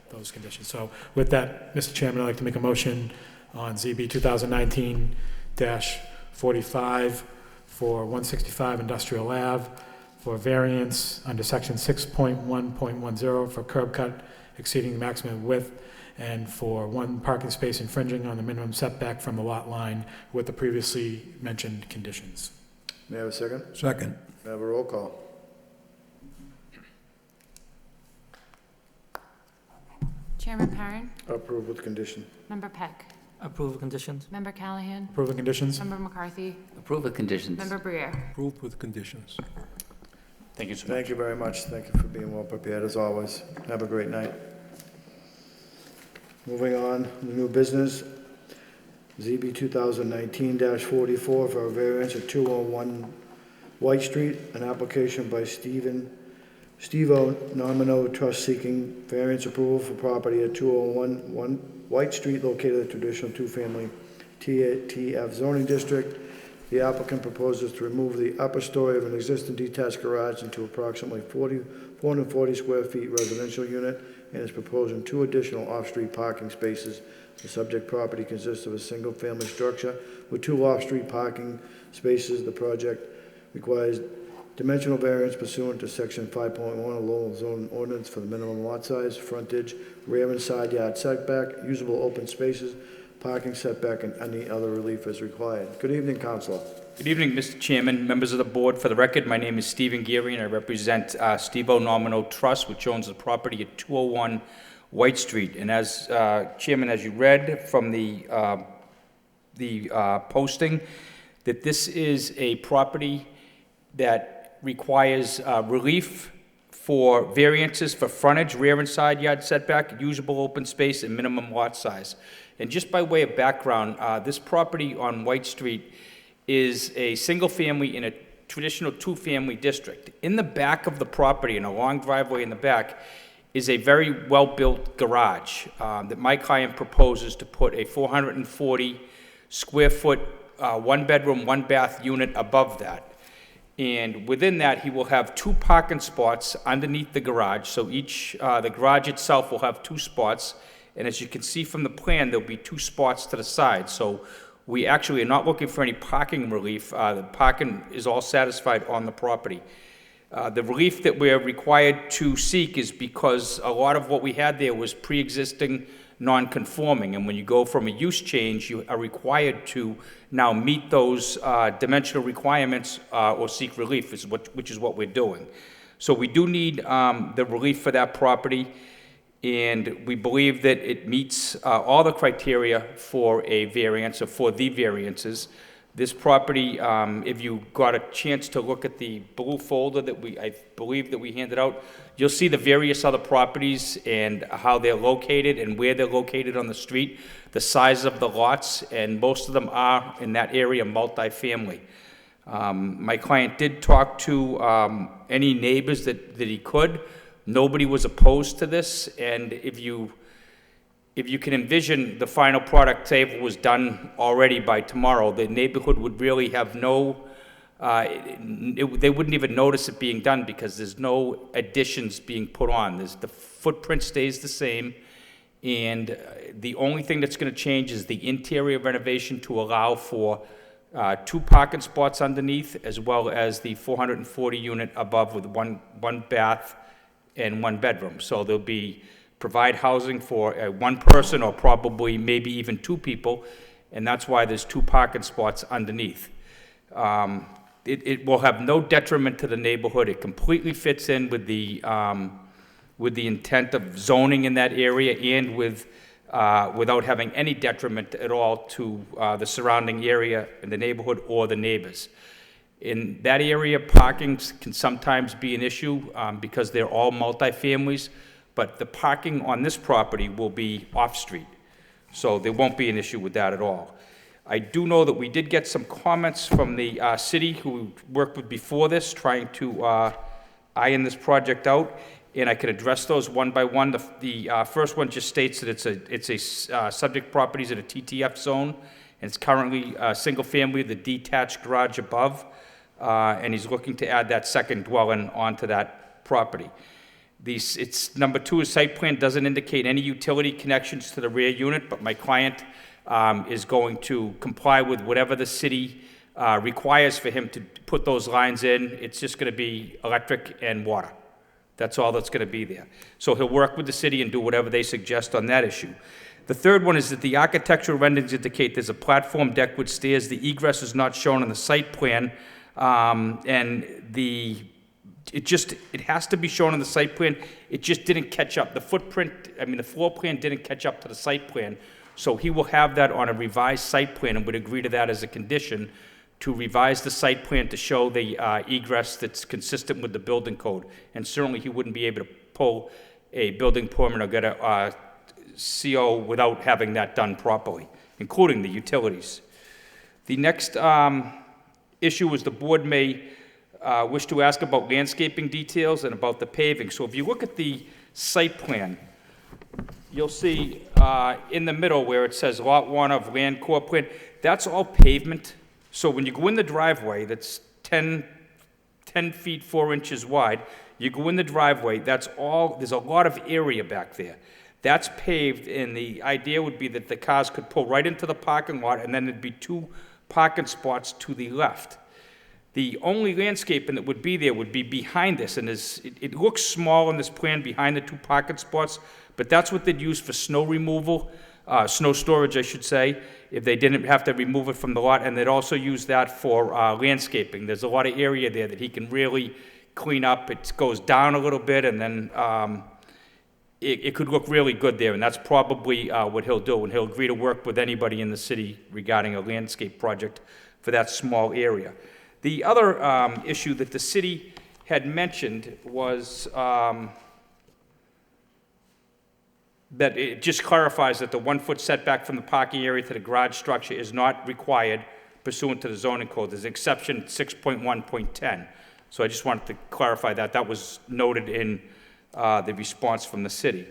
those conditions. So with that, Mr. Chairman, I'd like to make a motion on ZB 2019-45 for 165 Industrial Ave for variance under section 6.1.10 for curb cut exceeding the maximum width and for one parking space infringing on the minimum setback from the lot line with the previously mentioned conditions. May I have a second? Second. May I have a roll call? Chairman Perrin, Approved with condition. Member Peck, Approve of conditions. Member Callahan, Approve the conditions? Member McCarthy, Approve with conditions. Member Briere. Approved with conditions. Thank you so much. Thank you very much. Thank you for being well prepared as always. Have a great night. Moving on, new business, ZB 2019-44 for a variance of 201 White Street, an application by Steve-O Nomino Trust seeking variance approval for property at 201 White Street located in a traditional two-family TF zoning district. The applicant proposes to remove the upper story of an existing detached garage into approximately 440 square feet residential unit and is proposing 2 additional off-street parking spaces. The subject property consists of a single-family structure with 2 off-street parking spaces. The project requires dimensional variance pursuant to section 5.1 of Lowell zoning ordinance for the minimum lot size, frontage, rear and side yard setback, usable open spaces, parking setback, and any other relief as required. Good evening, Councilor. Good evening, Mr. Chairman, members of the board. For the record, my name is Stephen Geary, and I represent Steve-O Nomino Trust, which owns the property at 201 White Street. And as Chairman, as you read from the posting, that this is a property that requires relief for variances for frontage, rear and side yard setback, usable open space, and minimum lot size. And just by way of background, this property on White Street is a single family in a traditional two-family district. In the back of the property, in a long driveway in the back, is a very well-built garage that my client proposes to put a 440 square foot, 1-bedroom, 1-bath unit above that. And within that, he will have 2 parking spots underneath the garage. So the garage itself will have 2 spots. And as you can see from the plan, there'll be 2 spots to the side. So we actually are not looking for any parking relief. The parking is all satisfied on the property. The relief that we're required to seek is because a lot of what we had there was pre-existing non-conforming. And when you go from a use change, you are required to now meet those dimensional requirements or seek relief, which is what we're doing. So we do need the relief for that property. And we believe that it meets all the criteria for a variance or for the variances. This property, if you got a chance to look at the blue folder that I believe that we handed out, you'll see the various other properties and how they're located and where they're located on the street, the size of the lots, and most of them are in that area multifamily. My client did talk to any neighbors that he could. Nobody was opposed to this, and if you can envision the final product, say if it was done already by tomorrow, the neighborhood would really have no, they wouldn't even notice it being done because there's no additions being put on. The footprint stays the same, and the only thing that's going to change is the interior renovation to allow for 2 parking spots underneath, as well as the 440 unit above with one bath and 1 bedroom. So there'll be provide housing for 1 person or probably maybe even 2 people, and that's why there's 2 parking spots underneath. It will have no detriment to the neighborhood. It completely fits in with the intent of zoning in that area and without having any detriment at all to the surrounding area in the neighborhood or the neighbors. In that area, parking can sometimes be an issue because they're all multifamilies, but the parking on this property will be off-street, so there won't be an issue with that at all. I do know that we did get some comments from the city who we worked with before this, trying to iron this project out, and I can address those one by one. The first one just states that it's a subject properties in a TTF zone, and it's currently a single family, the detached garage above. And he's looking to add that second dwelling onto that property. It's number 2, his site plan doesn't indicate any utility connections to the rear unit, but my client is going to comply with whatever the city requires for him to put those lines in. It's just going to be electric and water. That's all that's going to be there. So he'll work with the city and do whatever they suggest on that issue. The third one is that the architectural renderings indicate there's a platform deck with stairs. The egress is not shown on the site plan. And it has to be shown on the site plan. It just didn't catch up. The floor plan didn't catch up to the site plan. So he will have that on a revised site plan and would agree to that as a condition to revise the site plan to show the egress that's consistent with the building code. And certainly he wouldn't be able to pull a building permit or get a CO without having that done properly, including the utilities. The next issue is the board may wish to ask about landscaping details and about the paving. So if you look at the site plan, you'll see in the middle where it says Lot 1 of Land Court Plan, that's all pavement. So when you go in the driveway, that's 10 feet 4 inches wide, you go in the driveway, that's all, there's a lot of area back there. That's paved, and the idea would be that the cars could pull right into the parking lot, and then there'd be 2 parking spots to the left. The only landscaping that would be there would be behind this, and it looks small on this plan behind the 2 parking spots, but that's what they'd use for snow removal, snow storage, I should say, if they didn't have to remove it from the lot, and they'd also use that for landscaping. There's a lot of area there that he can really clean up. It goes down a little bit, and then it could look really good there, and that's probably what he'll do, and he'll agree to work with anybody in the city regarding a landscape project for that small area. The other issue that the city had mentioned was that it just clarifies that the 1-foot setback from the parking area to the garage structure is not required pursuant to the zoning code. There's an exception 6.1.10. So I just wanted to clarify that. That was noted in the response from the city.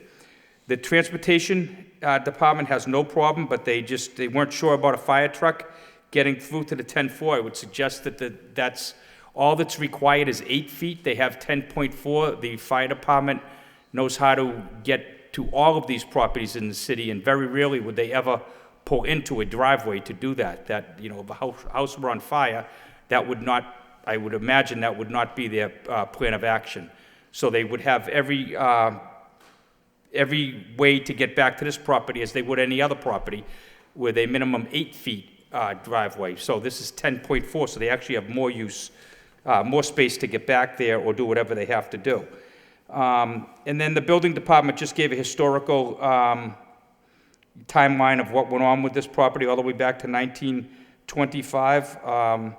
The transportation department has no problem, but they weren't sure about a fire truck getting through to the 10 floor. I would suggest that that's all that's required is 8 feet. They have 10.4. The fire department knows how to get to all of these properties in the city, and very rarely would they ever pull into a driveway to do that. That, you know, if a house were on fire, that would not, I would imagine that would not be their plan of action. So they would have every way to get back to this property as they would any other property with a minimum 8 feet driveway. So this is 10.4, so they actually have more use, more space to get back there or do whatever they have to do. And then the building department just gave a historical timeline of what went on with this property all the way back to 1925,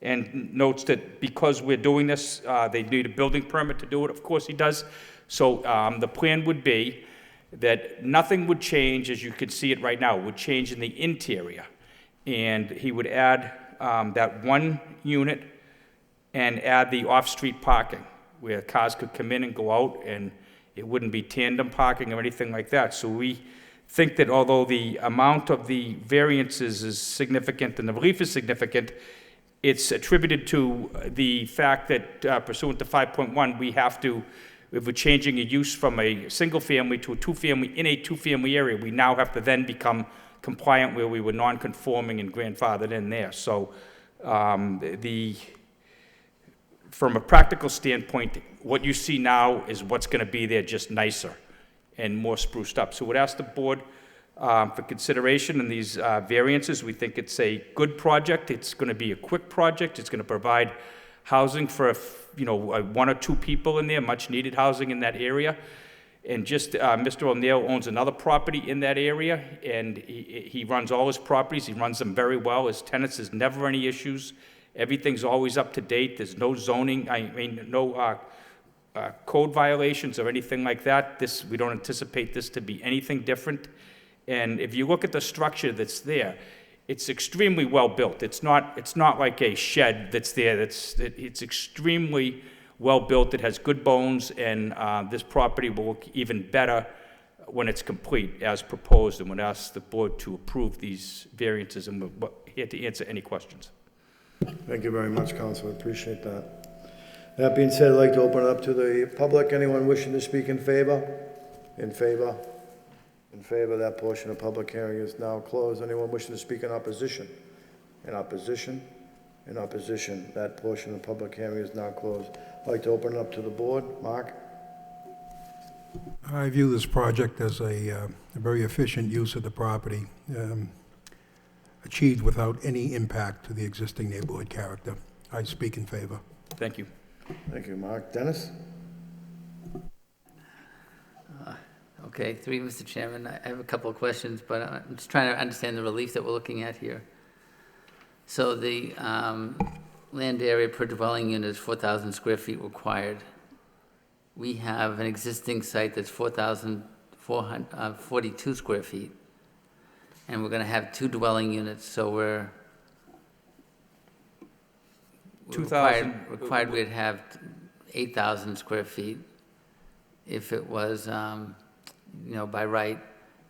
and notes that because we're doing this, they need a building permit to do it. Of course he does. So the plan would be that nothing would change, as you can see it right now, would change in the interior. And he would add that 1 unit and add the off-street parking, where cars could come in and go out, and it wouldn't be tandem parking or anything like that. So we think that although the amount of the variances is significant and the relief is significant, it's attributed to the fact that pursuant to 5.1, we have to, if we're changing a use from a single-family to a 2-family in a 2-family area, we now have to then become compliant where we were non-conforming and grandfathered in there. So from a practical standpoint, what you see now is what's going to be there, just nicer and more spruced up. So we'd ask the board for consideration in these variances. We think it's a good project. It's going to be a quick project. It's going to provide housing for 1 or 2 people in there, much needed housing in that area. And just Mr. O'Neill owns another property in that area, and he runs all his properties. He runs them very well. His tenants, there's never any issues. Everything's always up to date. There's no zoning, no code violations or anything like that. We don't anticipate this to be anything different. And if you look at the structure that's there, it's extremely well built. It's not like a shed that's there. It's extremely well built. It has good bones, and this property will look even better when it's complete as proposed. And would ask the board to approve these variances, and we're here to answer any questions. Thank you very much, Councilor. Appreciate that. That being said, I'd like to open it up to the public. Anyone wishing to speak in favor? In favor? In favor. That portion of public hearing is now closed. Anyone wishing to speak in opposition? In opposition? In opposition. That portion of public hearing is now closed. I'd like to open it up to the board. Mark? I view this project as a very efficient use of the property, achieved without any impact to the existing neighborhood character. I speak in favor. Thank you. Thank you, Mark. Dennis? Okay, through you, Mr. Chairman, I have a couple of questions, but I'm just trying to understand the relief that we're looking at here. So the land area per dwelling unit is 4,000 square feet required. We have an existing site that's 4,442 square feet, and we're going to have 2 dwelling units, so Required we'd have 8,000 square feet if it was, by right,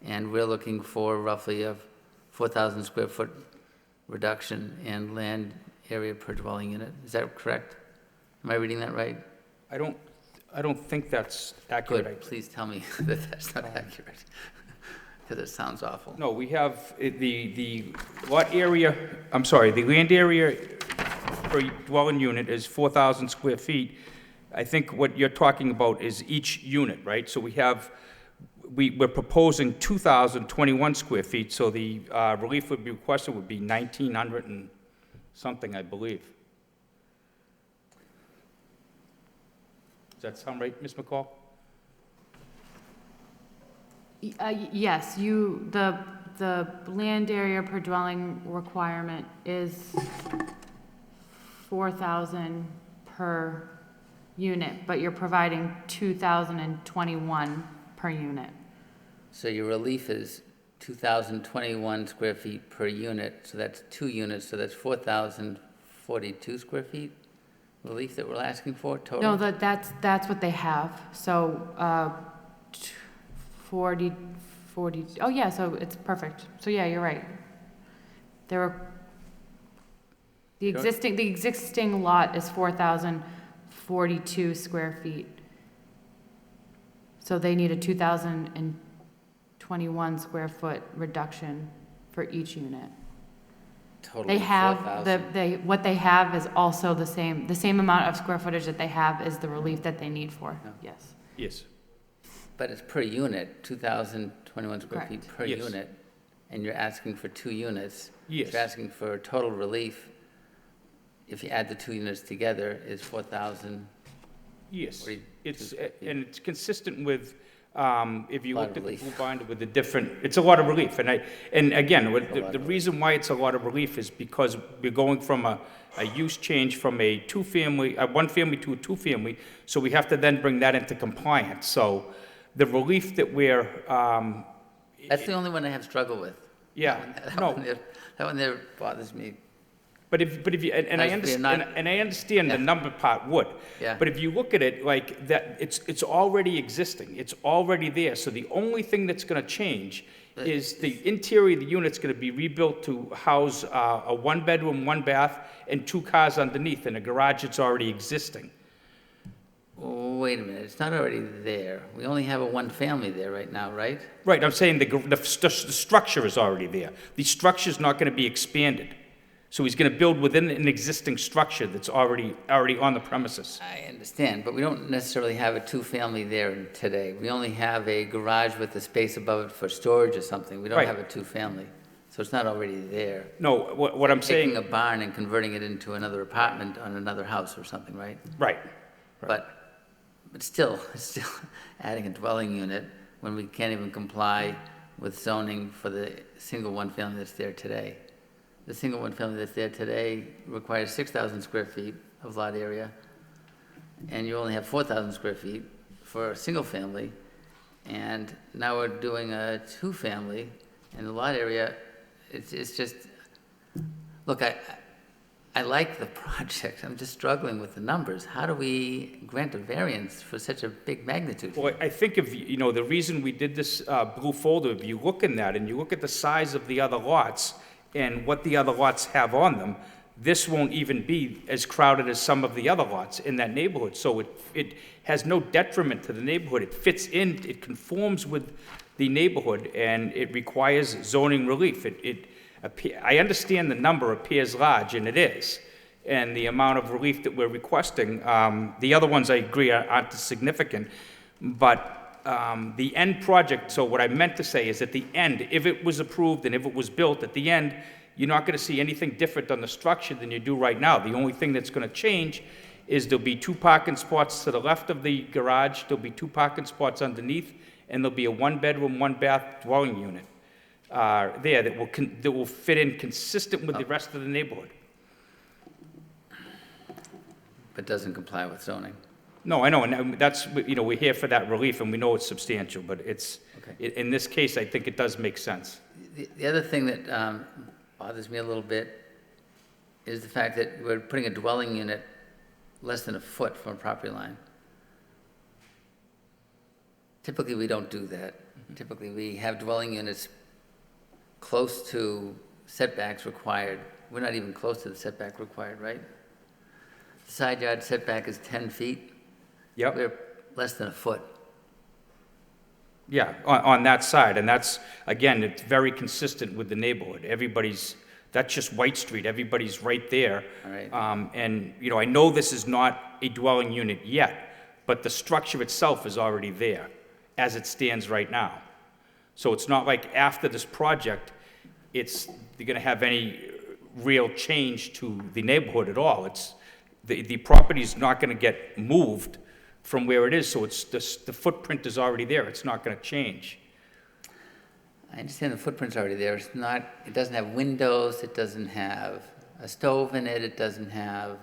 and we're looking for roughly a 4,000 square foot reduction in land area per dwelling unit. Is that correct? Am I reading that right? I don't think that's accurate. Good, please tell me that that's not accurate, because it sounds awful. No, we have the lot area, I'm sorry, the land area per dwelling unit is 4,000 square feet. I think what you're talking about is each unit, right? So we're proposing 2,021 square feet, so the relief would be requested would be 1,900 and something, I believe. Does that sound right, Ms. McCall? Yes, the land area per dwelling requirement is 4,000 per unit, but you're providing 2,021 per unit. So your relief is 2,021 square feet per unit, so that's 2 units, so that's 4,042 square feet relief that we're asking for total? No, that's what they have. So 40, oh yeah, so it's perfect. So yeah, you're right. The existing lot is 4,042 square feet. So they need a 2,021 square foot reduction for each unit. Totally They have, 4,000. what they have is also the same amount of square footage that they have is the relief that they need for, yes. Yes. But it's per unit, 2,021 square Correct. feet per Yes. unit, and you're asking for 2 units. Yes. You're asking for total relief, if you add the 2 units together, is 4,000. Yes, 42 it's, square feet. and it's consistent with, if you Lot looked of at the relief. blue binder with the different, it's a lot of relief. And again, A lot the of reason why it's a lot of relief is because we're going from a use change from a one-family to a two-family, so we have to then bring that into compliance. So the relief that we're, That's the only one I have struggle with. yeah, no. That one there bothers me. But if you, and I As we're not- understand, and I understand the number part would. Yeah. But if you look at it like that, it's already existing, it's already there. So the only thing that's gonna change is the interior of the unit's gonna be rebuilt to house a 1-bedroom, 1-bath, and 2 cars underneath, and a garage that's already existing. Wait a minute, it's not already there. We only have a 1-family there right now, right? Right, I'm saying the structure is already there. The structure's not gonna be expanded. So he's gonna build within an existing structure that's already on the premises. I understand, but we don't necessarily have a 2-family there today. We only have a garage with a space above it for storage or something. We don't Right. have a 2-family, so it's not already there. No, what I'm saying. Taking a barn and converting it into another apartment on another house or something, right? Right. But still, it's still adding a dwelling unit when we can't even comply with zoning for the single 1-family that's there today. The single 1-family that's there today requires 6,000 square feet of lot area, and you only have 4,000 square feet for a single family. And now we're doing a 2-family, and the lot area, it's just, look, I like the project, I'm just struggling with the numbers. How do we grant a variance for such a big magnitude? Well, I think if, the reason we did this blue folder, if you look in that and you look at the size of the other lots and what the other lots have on them, this won't even be as crowded as some of the other lots in that neighborhood. So it has no detriment to the neighborhood. It fits in, it conforms with the neighborhood, and it requires zoning relief. I understand the number appears large, and it is, and the amount of relief that we're requesting, the other ones I agree aren't as significant, but the end project, so what I meant to say is at the end, if it was approved and if it was built, at the end, you're not gonna see anything different on the structure than you do right now. The only thing that's gonna change is there'll be 2 parking spots to the left of the garage, there'll be 2 parking spots underneath, and there'll be a 1-bedroom, 1-bath dwelling unit there that will fit in consistent with the rest of the neighborhood. But doesn't comply with zoning. No, I know, and that's, we're here for that relief, and we know it's substantial, but in this case, I think it does make sense. The other thing that bothers me a little bit is the fact that we're putting a dwelling unit less than a foot from a property line. Typically, we don't do that. Typically, we have dwelling units close to setbacks required. We're not even close to the setback required, right? The side yard setback is 10 feet. Yep. We're less than a foot. Yeah, on that side, and that's, again, it's very consistent with the neighborhood. That's just White Street, everybody's right there. All right. And, you know, I know this is not a dwelling unit yet, but the structure itself is already there, as it stands right now. So it's not like after this project, you're gonna have any real change to the neighborhood at all. The property's not gonna get moved from where it is, so the footprint is already there, it's not gonna change. I understand the footprint's already there. It doesn't have windows, it doesn't have a stove in it, it doesn't have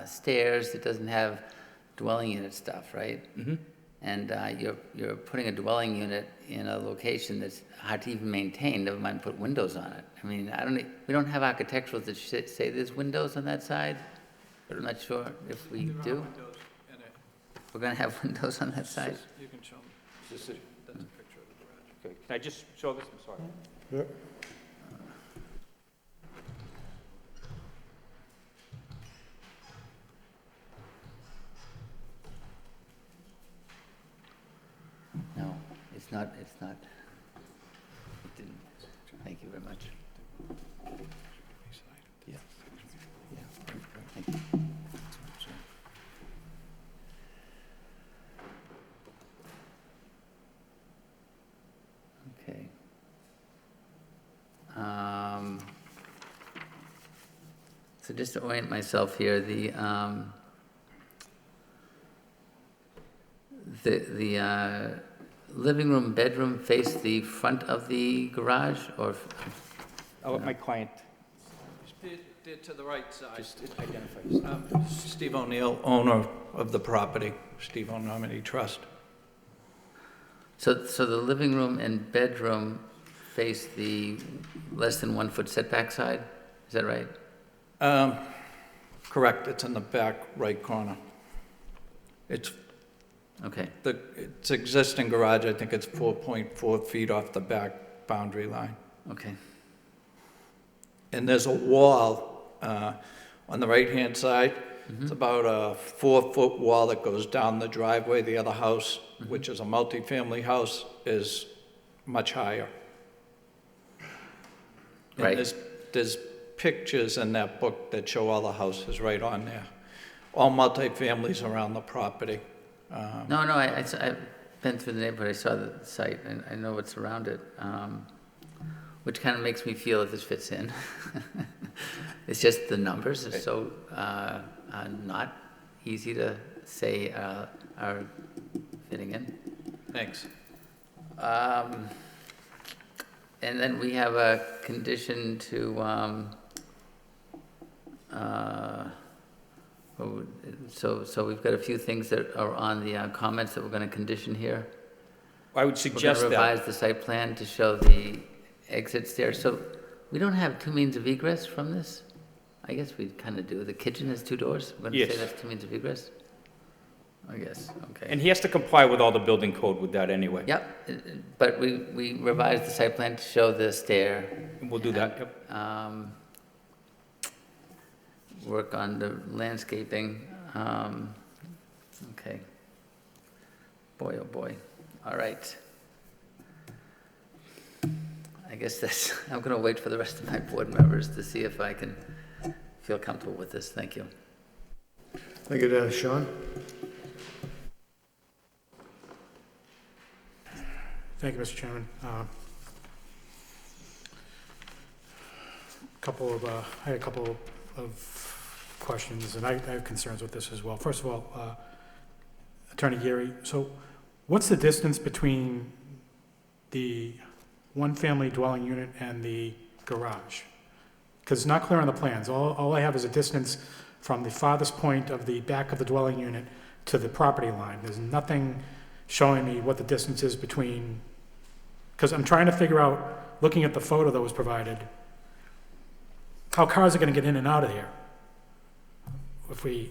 stairs, it doesn't have dwelling unit stuff, right? Mm-hmm. And you're putting a dwelling unit in a location that's hard to even maintain, never mind put windows on it. I mean, we don't have architectural that say there's windows on that side, but I'm not sure if we do. We're gonna have windows on that side? You can show them. That's a picture of the garage. Okay, can I just show this? I'm sorry. Yep. No, it's not. It didn't. Thank you very much. Yeah. Thank you. Okay. So just to orient myself here, the living room, bedroom face the front of the garage, or? I'll let my client They're to the right side. just identify yourself. Steve O'Neill, owner of the property, Steve O'Nominee Trust. So the living room and bedroom face the less than 1 foot setback side? Is that right? Correct, it's in the back right corner. It's Okay. It's existing garage, I think it's 4.4 feet off the back boundary line. Okay. And there's a wall on the right-hand side. It's about a 4-foot wall that goes down the driveway. The other house, which is a multifamily house, is much higher. Right. And there's pictures in that book that show all the houses right on there. All multifamilies around the property. No, I've been through the neighborhood, I saw the site, and I know what's around it, which kind of makes me feel that this fits in. It's just the numbers are so not easy to say are fitting in. Thanks. And then we have a condition to, so we've got a few things that are on the comments that we're going to condition here. I would suggest We're that. going to revise the site plan to show the exits there. So we don't have two means of egress from this? I guess we kind of do. The kitchen has two doors? We're going to say Yes. that's two means of egress? I guess, okay. And he has to comply with all the building code with that anyway. Yep, but we revised the site plan to show the stair. We'll do that, yep. Work on the landscaping. Okay. Boy, oh boy. All right. I guess I'm going to wait for the rest of my board members to see if I can feel comfortable with this. Thank you. Thank you, Sean. Thank you, Mr. Chairman. I had a couple of questions, and I have concerns with this as well. First of all, Attorney Geary, so what's the distance between the one-family dwelling unit and the garage? Because it's not clear on the plans. All I have is a distance from the farthest point of the back of the dwelling unit to the property line. There's nothing showing me what the distance is between, because I'm trying to figure out, looking at the photo that was provided, how cars are going to get in and out of here. if we,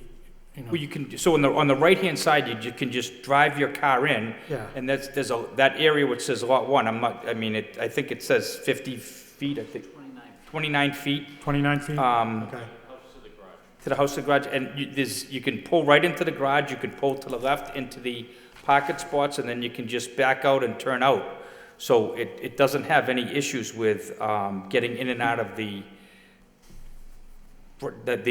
you know. Well, you can, so on the right-hand side, you can just drive your car in. Yeah. And that area which says Lot 1, I think it says 50 feet, I think. 29 feet. 29 feet? Okay. To the house of the garage, and you can pull right into the garage, you can pull to the left into the pocket spots, and then you can just back out and turn out. So it doesn't have any issues with getting in and out of the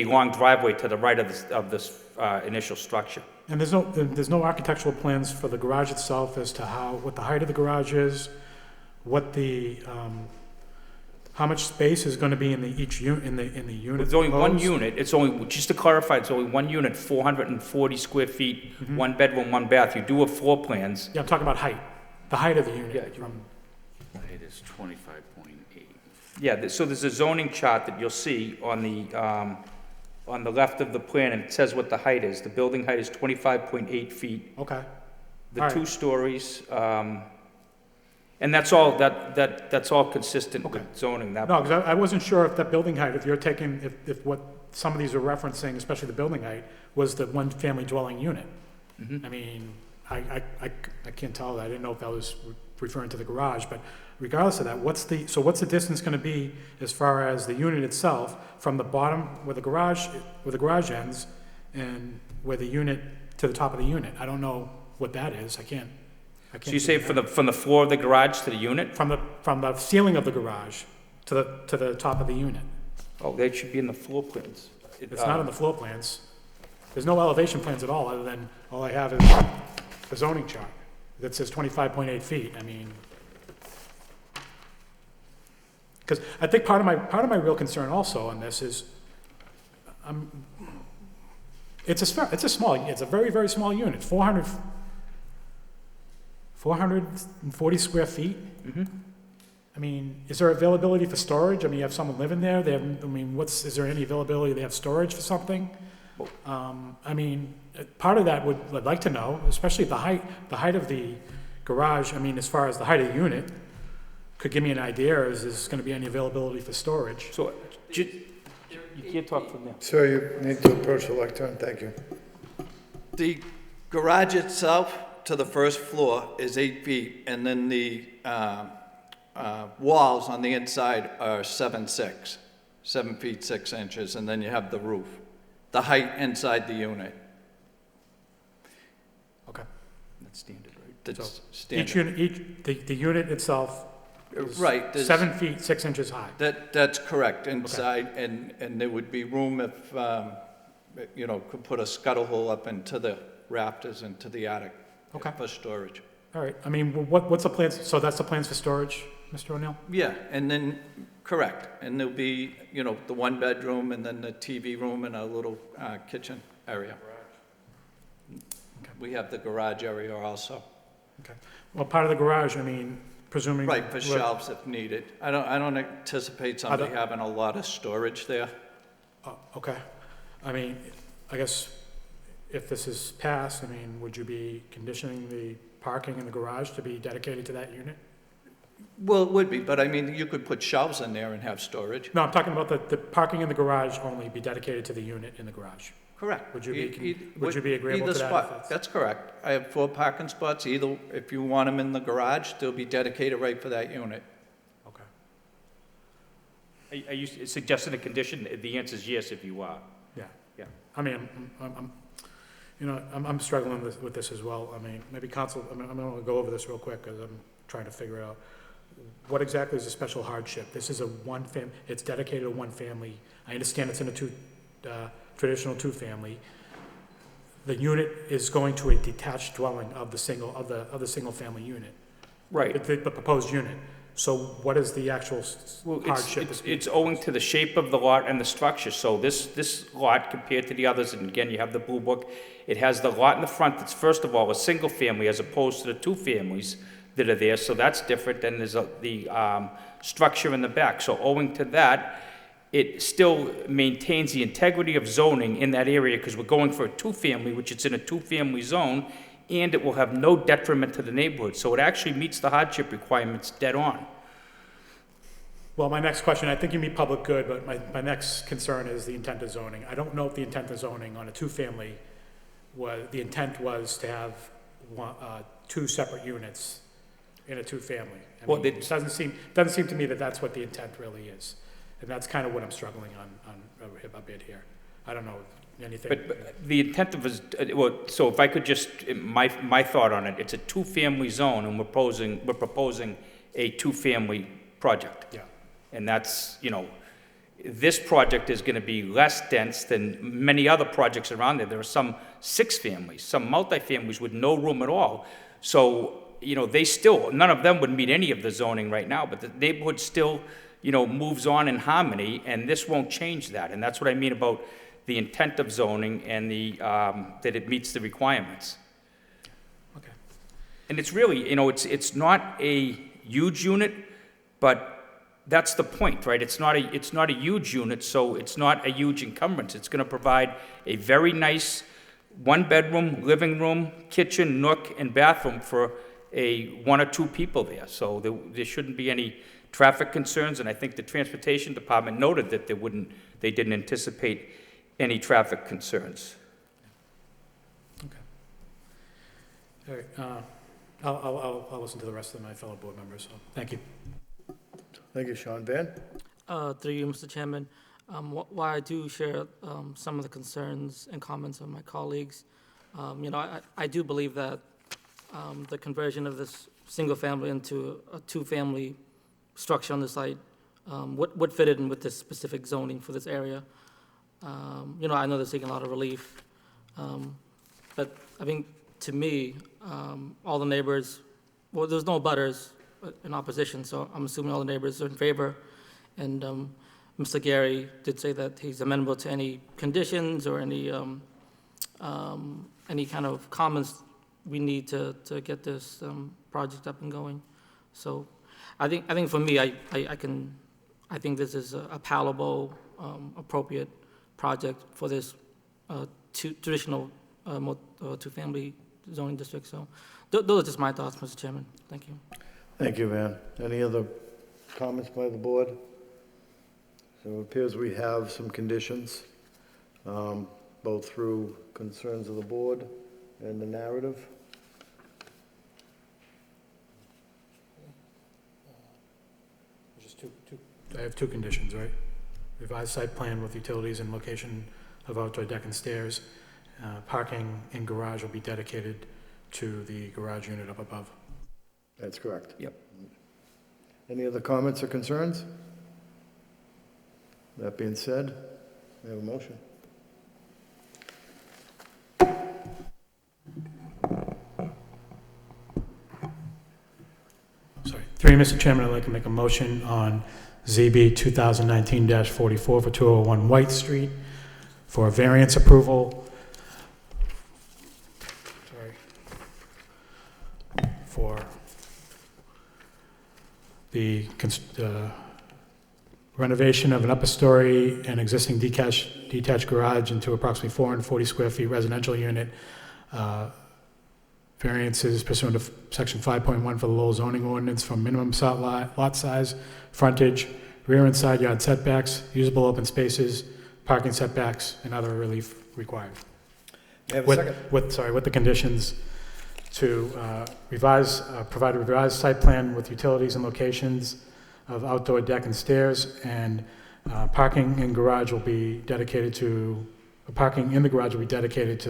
long driveway to the right of this initial structure. And there's no architectural plans for the garage itself as to what the height of the garage is, what the, how much space is going to be in the unit? It's only one proposed? unit, just to clarify, it's only one unit, 440 square feet, Mhm. one bedroom, one bath. You do have floor plans. Yeah, I'm talking about height, the height of the unit. Yeah, from, It is 25.8. Yeah, so there's a zoning chart that you'll see on the left of the plan, and it says what the height is. The building height is 25.8 feet. Okay. The All right. 2 stories, and that's all consistent with zoning. No, because I wasn't sure if that building height, if you're taking, if what some of these are referencing, especially the building height, was the one-family dwelling unit. Mhm. I mean, I can't tell that. I didn't know if that was referring to the garage, but regardless of that, what's the distance going to be as far as the unit itself from the bottom where the garage ends and where the unit to the top of the unit? I don't know what that is. I can't. So you say from the floor of the garage to the unit? From the ceiling of the garage to the top of the unit. Oh, that should be in the floor plans. It's not in the floor plans. There's no elevation plans at all, other than all I have is the zoning chart that says 25.8 feet. I mean, because I think part of my real concern also on this is, it's a very, very small unit, 440 square feet. Mhm. I mean, is there availability for storage? I mean, you have someone living there, is there any availability, they have storage for something? I mean, part of that I'd like to know, especially the height of the garage, I mean, as far as the height of the unit, could give me an idea, is there going to be any availability for storage? So, you can't talk from there. Sir, you need to approach the lectern, thank you. The garage itself to the first floor is 8 feet, and then the walls on the inside are 7 feet 6 inches, and then you have the roof. The height inside the unit. Okay. That's standard, right? That's So standard. the unit itself is Right, there's- 7 feet 6 inches high. That's correct, inside, and there would be room if, could put a scuttle hole up into the rafters, into the attic. Okay. For storage. All right, I mean, what's the plans, so that's the plans for storage, Mr. O'Neill? Yeah, and then, correct, and there'll be, the 1 bedroom, and then the TV room, and a little kitchen area. We have the garage area also. Okay. Well, part of the garage, I mean, presuming. Right, for shelves if needed. I don't anticipate somebody having a lot of storage there. Okay. I mean, I guess if this is passed, I mean, would you be conditioning the parking in the garage to be dedicated to that unit? Well, it would be, but I mean, you could put shelves in there and have storage. No, I'm talking about the parking in the garage only be dedicated to the unit in the garage. Correct. Would you be agreeable Either to that? spot. That's correct. I have 4 parking spots. Either, if you want them in the garage, they'll be dedicated right for that unit. Are you suggesting a condition? The answer is yes, if you are. Yeah. Yeah. I mean, I'm struggling with this as well. I mean, maybe council, I'm going to go over this real quick because I'm trying to figure out what exactly is a special hardship. This is it's dedicated to one family. I understand it's in a traditional 2-family. The unit is going to a detached dwelling of the single family unit. Right. The proposed unit. So what is the actual hardship? It's owing to the shape of the lot and the structure. So this lot compared to the others, and again, you have the blue book, it has the lot in the front that's first of all a single family as opposed to the 2 families that are there. So that's different than there's the structure in the back. So owing to that, it still maintains the integrity of zoning in that area because we're going for a 2-family, which it's in a 2-family zone, and it will have no detriment to the neighborhood. So it actually meets the hardship requirements dead on. Well, my next question, I think you mean public good, but my next concern is the intent of zoning. I don't know if the intent of zoning on a two-family the intent was to have two separate units in a two-family. I Well, mean, it doesn't seem to me that that's what the intent really is. And that's kind of what I'm struggling on a bit here. I don't know anything. But the intent of, well, so if I could just, my thought on it, it's a two-family zone, and we're proposing a two-family project. Yeah. And that's, you know, this project is gonna be less dense than many other projects around there. There are some 6 families, some multifamilies with no room at all. So, you know, they still, none of them would meet any of the zoning right now, but the neighborhood still, you know, moves on in harmony, and this won't change that. And that's what I mean about the intent of zoning and the, that it meets the requirements. Okay. And it's really, you know, it's not a huge unit, but that's the point, right? It's not a huge unit, so it's not a huge encumbrance. It's gonna provide a very nice one-bedroom, living room, kitchen, nook, and bathroom for one or two people there. So there shouldn't be any traffic concerns, and I think the Transportation Department noted that they didn't anticipate any traffic concerns. All right, I'll listen to the rest of my fellow board members, so, thank you. Thank you, Sean. Van? Through you, Mr. Chairman, while I do share some of the concerns and comments of my colleagues, you know, I do believe that the conversion of this single family into a two-family structure on the site would fit in with this specific zoning for this area. You know, I know they're seeking a lot of relief, but I think to me, all the neighbors, well, there's no butters in opposition, so I'm assuming all the neighbors are in favor. And Mr. Gary did say that he's amenable to any conditions or any kind of comments we need to get this project up and going. So I think for me, I think this is a palatable, appropriate project for this traditional two-family zoning district. So those are just my thoughts, Mr. Chairman. Thank you. Thank you, Van. Any other comments by the board? So it appears we have some conditions, both through concerns of the board and the narrative. I have two conditions, right? Revised site plan with utilities and location of outdoor deck and stairs. Parking in garage will be dedicated to the garage unit up above. That's correct. Yep. Any other comments or concerns? That being said, we have a motion. Sorry. Through you, Mr. Chairman, I'd like to make a motion on ZB 2019-44 for 201 White Street for a variance approval. For the renovation of an upper story and existing detached garage into approximately 440 square feet residential unit. Variances pursuant to section 5.1 for the Lowell zoning ordinance from minimum lot size, frontage, rear and side yard setbacks, usable open spaces, parking setbacks, and other relief required. May I have a second? With the conditions to provide a revised site plan with utilities and locations of outdoor deck and stairs, and parking in the garage will be dedicated to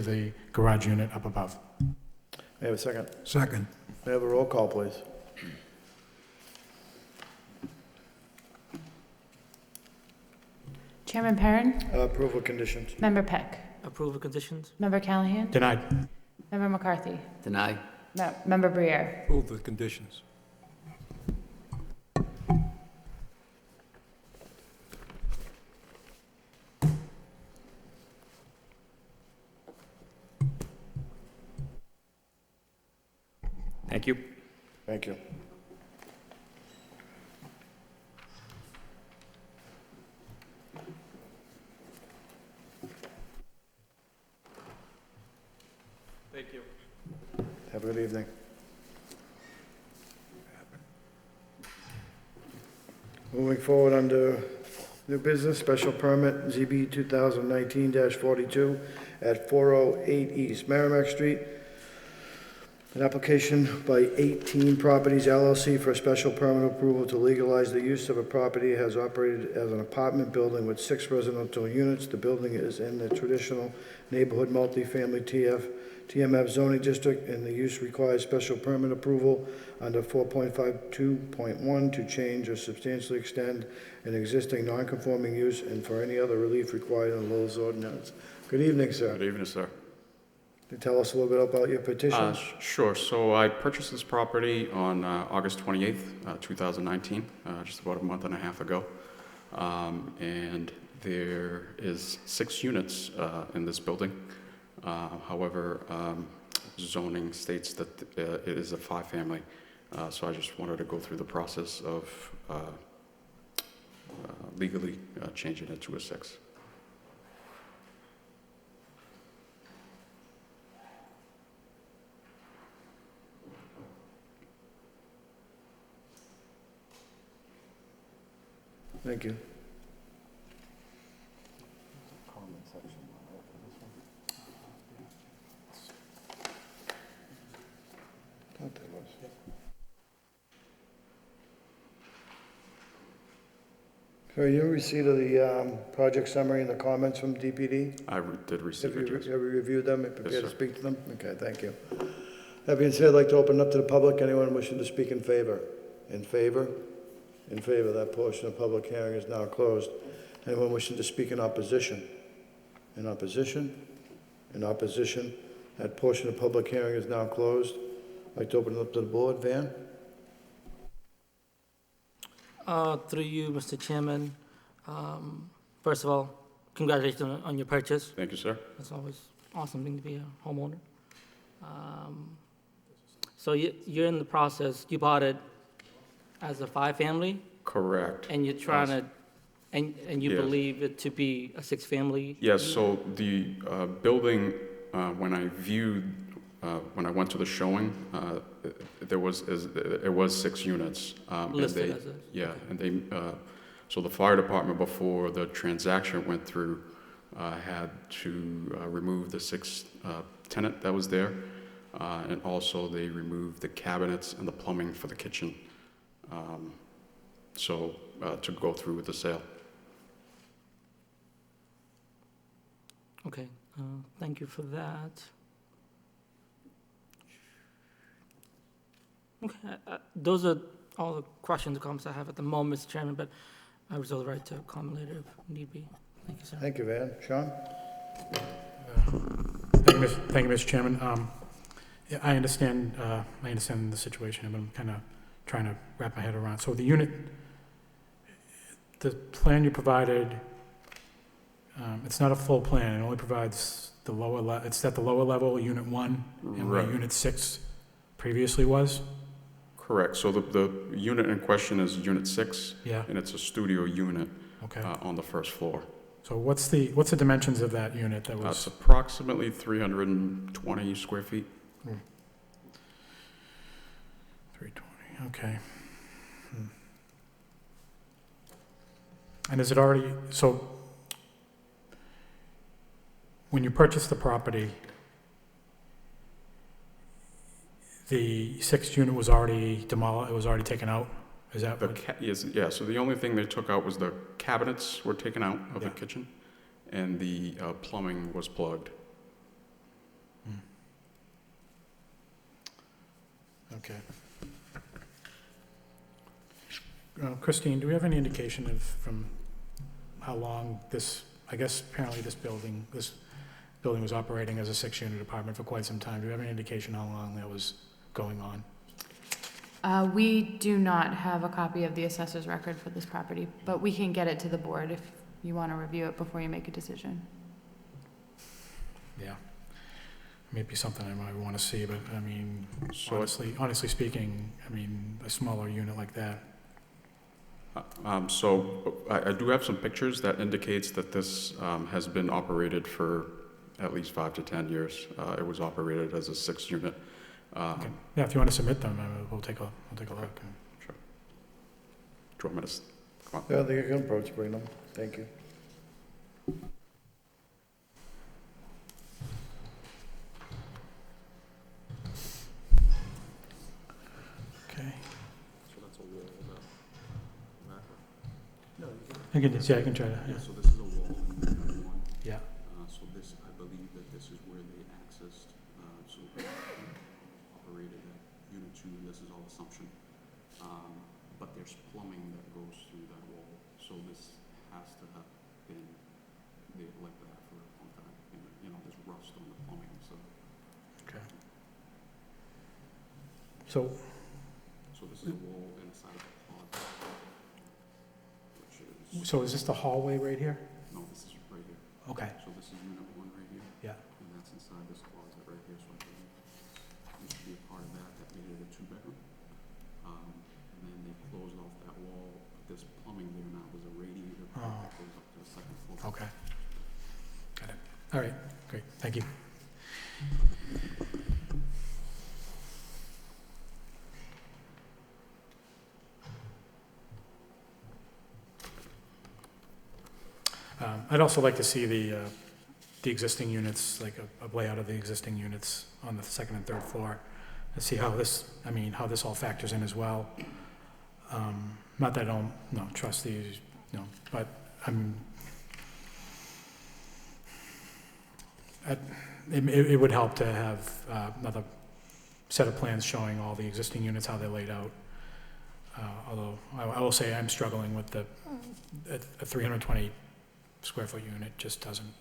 the garage unit up above. May I have a second? Second. May I have a roll call, please? Chairman Perrin, Approval conditions. Member Peck, Approve of conditions? Member Callahan, Denied. Member McCarthy, Deny. Member Briere. Approve the conditions. Thank you. Thank you. Thank you. Have a good evening. Moving forward under new business, special permit ZB 2019-42 at 408 East Merrimack Street. An application by 18 Properties LLC for a special permit approval to legalize the use of a property that has operated as an apartment building with 6 residential units. The building is in the traditional neighborhood multifamily TMF zoning district, and the use requires special permit approval under 4.52.1 to change or substantially extend an existing non-conforming use and for any other relief required in Lowell's ordinance. Good evening, sir. Good evening, sir. Can you tell us a little bit about your petition? Sure. So I purchased this property on August 28th, 2019, just about a month and a half ago. And there is 6 units in this building. However, zoning states that it is a 5-family. So I just wanted to go through the process of legally changing it to a 6. Thank you. Thought there was. So you receipt of the project summary and the comments from DPD? I did receive it, yes. Have you reviewed them and prepared to sir. speak to them? Okay, thank you. That being said, I'd like to open up to the public. Anyone wishing to speak in favor? In favor? In favor. That portion of the public hearing is now closed. Anyone wishing to speak in opposition? In opposition? In opposition? That portion of the public hearing is now closed. I'd like to open it up to the board. Van? Through you, Mr. Chairman, first of all, congratulations on your purchase. Thank you, sir. It's always awesome thing to be a homeowner. So you're in the process, you bought it as a 5-family? Correct. And you're trying to, and you Yes. believe it to be a 6-family? Yes, so the building, when I viewed, when I went to the showing, it was 6 units. Listed as a... Yeah, and they, so the fire department, before the transaction went through, had to remove the 6th tenant that was there, and also they removed the cabinets and the plumbing for the kitchen, to go through with the sale. Okay, thank you for that. Okay, those are all the questions and comments I have at the moment, Mr. Chairman, but I reserve the right to comment later if need be. Thank you, sir. Thank you, Van. Sean? Thank you, Mr. Chairman. Yeah, I understand the situation, but I'm kind of trying to wrap my head around. So the unit, the plan you provided, it's not a full plan. It only provides the lower level. It's at the lower level, Unit 1, and where Right. Unit 6 previously was? Correct, so the unit in question is Unit 6. Yeah. And it's a studio unit Okay. on the first floor. So what's the dimensions of that unit that It's was? approximately 320 square feet. 320, okay. And is it already, so when you purchased the property, the 6th unit was already demolished, it was already taken out? Is that what? Yeah, so the only thing they took out was the cabinets were taken out of the Yeah. kitchen, and the plumbing was plugged. Okay. Christine, do we have any indication from how long this, I guess apparently this building was operating as a 6-unit apartment for quite some time. Do we have any indication how long that was going on? We do not have a copy of the assessor's record for this property, but we can get it to the board if you want to review it before you make a decision. Yeah. Maybe something I might want to see, but I mean, So honestly speaking, I mean, a smaller unit like that. So I do have some pictures that indicates that this has been operated for at least 5 to 10 years. It was operated as a 6-unit. Okay. Yeah, if you want to submit them, we'll take a look. Sure. Do you want me to Come on. Yeah, they can approach, bring them. Thank you. Okay. So that's a wall now. I can, yeah, I can try to, yeah. So this is a wall in one. Yeah. So this, I believe that this is where they accessed, so operated at unit 2, and this is all assumption. But there's plumbing that goes through that wall, so this has to have been there like that for a long time. And, you know, there's rust on the plumbing, so. Okay. So, So this is a wall and a side of a pod. Which is, so is this the hallway right here? no, this is right here. Okay. So this is unit 1 right here. Yeah. And that's inside this closet right here, so I believe this should be a part of that, that made it a 2-bedroom. And then they closed off that wall. There's plumbing there now, there's a radiator pipe that goes up to the 2nd floor. Okay. Got it. All right, great, thank you. I'd also like to see the existing units, like a layout of the existing units on the 2nd and 3rd floor, and see how this, I mean, how this all factors in as well. Not that I don't, trust these, but it would help to have another set of plans showing all the existing units, how they're laid out. Although I will say I'm struggling with a 320 square foot unit just doesn't.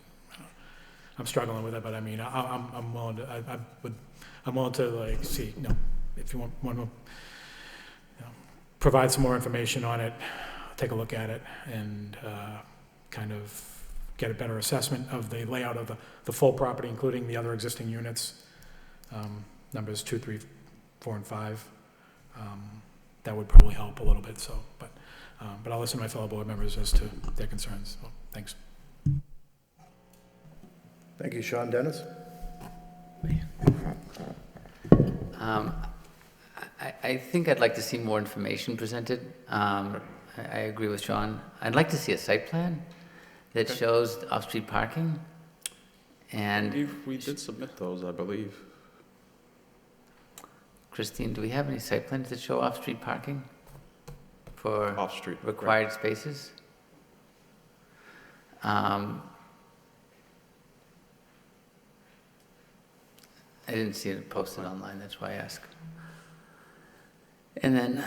I'm struggling with it, but I mean I'm willing to I'm willing to like see if you want to provide some more information on it, take a look at it, and kind of get a better assessment of the layout of the full property, including the other existing units, numbers 2, 3, 4, and 5. That would probably help a little bit. So, but I'll listen to my fellow board members as to their concerns. So, thanks. Thank you, Sean. Dennis? I think I'd like to see more information presented. I agree with Sean. I'd like to see a site plan that shows off-street parking. And we did submit those, I believe. Christine, do we have any site plans that show off-street parking for off-street required spaces? I didn't see it posted online, that's why I asked. And then,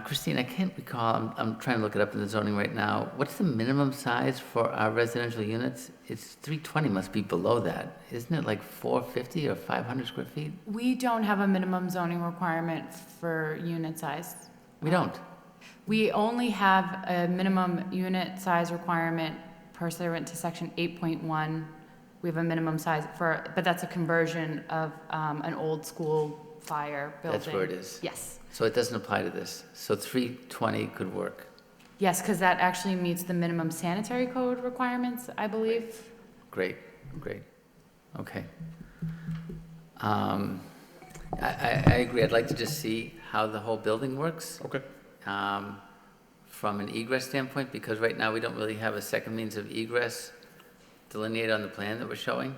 Christine, I can't recall, I'm trying to look it up in the zoning right now. What's the minimum size for our residential units? It's 320, must be below that. Isn't it like 450 or 500 square feet? We don't have a minimum zoning requirement for unit size. We don't? We only have a minimum unit size requirement pursuant to section 8.1. We have a minimum size but that's a conversion of an old school fire building. That's where it is? Yes. So it doesn't apply to this. So 320 could work. Yes, because that actually meets the minimum sanitary code requirements, I believe. Great, great. Okay. I agree. I'd like to just see how the whole building works. Okay. From an egress standpoint, because right now we don't really have a second means of egress delineated on the plan that we're showing.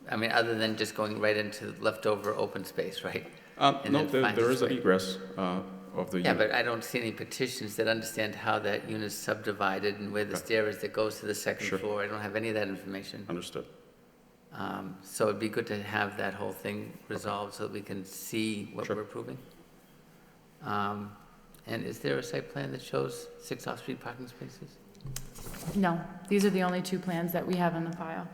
I mean, other than just going right into leftover open space, right? No, there is an egress of the unit. Yeah, but I don't see any petitions that understand how that unit is subdivided and where the stair is that goes to the second floor. I don't have any of that information. Understood. So it'd be good to have that whole thing resolved so that we can see what we're approving. And is there a site plan that shows 6 off-street parking spaces? No, these are the only 2 plans that we have in the file.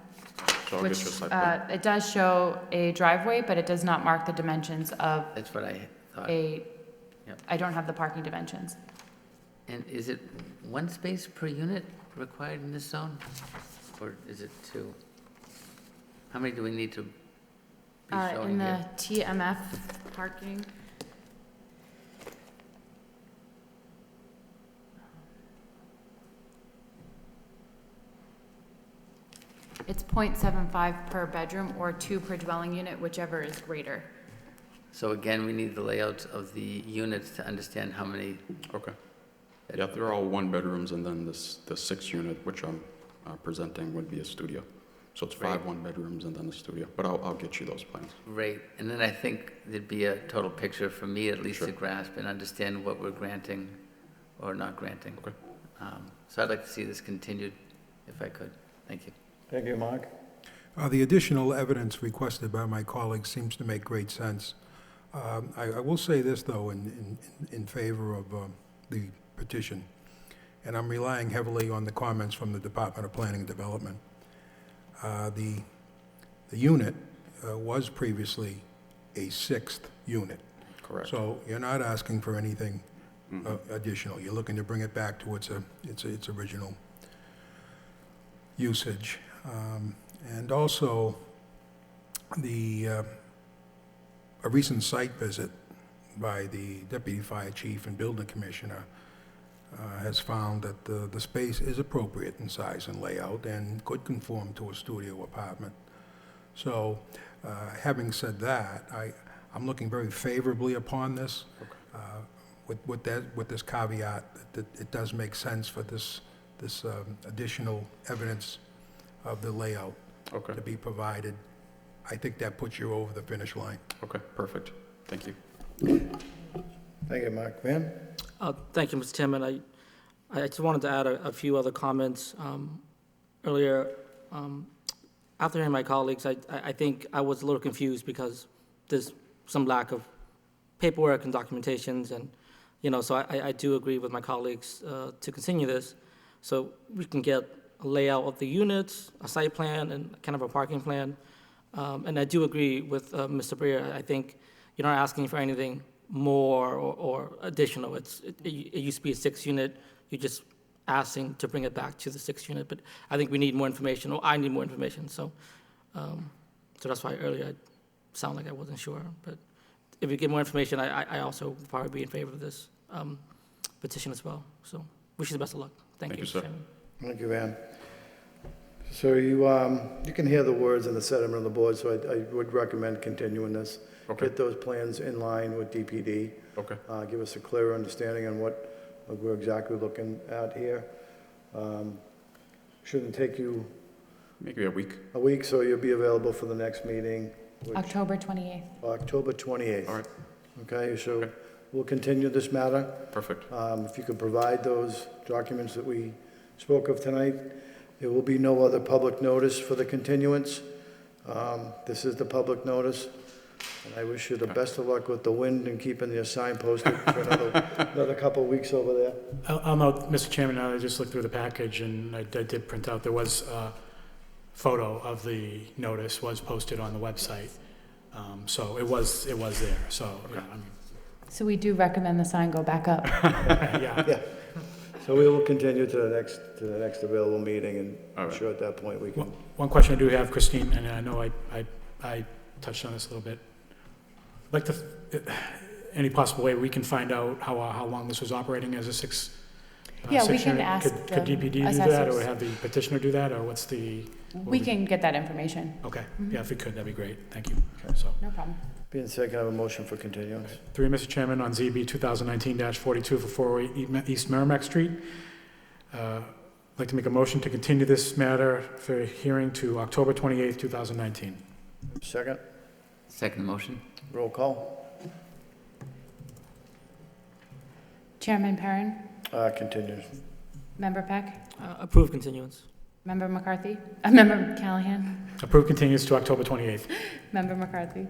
So I'll get Which, your site plan. it does show a driveway, but it does not mark the dimensions of That's what I thought. I don't have the parking dimensions. And is it 1 space per unit required in this zone? Or is it 2? How many do we need to be In showing the here? TMF parking, it's 0.75 per bedroom or 2 per dwelling unit, whichever is greater. So again, we need the layouts of the units to understand how many. Okay. Yeah, they're all one bedrooms, and then the 6-unit, which I'm presenting, would be a studio. So it's 5 Right. 1-bedrooms and then a studio, but I'll get you those plans. Right, and then I think there'd be a total picture for me at least Sure. to grasp and understand what we're granting or not granting. Okay. So I'd like to see this continued, if I could. Thank you. Thank you, Mark. The additional evidence requested by my colleagues seems to make great sense. I will say this, though, in favor of the petition, and I'm relying heavily on the comments from the Department of Planning and Development. The unit was previously a 6th unit. Correct. So you're not asking for anything additional. You're looking to bring it back to its original usage. And also, a recent site visit by the Deputy Fire Chief and Building Commissioner has found that the space is appropriate in size and layout and could conform to a studio apartment. So, having said that, I'm looking very favorably upon this, with this caveat that it does make sense for this additional evidence of the layout to be provided. I think that puts you over the finish line. Okay, perfect. Thank you. Thank you, Mark. Van? Thank you, Mr. Chairman. I just wanted to add a few other comments. Earlier, after hearing my colleagues, I think I was a little confused because there's some lack of paperwork and documentations, and, so I do agree with my colleagues to continue this, so we can get a layout of the units, a site plan, and kind of a parking plan. And I do agree with Mr. Breer. I think you're not asking for anything more or additional. It used to be a 6-unit. You're just asking to bring it back to the 6-unit. But I think we need more information, or I need more information. So that's why earlier I sound like I wasn't sure. But if you get more information, I also would probably be in favor of this petition as well. So wish you the best of luck. Thank you, sir. Chairman. Thank you, Van. So you can hear the words in the sentiment of the board, so I would recommend continuing this. Okay. Get those plans in line with DPD. Okay. Give us a clearer understanding on what we're exactly looking at here. Shouldn't take you Maybe a week. a week, so you'll be available for the next meeting, which October 28th. October 28th. All right. Okay, so we'll continue this matter. Perfect. If you could provide those documents that we spoke of tonight. There will be no other public notice for the continuance. This is the public notice. And I wish you the best of luck with the wind and keeping your sign posted for another couple of weeks over there. I'll note, Mr. Chairman, I just looked through the package, and I did print out, there was a photo of the notice was posted on the website. So it was there, so, yeah, I mean. So we do recommend the sign go back up. Yeah. So we will continue to the next available meeting, and I'm right. sure at that point we can. One question I do have, Christine, and I know I touched on this a little bit. I'd like to, any possible way we can find out how long this was operating as a 6? Yeah, we 6 can unit? ask Could the DPD do that, or assessors. have the petitioner do that, or what's the? We can get that information. Okay, Mhm. yeah, if we could, that'd be great, thank you. So, No problem. Being said, can I have a motion for continuance? through you, Mr. Chairman, on ZB 2019-42 for 408 East Merrimack Street. I'd like to make a motion to continue this matter for hearing to October 28th, 2019. Second, Second motion? roll call. Chairman Perrin, Continues. Member Peck, Approve continuance. Member McCarthy, Member Callahan, Approved continues to October 28th. Member McCarthy,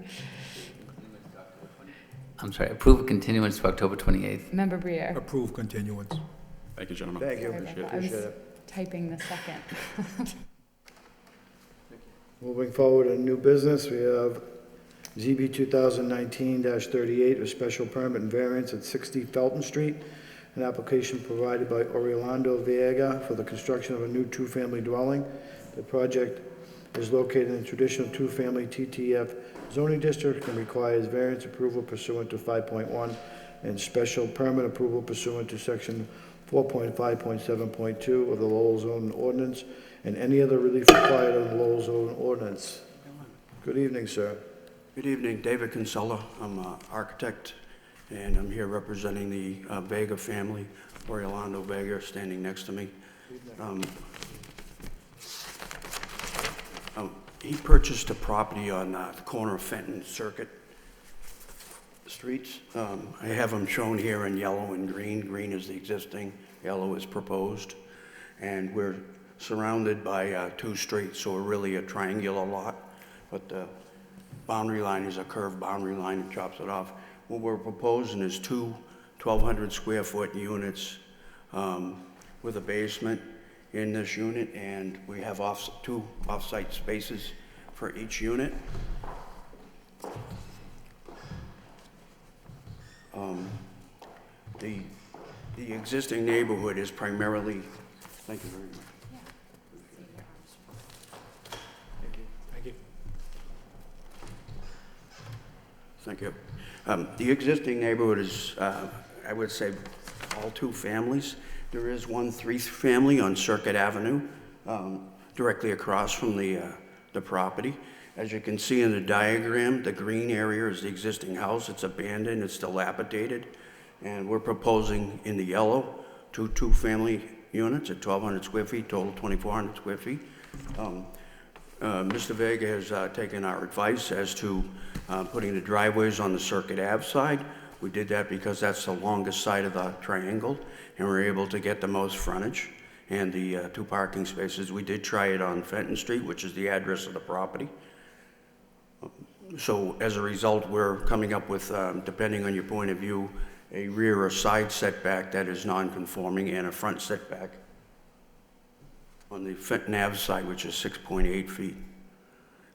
I'm sorry, approve continuance to October 28th. Member Briere. Approve continuance. Thank you, gentlemen. Thank you, Sorry about that. I appreciate was it. typing the second. Moving forward in new business, we have ZB 2019-38, a special permit and variance at 60 Felton Street, an application provided by Orlando Viega for the construction of a new 2-family dwelling. The project is located in the traditional 2-family TTF zoning district and requires variance approval pursuant to 5.1 and special permit approval pursuant to section 4.5.7.2 of the Lowell zoning ordinance and any other relief required of the Lowell zoning ordinance. Good evening, sir. Good evening, David Kinsella. I'm an architect and I'm here representing the Vega family, Orlando Vega, standing next to me. He purchased a property on the corner of Fenton Circuit Streets. I have them shown here in yellow and green. Green is the existing, yellow is proposed. And we're surrounded by 2 streets, so we're really a triangular lot. But the boundary line is a curved boundary line that chops it off. What we're proposing is 2 1,200 square foot units with a basement in this unit, and we have 2 off-site spaces for each unit. The existing neighborhood is primarily, thank you very much. Thank you. Thank you. The existing neighborhood is, I would say, all 2 families. There is 1 3-family on Circuit Avenue, directly across from the property. As you can see in the diagram, the green area is the existing house. It's abandoned, it's dilapidated, and we're proposing in the yellow 2 2-family units at 1,200 square feet, total 2,400 square feet. Mr. Vega has taken our advice as to putting the driveways on the Circuit Ave side. We did that because that's the longest side of the triangle, and we're able to get the most frontage and the 2 parking spaces. We did try it on Fenton Street, which is the address of the property. So as a result, we're coming up with, depending on your point of view, a rear or side setback that is non-conforming and a front setback on the Fenton Ave side, which is 6.8 feet.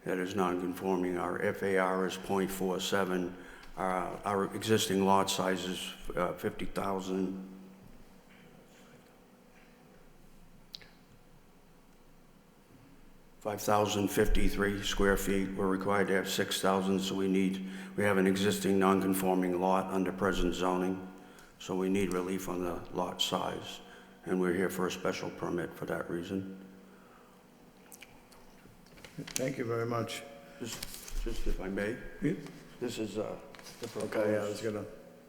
That is non-conforming. Our FAR is 0.47. Our existing lot size is 50,000. 5,053 square feet. We're required to have 6,000, so we have an existing non-conforming lot under present zoning, so we need relief on the lot size, and we're here for a special permit for that reason. Thank you very much. Just if I may, this is the proposed, Okay, yeah, I was gonna...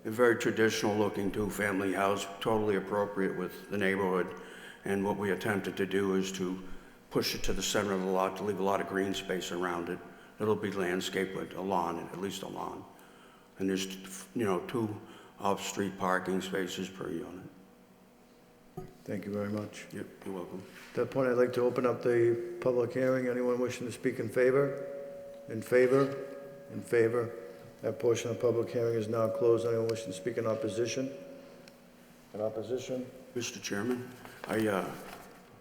a very traditional looking 2-family house, totally appropriate with the neighborhood, and what we attempted to do is to push it to the center of the lot to leave a lot of green space around it. It'll be landscaped with a lawn, at least a lawn. And there's, 2 off-street parking spaces per unit. Thank you very much. Yep, you're welcome. At that point, I'd like to open up the public hearing. Anyone wishing to speak in favor? In favor? In favor? That portion of the public hearing is now closed. Anyone wishing to speak in opposition? In opposition? Mr. Chairman,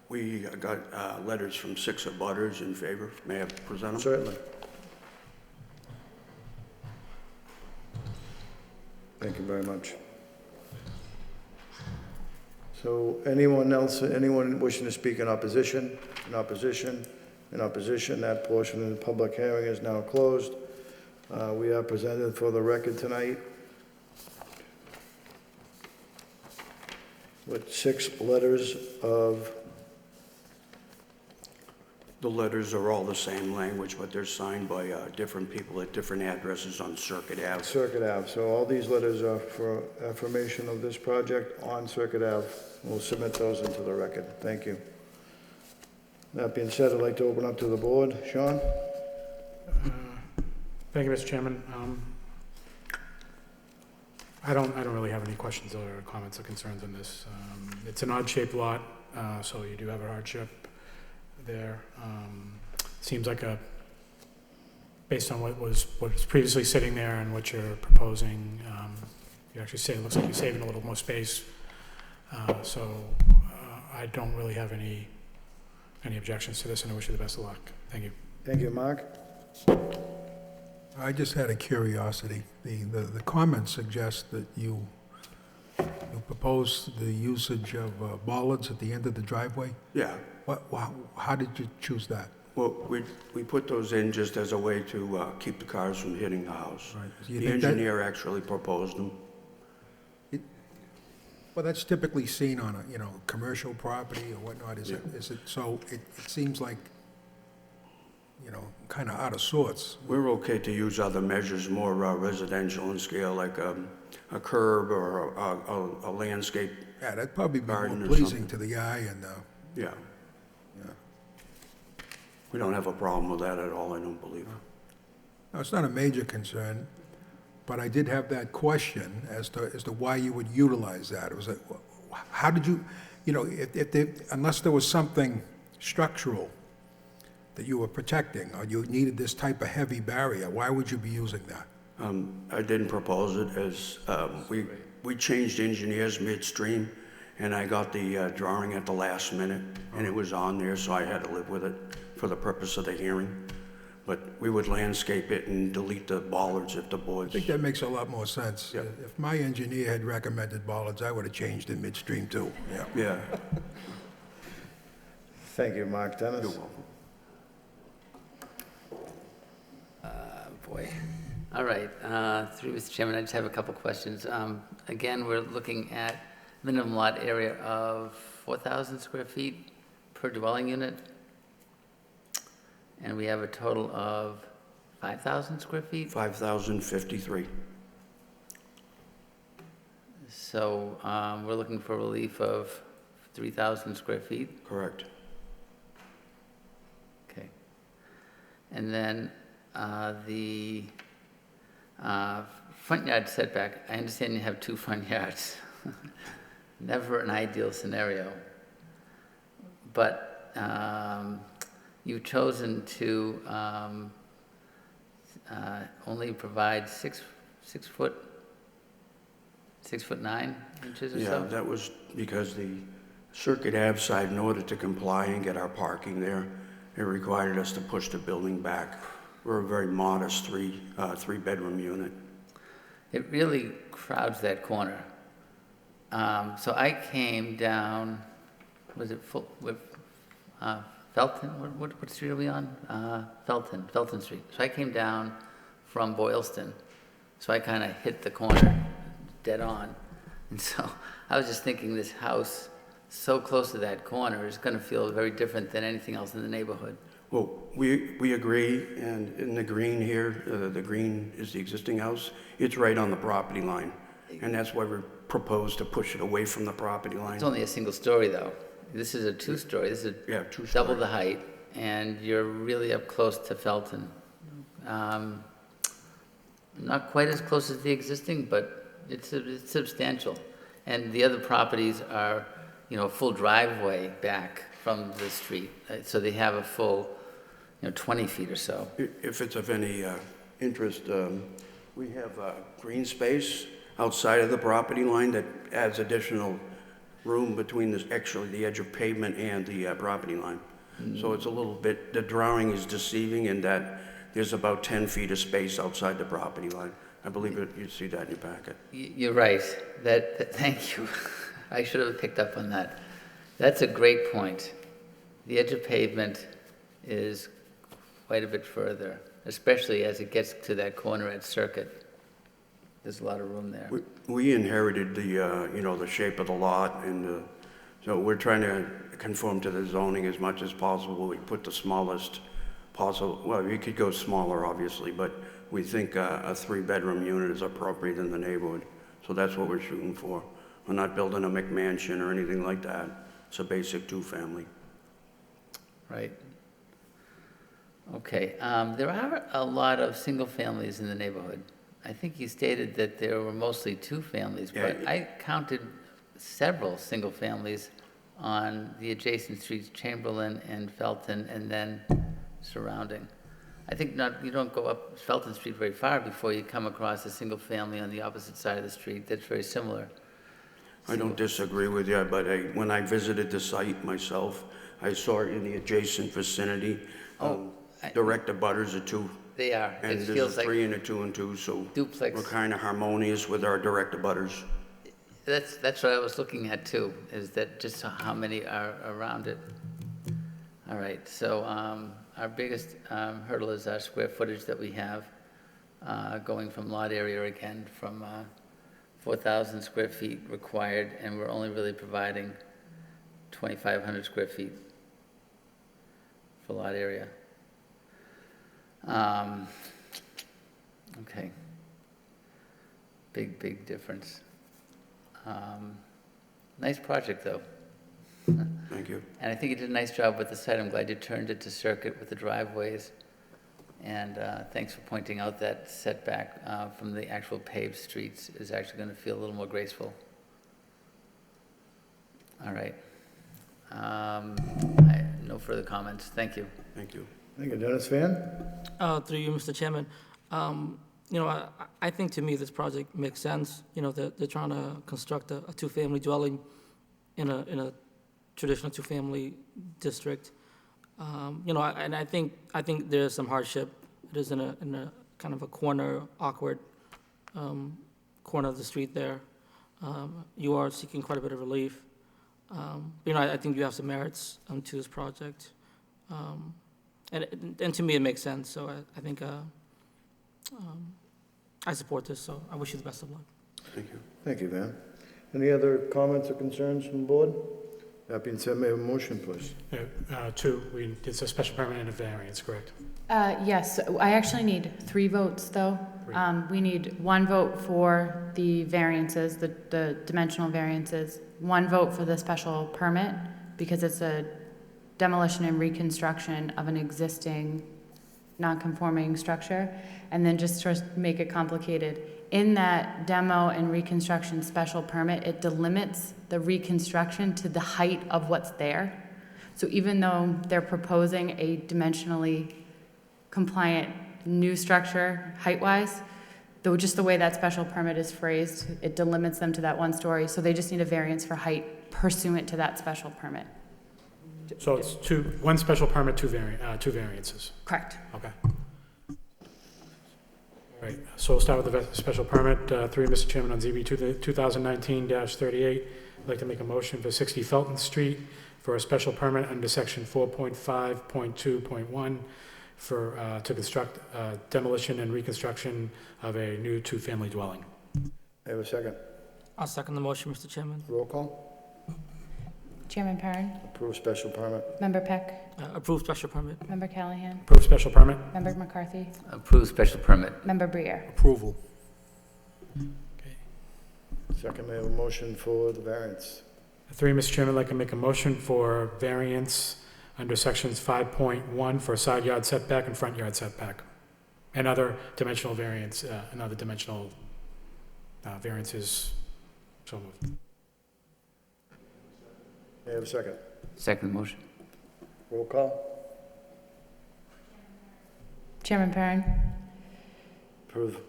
we got letters from 6 abutters in favor. May I present them? Certainly. Thank you very much. So anyone else, anyone wishing to speak in opposition? In opposition? In opposition? That portion of the public hearing is now closed. We are presented for the record tonight with 6 letters of... The letters are all the same language, but they're signed by different people at different addresses on Circuit Ave. Circuit Ave. So all these letters are for affirmation of this project on Circuit Ave. We'll submit those into the record. Thank you. That being said, I'd like to open up to the board. Sean? Thank you, Mr. Chairman. I don't really have any questions or comments or concerns on this. It's an odd-shaped lot, so you do have a hardship there. Seems like based on what was previously sitting there and what you're proposing, you actually say it looks like you're saving a little more space. So I don't really have any objections to this, and I wish you the best of luck. Thank you. Thank you, Mark. I just had a curiosity. The comments suggest that you propose the usage of bollards at the end of the driveway? Yeah. How did you choose that? Well, we put those in just as a way to keep the cars from hitting the house. Right. The engineer actually proposed them. Well, that's typically seen on a, commercial property or whatnot. Is it so? It seems like kind of out of sorts. We're okay to use other measures, more residential in scale, like a curb or a landscape. Yeah, that'd probably be more garden or pleasing something. to the eye and, Yeah. We don't have a problem with that at all, I don't believe. no, it's not a major concern, but I did have that question as to why you would utilize that. It was like, how did you, unless there was something structural that you were protecting, or you needed this type of heavy barrier, why would you be using that? I didn't propose it as, we changed engineers midstream, and I got the drawing at the last minute, and it was on there, so I had to live with it for the purpose of the hearing. But we would landscape it and delete the bollards if the boards. I think that makes a lot more sense. Yeah. If my engineer had recommended bollards, I would have changed in midstream too, yeah. Yeah. Thank you, Mark. Dennis? You're welcome. Boy. All right, through Mr. Chairman, I just have a couple questions. Again, we're looking at minimum lot area of 4,000 square feet per dwelling unit. And we have a total of 5,000 square feet? 5,053. So we're looking for relief of 3,000 square feet? Correct. Okay. And then the front yard setback, I understand you have 2 front yards. Never an ideal scenario. But you've chosen to only provide 6 foot 9 inches or so? Yeah, that was because the Circuit Ave side, in order to comply and get our parking there, it required us to push the building back. We're a very modest three-bedroom unit. It really crowds that corner. So I came down, was it Felton? What street are we on? Felton Street. So I came down from Boylston. So I kind of hit the corner dead on. And so I was just thinking this house so close to that corner is going to feel very different than anything else in the neighborhood. Well, we agree, and in the green here, the green is the existing house. It's right on the property line, and that's why we propose to push it away from the property line. It's only a single story, though. This is a 2-story. This is two-story. double the height, and you're really up close to Felton. Not quite as close as the existing, but it's substantial. And the other properties are, a full driveway back from the street, so they have a full, 20 feet or so. If it's of any interest, we have green space outside of the property line that adds additional room between the edge of pavement and the property line. So it's a little bit, the drawing is deceiving in that there's about 10 feet of space outside the property line. I believe you see that in your packet. You're right. Thank you. I should have picked up on that. That's a great point. The edge of pavement is quite a bit further, especially as it gets to that corner at Circuit. There's a lot of room there. We inherited the shape of the lot, and so we're trying to conform to the zoning as much as possible. We put the smallest possible, well, you could go smaller, obviously, but we think a 3-bedroom unit is appropriate in the neighborhood. So that's what we're shooting for. We're not building a McMansion or anything like that. It's a basic 2-family. Right. Okay. There are a lot of single families in the neighborhood. I think you stated that there were mostly 2 families, but I counted several single families on the adjacent streets, Chamberlain and Felton, and then surrounding. I think you don't go up Felton Street very far before you come across a single family on the opposite side of the street that's very similar. I don't disagree with you, but when I visited the site myself, I saw it in the adjacent vicinity. Direct abutters are 2. They are. And It there's feels a 3 like and a 2 and 2, so duplex. we're kind of harmonious with our direct abutters. That's what I was looking at too, is that just how many are around it. All right, so our biggest hurdle is our square footage that we have, going from lot area again, from 4,000 square feet required, and we're only really providing 2,500 square feet for lot area. Okay. Big difference. Nice project, though. Thank you. And I think you did a nice job with the site. I'm glad you turned it to circuit with the driveways. And thanks for pointing out that setback from the actual paved streets is actually going to feel a little more graceful. All right. No further comments. Thank you. Thank you. Thank you. Dennis Van? Through you, Mr. Chairman. You know, I think to me this project makes sense. You know, they're trying to construct a two-family dwelling in a traditional two-family district. You know, and I think there's some hardship. It is in a kind of a awkward corner of the street there. You are seeking quite a bit of relief. You know, I think you have some merits to this project. And to me, it makes sense. So I think I support this. So I wish you the best of luck. Thank you. Thank you, Van. Any other comments or concerns from the board? That being said, may I have a motion, please? It's a special permit and a variance, correct? Yes, I actually need 3 votes, though. We need 1 vote for the variances, the dimensional variances, 1 vote for the special permit, because it's a demolition and reconstruction of an existing non-conforming structure. And then just to make it complicated, in that demo and reconstruction special permit, it delimits the reconstruction to the height of what's there. So even though they're proposing a dimensionally compliant new structure height-wise, though just the way that special permit is phrased, it delimits them to that 1 story. So they just need a variance for height pursuant to that special permit. So it's 1 special permit, 2 variances. Correct. Okay. All right, so we'll start with the special permit. Through Mr. Chairman, on ZB 2019-38, I'd like to make a motion for 60 Felton Street for a special permit under section 4.5.2.1 to construct demolition and reconstruction of a new 2-family dwelling. I have a second. I'll second the motion, Mr. Chairman. Roll call. Chairman Perrin, Approve special permit. Member Peck, Approve special permit. Member Callahan, Approve special permit. Member McCarthy, Approve special permit. Member Briere. Approval. Second, may I have a motion for the variance? Through Mr. Chairman, I'd like to make a motion for variance under sections 5.1 for side yard setback and front yard setback. And other dimensional variance, variances. So moved. May I have a second? Second motion. Roll call. Chairman Perrin, Approve.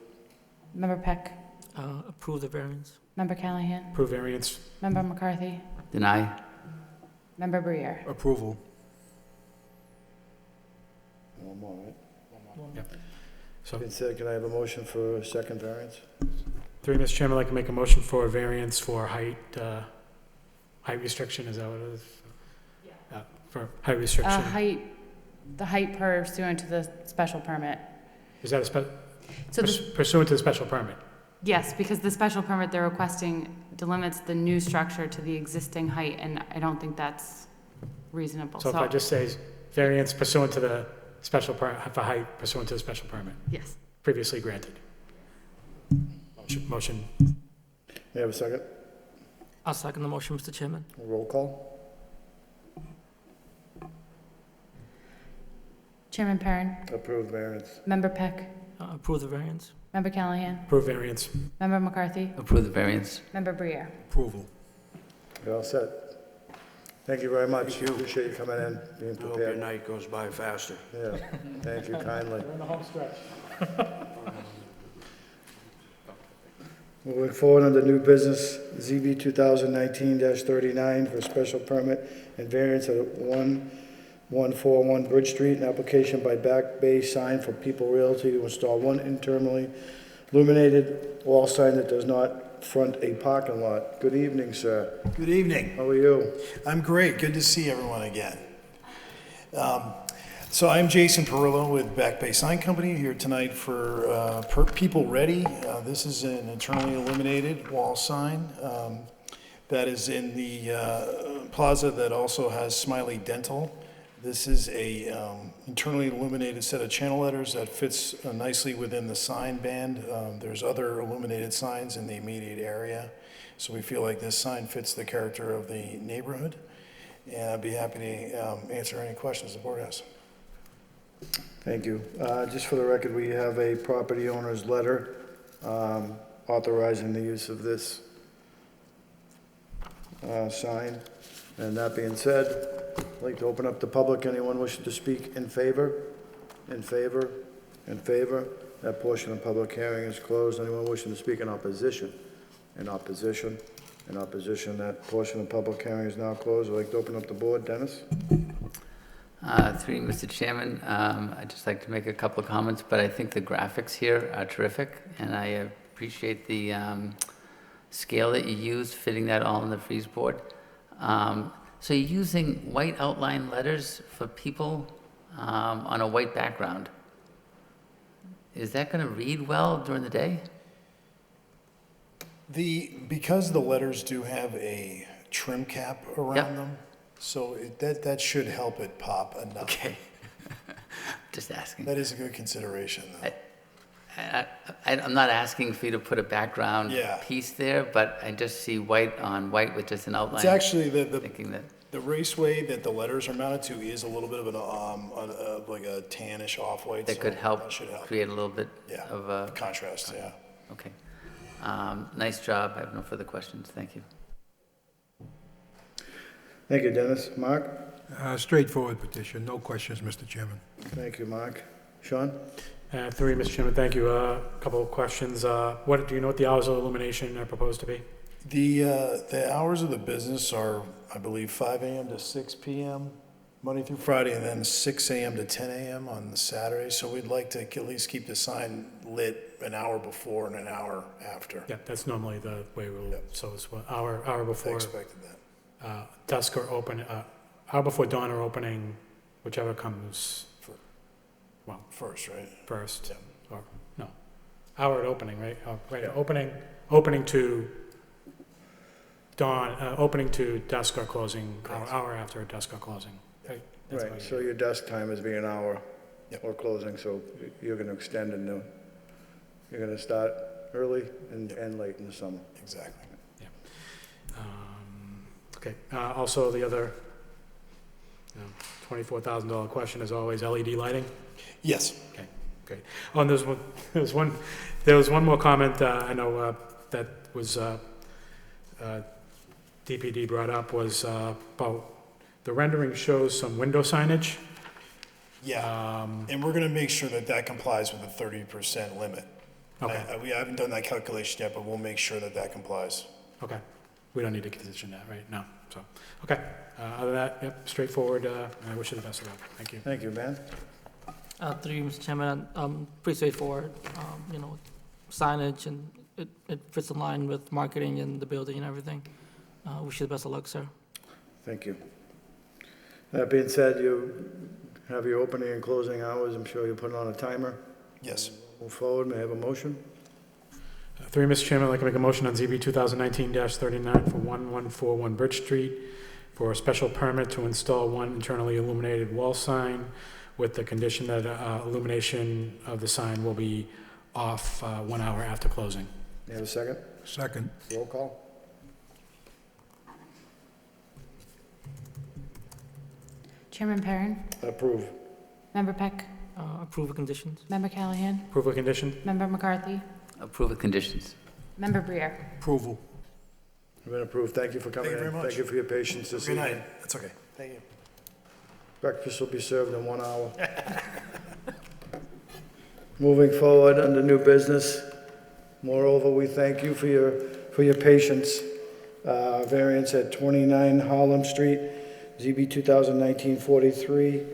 Member Peck, Approve the variance. Member Callahan, Approve variance. Member McCarthy, Deny. Member Briere. Approval. One more, right? Yep. So Being said, can I have a motion for a second variance? through Mr. Chairman, I'd like to make a motion for a variance for height restriction, is that what it is? Yeah. For height restriction. The height pursuant to the special permit. Is that So pursuant to the special permit? yes, because the special permit they're requesting delimits the new structure to the existing height, and I don't think that's reasonable. So if I just say variance pursuant to the special permit, for height pursuant to the special permit? Yes. Previously granted. Motion. May I have a second? I'll second the motion, Mr. Chairman. Roll call. Chairman Perrin, Approve variance. Member Peck, Approve the variance. Member Callahan, Approve variance. Member McCarthy, Approve the variance. Member Briere. Approval. You're all set. Thank you very much. Thank you. Appreciate you coming in, being I hope your prepared. night goes by faster. Yeah, thank you kindly. We're in the home stretch. Moving forward under new business, ZB 2019-39 for special permit and variance at 1141 Bridge Street, an application by Back Bay Sign for People Realty to install 1 internally illuminated wall sign that does not front a parking lot. Good evening, sir. Good evening. How are you? I'm great. Good to see everyone again. So I'm Jason Perillo with Back Bay Sign Company here tonight for People Ready. This is an internally illuminated wall sign that is in the plaza that also has Smiley Dental This is a internally illuminated set of channel letters that fits nicely within the sign band. There's other illuminated signs in the immediate area, so we feel like this sign fits the character of the neighborhood. And I'd be happy to answer any questions the board has. Thank you. Just for the record, we have a property owner's letter authorizing the use of this sign. And that being said, I'd like to open up the public. Anyone wishing to speak in favor? In favor? In favor? That portion of the public hearing is closed. Anyone wishing to speak in opposition? In opposition? In opposition? That portion of the public hearing is now closed. I'd like to open up the board. Dennis? Through you, Mr. Chairman, I'd just like to make a couple of comments, but I think the graphics here are terrific, and I appreciate the scale that you used, fitting that all in the freeze board. So you're using white outline letters for people on a white background. Is that going to read well during the day? Because the letters do have a trim cap around them, so that should help it pop enough. Okay. Just asking. That is a good consideration, though. I'm not asking for you to put a background Yeah. piece there, but I just see white on white with just an outline. It's actually thinking that the raceway that the letters are mounted to is a little bit of like a tannish off-white. that so could help that should help. create a little bit of a Contrast, yeah. Okay. Nice job. I have no further questions. Thank you. Thank you, Dennis. Mark? Straightforward petition, no questions, Mr. Chairman. Thank you, Mark. Sean? Through you, Mr. Chairman, thank you. A couple of questions. What do you know what the hours of illumination are proposed to be? The hours of the business are, I believe, 5 a.m. to 6 p.m. Monday through Friday, and then 6 a.m. to 10 a.m. on the Saturday. So we'd like to at least keep the sign lit an hour before and an hour after. Yeah, that's normally the way we'll. So it's what, hour before. I expected that. Dusk or open. Hour before dawn or opening, whichever comes. Well, first, right? First, or no, hour at opening, right? Oh, right. Opening to dawn. Opening to dusk or closing. Hour after dusk or closing. Right. That's Right, so your desk time is being an hour or closing, so you're going to extend into, you're going to start early and end late in the summer. Exactly. Okay. Also, the other $24,000 question is always LED lighting. Yes. Okay. Great. Oh, and there was one more comment. I know that was DPD brought up was about the rendering shows some window signage. Yeah, and we're going to make sure that complies with the 30% limit. Okay. We haven't done that calculation yet, but we'll make sure that complies. Okay. We don't need to condition that, right? No. So, okay. Other than that, yep, straightforward. I wish you the best of luck. Thank you. Thank you, man. Through you, Mr. Chairman, pretty straightforward, signage, and it fits in line with marketing and the building and everything. Wish you the best of luck, sir. Thank you. That being said, you have your opening and closing hours. I'm sure you'll put on a timer. Yes. Move forward. May I have a motion? Through you, Mr. Chairman, I'd like to make a motion on ZB 2019-39 for 1141 Bridge Street for a special permit to install one internally illuminated wall sign with the condition that illumination of the sign will be off 1 hour after closing. May I have a second? Second. Roll call. Chairman Perrin, Approve. Member Peck, Approve of conditions. Member Callahan, Approval condition? Member McCarthy, Approve with conditions. Member Briere. Approval. Been approved. Thank you for coming in. Thank you very much. Thank you for your patience this Good evening. night. That's okay. Thank you. Breakfast will be served in 1 hour. Moving forward under new business. Moreover, we thank you for your patience. Variance at 29 Harlem Street, ZB 2019-43.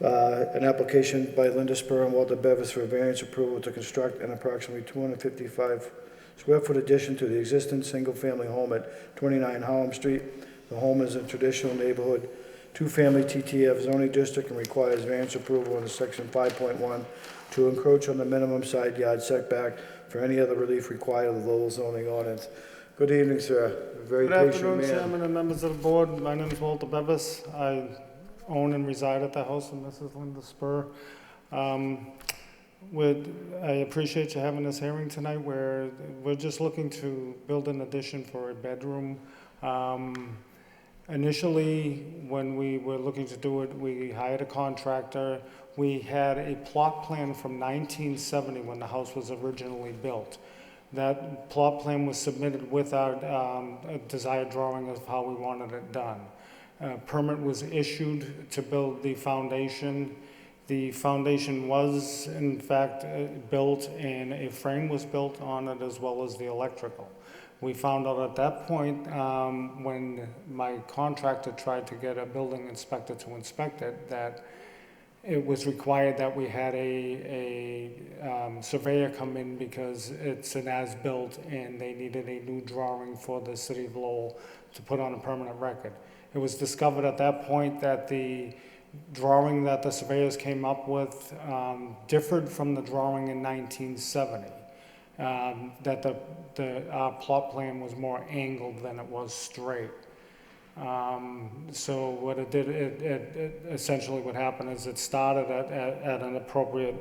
An application by Linda Spur and Walter Bevis for variance approval to construct an approximately 255 square foot addition to the existing single-family home at 29 Harlem Street. The home is a traditional neighborhood, two-family TTF zoning district and requires variance approval under section 5.1 to encroach on the minimum side yard setback for any other relief required of the Lowell zoning ordinance. Good evening, sir. A very Good patient afternoon, man. Chairman and members of the board. My name is Walter Bevis. own and reside at the house of Mrs. Linda Spur. I appreciate you having this hearing tonight, where we're just looking to build an addition for a bedroom. Initially, when we were looking to do it, we hired a contractor. We had a plot plan from 1970 when the house was originally built. That plot plan was submitted with our desired drawing of how we wanted it done. Permit was issued to build the foundation. The foundation was, in fact, built, and a frame was built on it, as well as the electrical. We found out at that point, when my contractor tried to get a building inspector to inspect it, that it was required that we had a surveyor come in, because it's an as-built, and they needed a new drawing for the city of Lowell to put on a permanent record. It was discovered at that point that the drawing that the surveyors came up with differed from the drawing in 1970. That our plot plan was more angled than it was straight. So what it did, it essentially what happened is it started at an appropriate,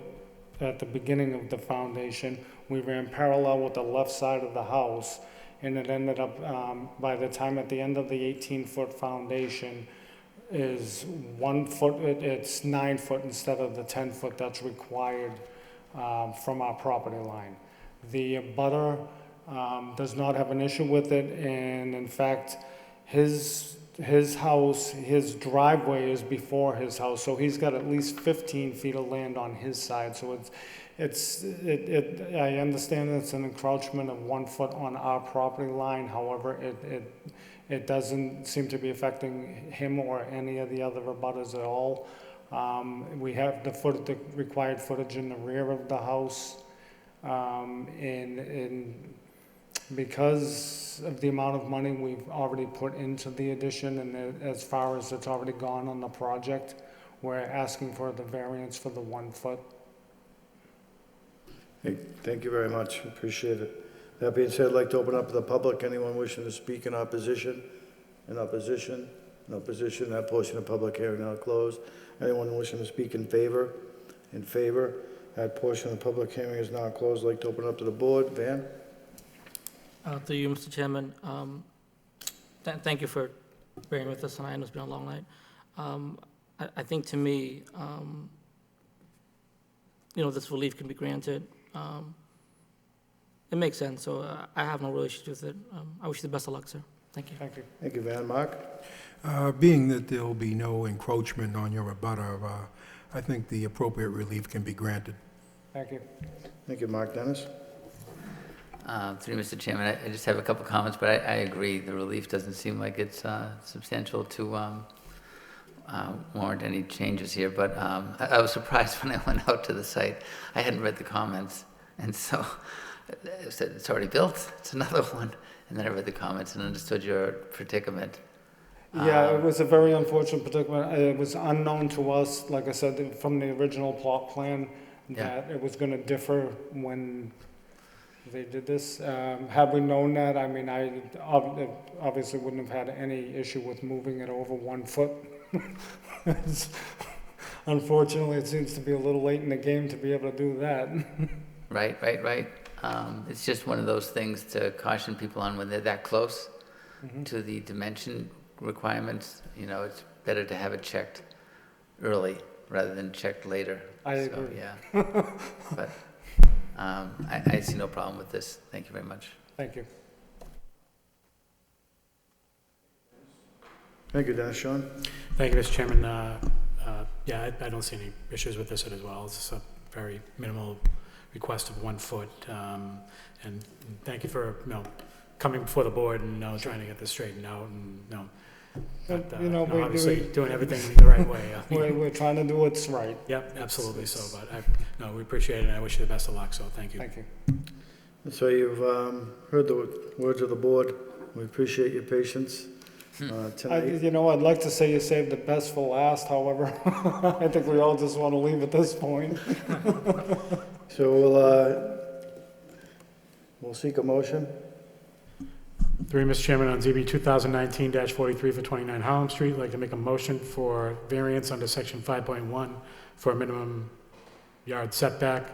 at the beginning of the foundation. We ran parallel with the left side of the house, and it ended up, by the time at the end of the 18-foot foundation is 1 foot, it's 9 foot instead of the 10 foot that's required from our property line. The abutter does not have an issue with it, and in fact, his house, his driveway is before his house, so he's got at least 15 feet of land on his side. So I understand it's an encroachment of 1 foot on our property line. However, it doesn't seem to be affecting him or any of the other abutters at all. We have the required footage in the rear of the house. And because of the amount of money we've already put into the addition, and as far as it's already gone on the project, we're asking for the variance for the 1 foot. Hey, thank you very much, appreciate it. That being said, I'd like to open up to the public. Anyone wishing to speak in opposition? In opposition? In opposition, that portion of the public hearing now closed. Anyone wishing to speak in favor? In favor? That portion of the public hearing is now closed. I'd like to open up to the board. Van? Through you, Mr. Chairman, thank you for bearing with us, and I know it's been a long night. I think, to me, this relief can be granted. It makes sense, so I have no real issues with it. I wish you the best of luck, sir. Thank you. Thank you. Thank you, Van. Mark? Being that there will be no encroachment on your abutter, I think the appropriate relief can be granted. Thank you. Thank you, Mark. Dennis? Through you, Mr. Chairman, I just have a couple comments, but I agree. The relief doesn't seem like it's substantial to warrant any changes here. But I was surprised when I went out to the site. I hadn't read the comments, and so it said it's already built. It's another one. And then I read the comments and understood your predicament. Yeah, it was a very unfortunate predicament. It was unknown to us, like I said, from the original plot plan, that it was going to differ when they did this. Had we known that, I mean, I obviously wouldn't have had any issue with moving it over 1 foot. Unfortunately, it seems to be a little late in the game to be able to do that. Right. It's just one of those things to caution people on when they're that close to the dimension requirements. It's better to have it checked early rather than checked later. I agree. Yeah. But I see no problem with this. Thank you very much. Thank you. Thank you, Dennis. Sean? Thank you, Mr. Chairman. I don't see any issues with this as well. It's a very minimal request of 1 foot. And thank you for coming before the board and trying to get this straightened out, and obviously doing everything the right way. We're trying to do what's right. Yep, absolutely. But we appreciate it, and I wish you the best of luck. So thank you. Thank you. So you've heard the words of the board. We appreciate your patience tonight. I'd like to say you saved the best for last. However, I think we all just want to leave at this point. So we'll seek a motion. Through you, Mr. Chairman, on ZB 2019-43 for 29 Hallam Street, I'd like to make a motion for variance under section 5.1 for a minimum yard setback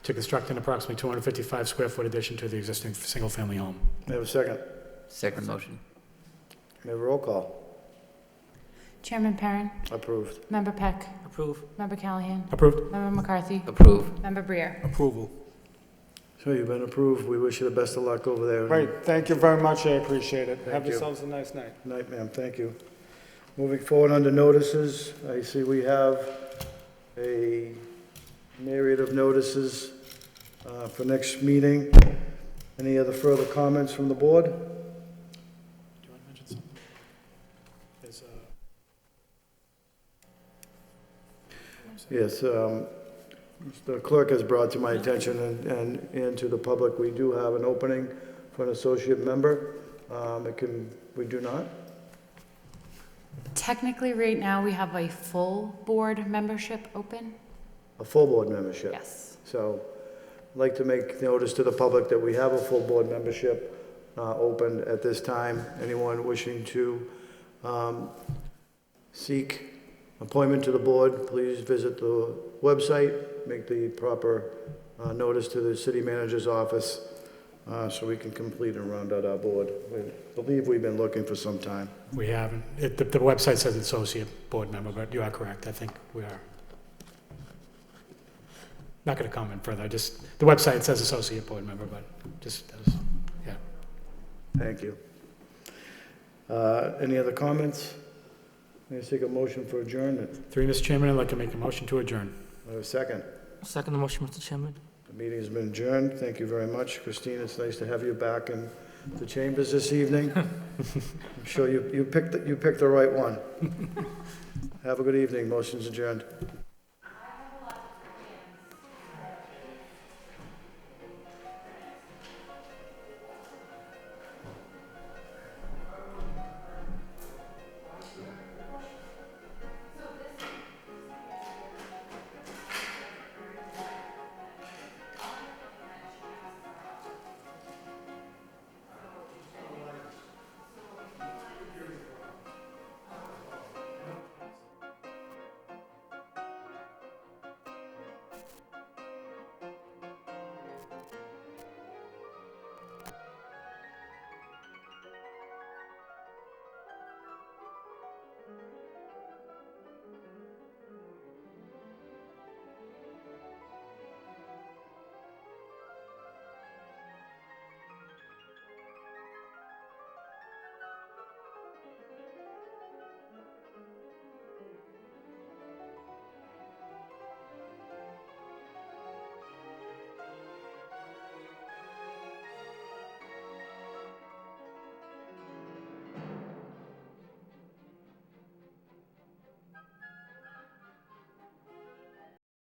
to construct an approximately 255 square foot addition to the existing single-family home. May I have a second? Second motion. May I have a roll call? Chairman Perrin, Approved. Member Peck, Approve. Member Callahan, Approved. Member McCarthy, Approve. Member Briere. Approval. So you've been approved. We wish you the best of luck over there. Great, thank you very much, I appreciate it. Have you. yourselves a nice night. Night, ma'am, thank you. Moving forward under notices, I see we have a myriad of notices for next meeting. Any other further comments from the board? Do you want to mention something? Yes, the clerk has brought to my attention and to the public, we do have an opening for an associate member. We do not? Technically, right now, we have a full board membership open. A full board membership? Yes. So I'd like to make notice to the public that we have a full board membership open at this time. Anyone wishing to seek appointment to the board, please visit the website, make the proper notice to the city manager's office so we can complete and round out our board. We believe we've been looking for some time. We haven't. The website says associate board member, but you are correct. I think we are. Not going to comment further. Just the website says associate board member, but just yeah. Thank you. Any other comments? May I take a motion for adjournment? Through you, Mr. Chairman, I'd like to make a motion to adjourn. I have a second. Second the motion, Mr. Chairman. The meeting has been adjourned. Thank you very much. Christine, it's nice to have you back in the chambers this evening. I'm sure you picked the right one. Have a good evening. Motion's adjourned.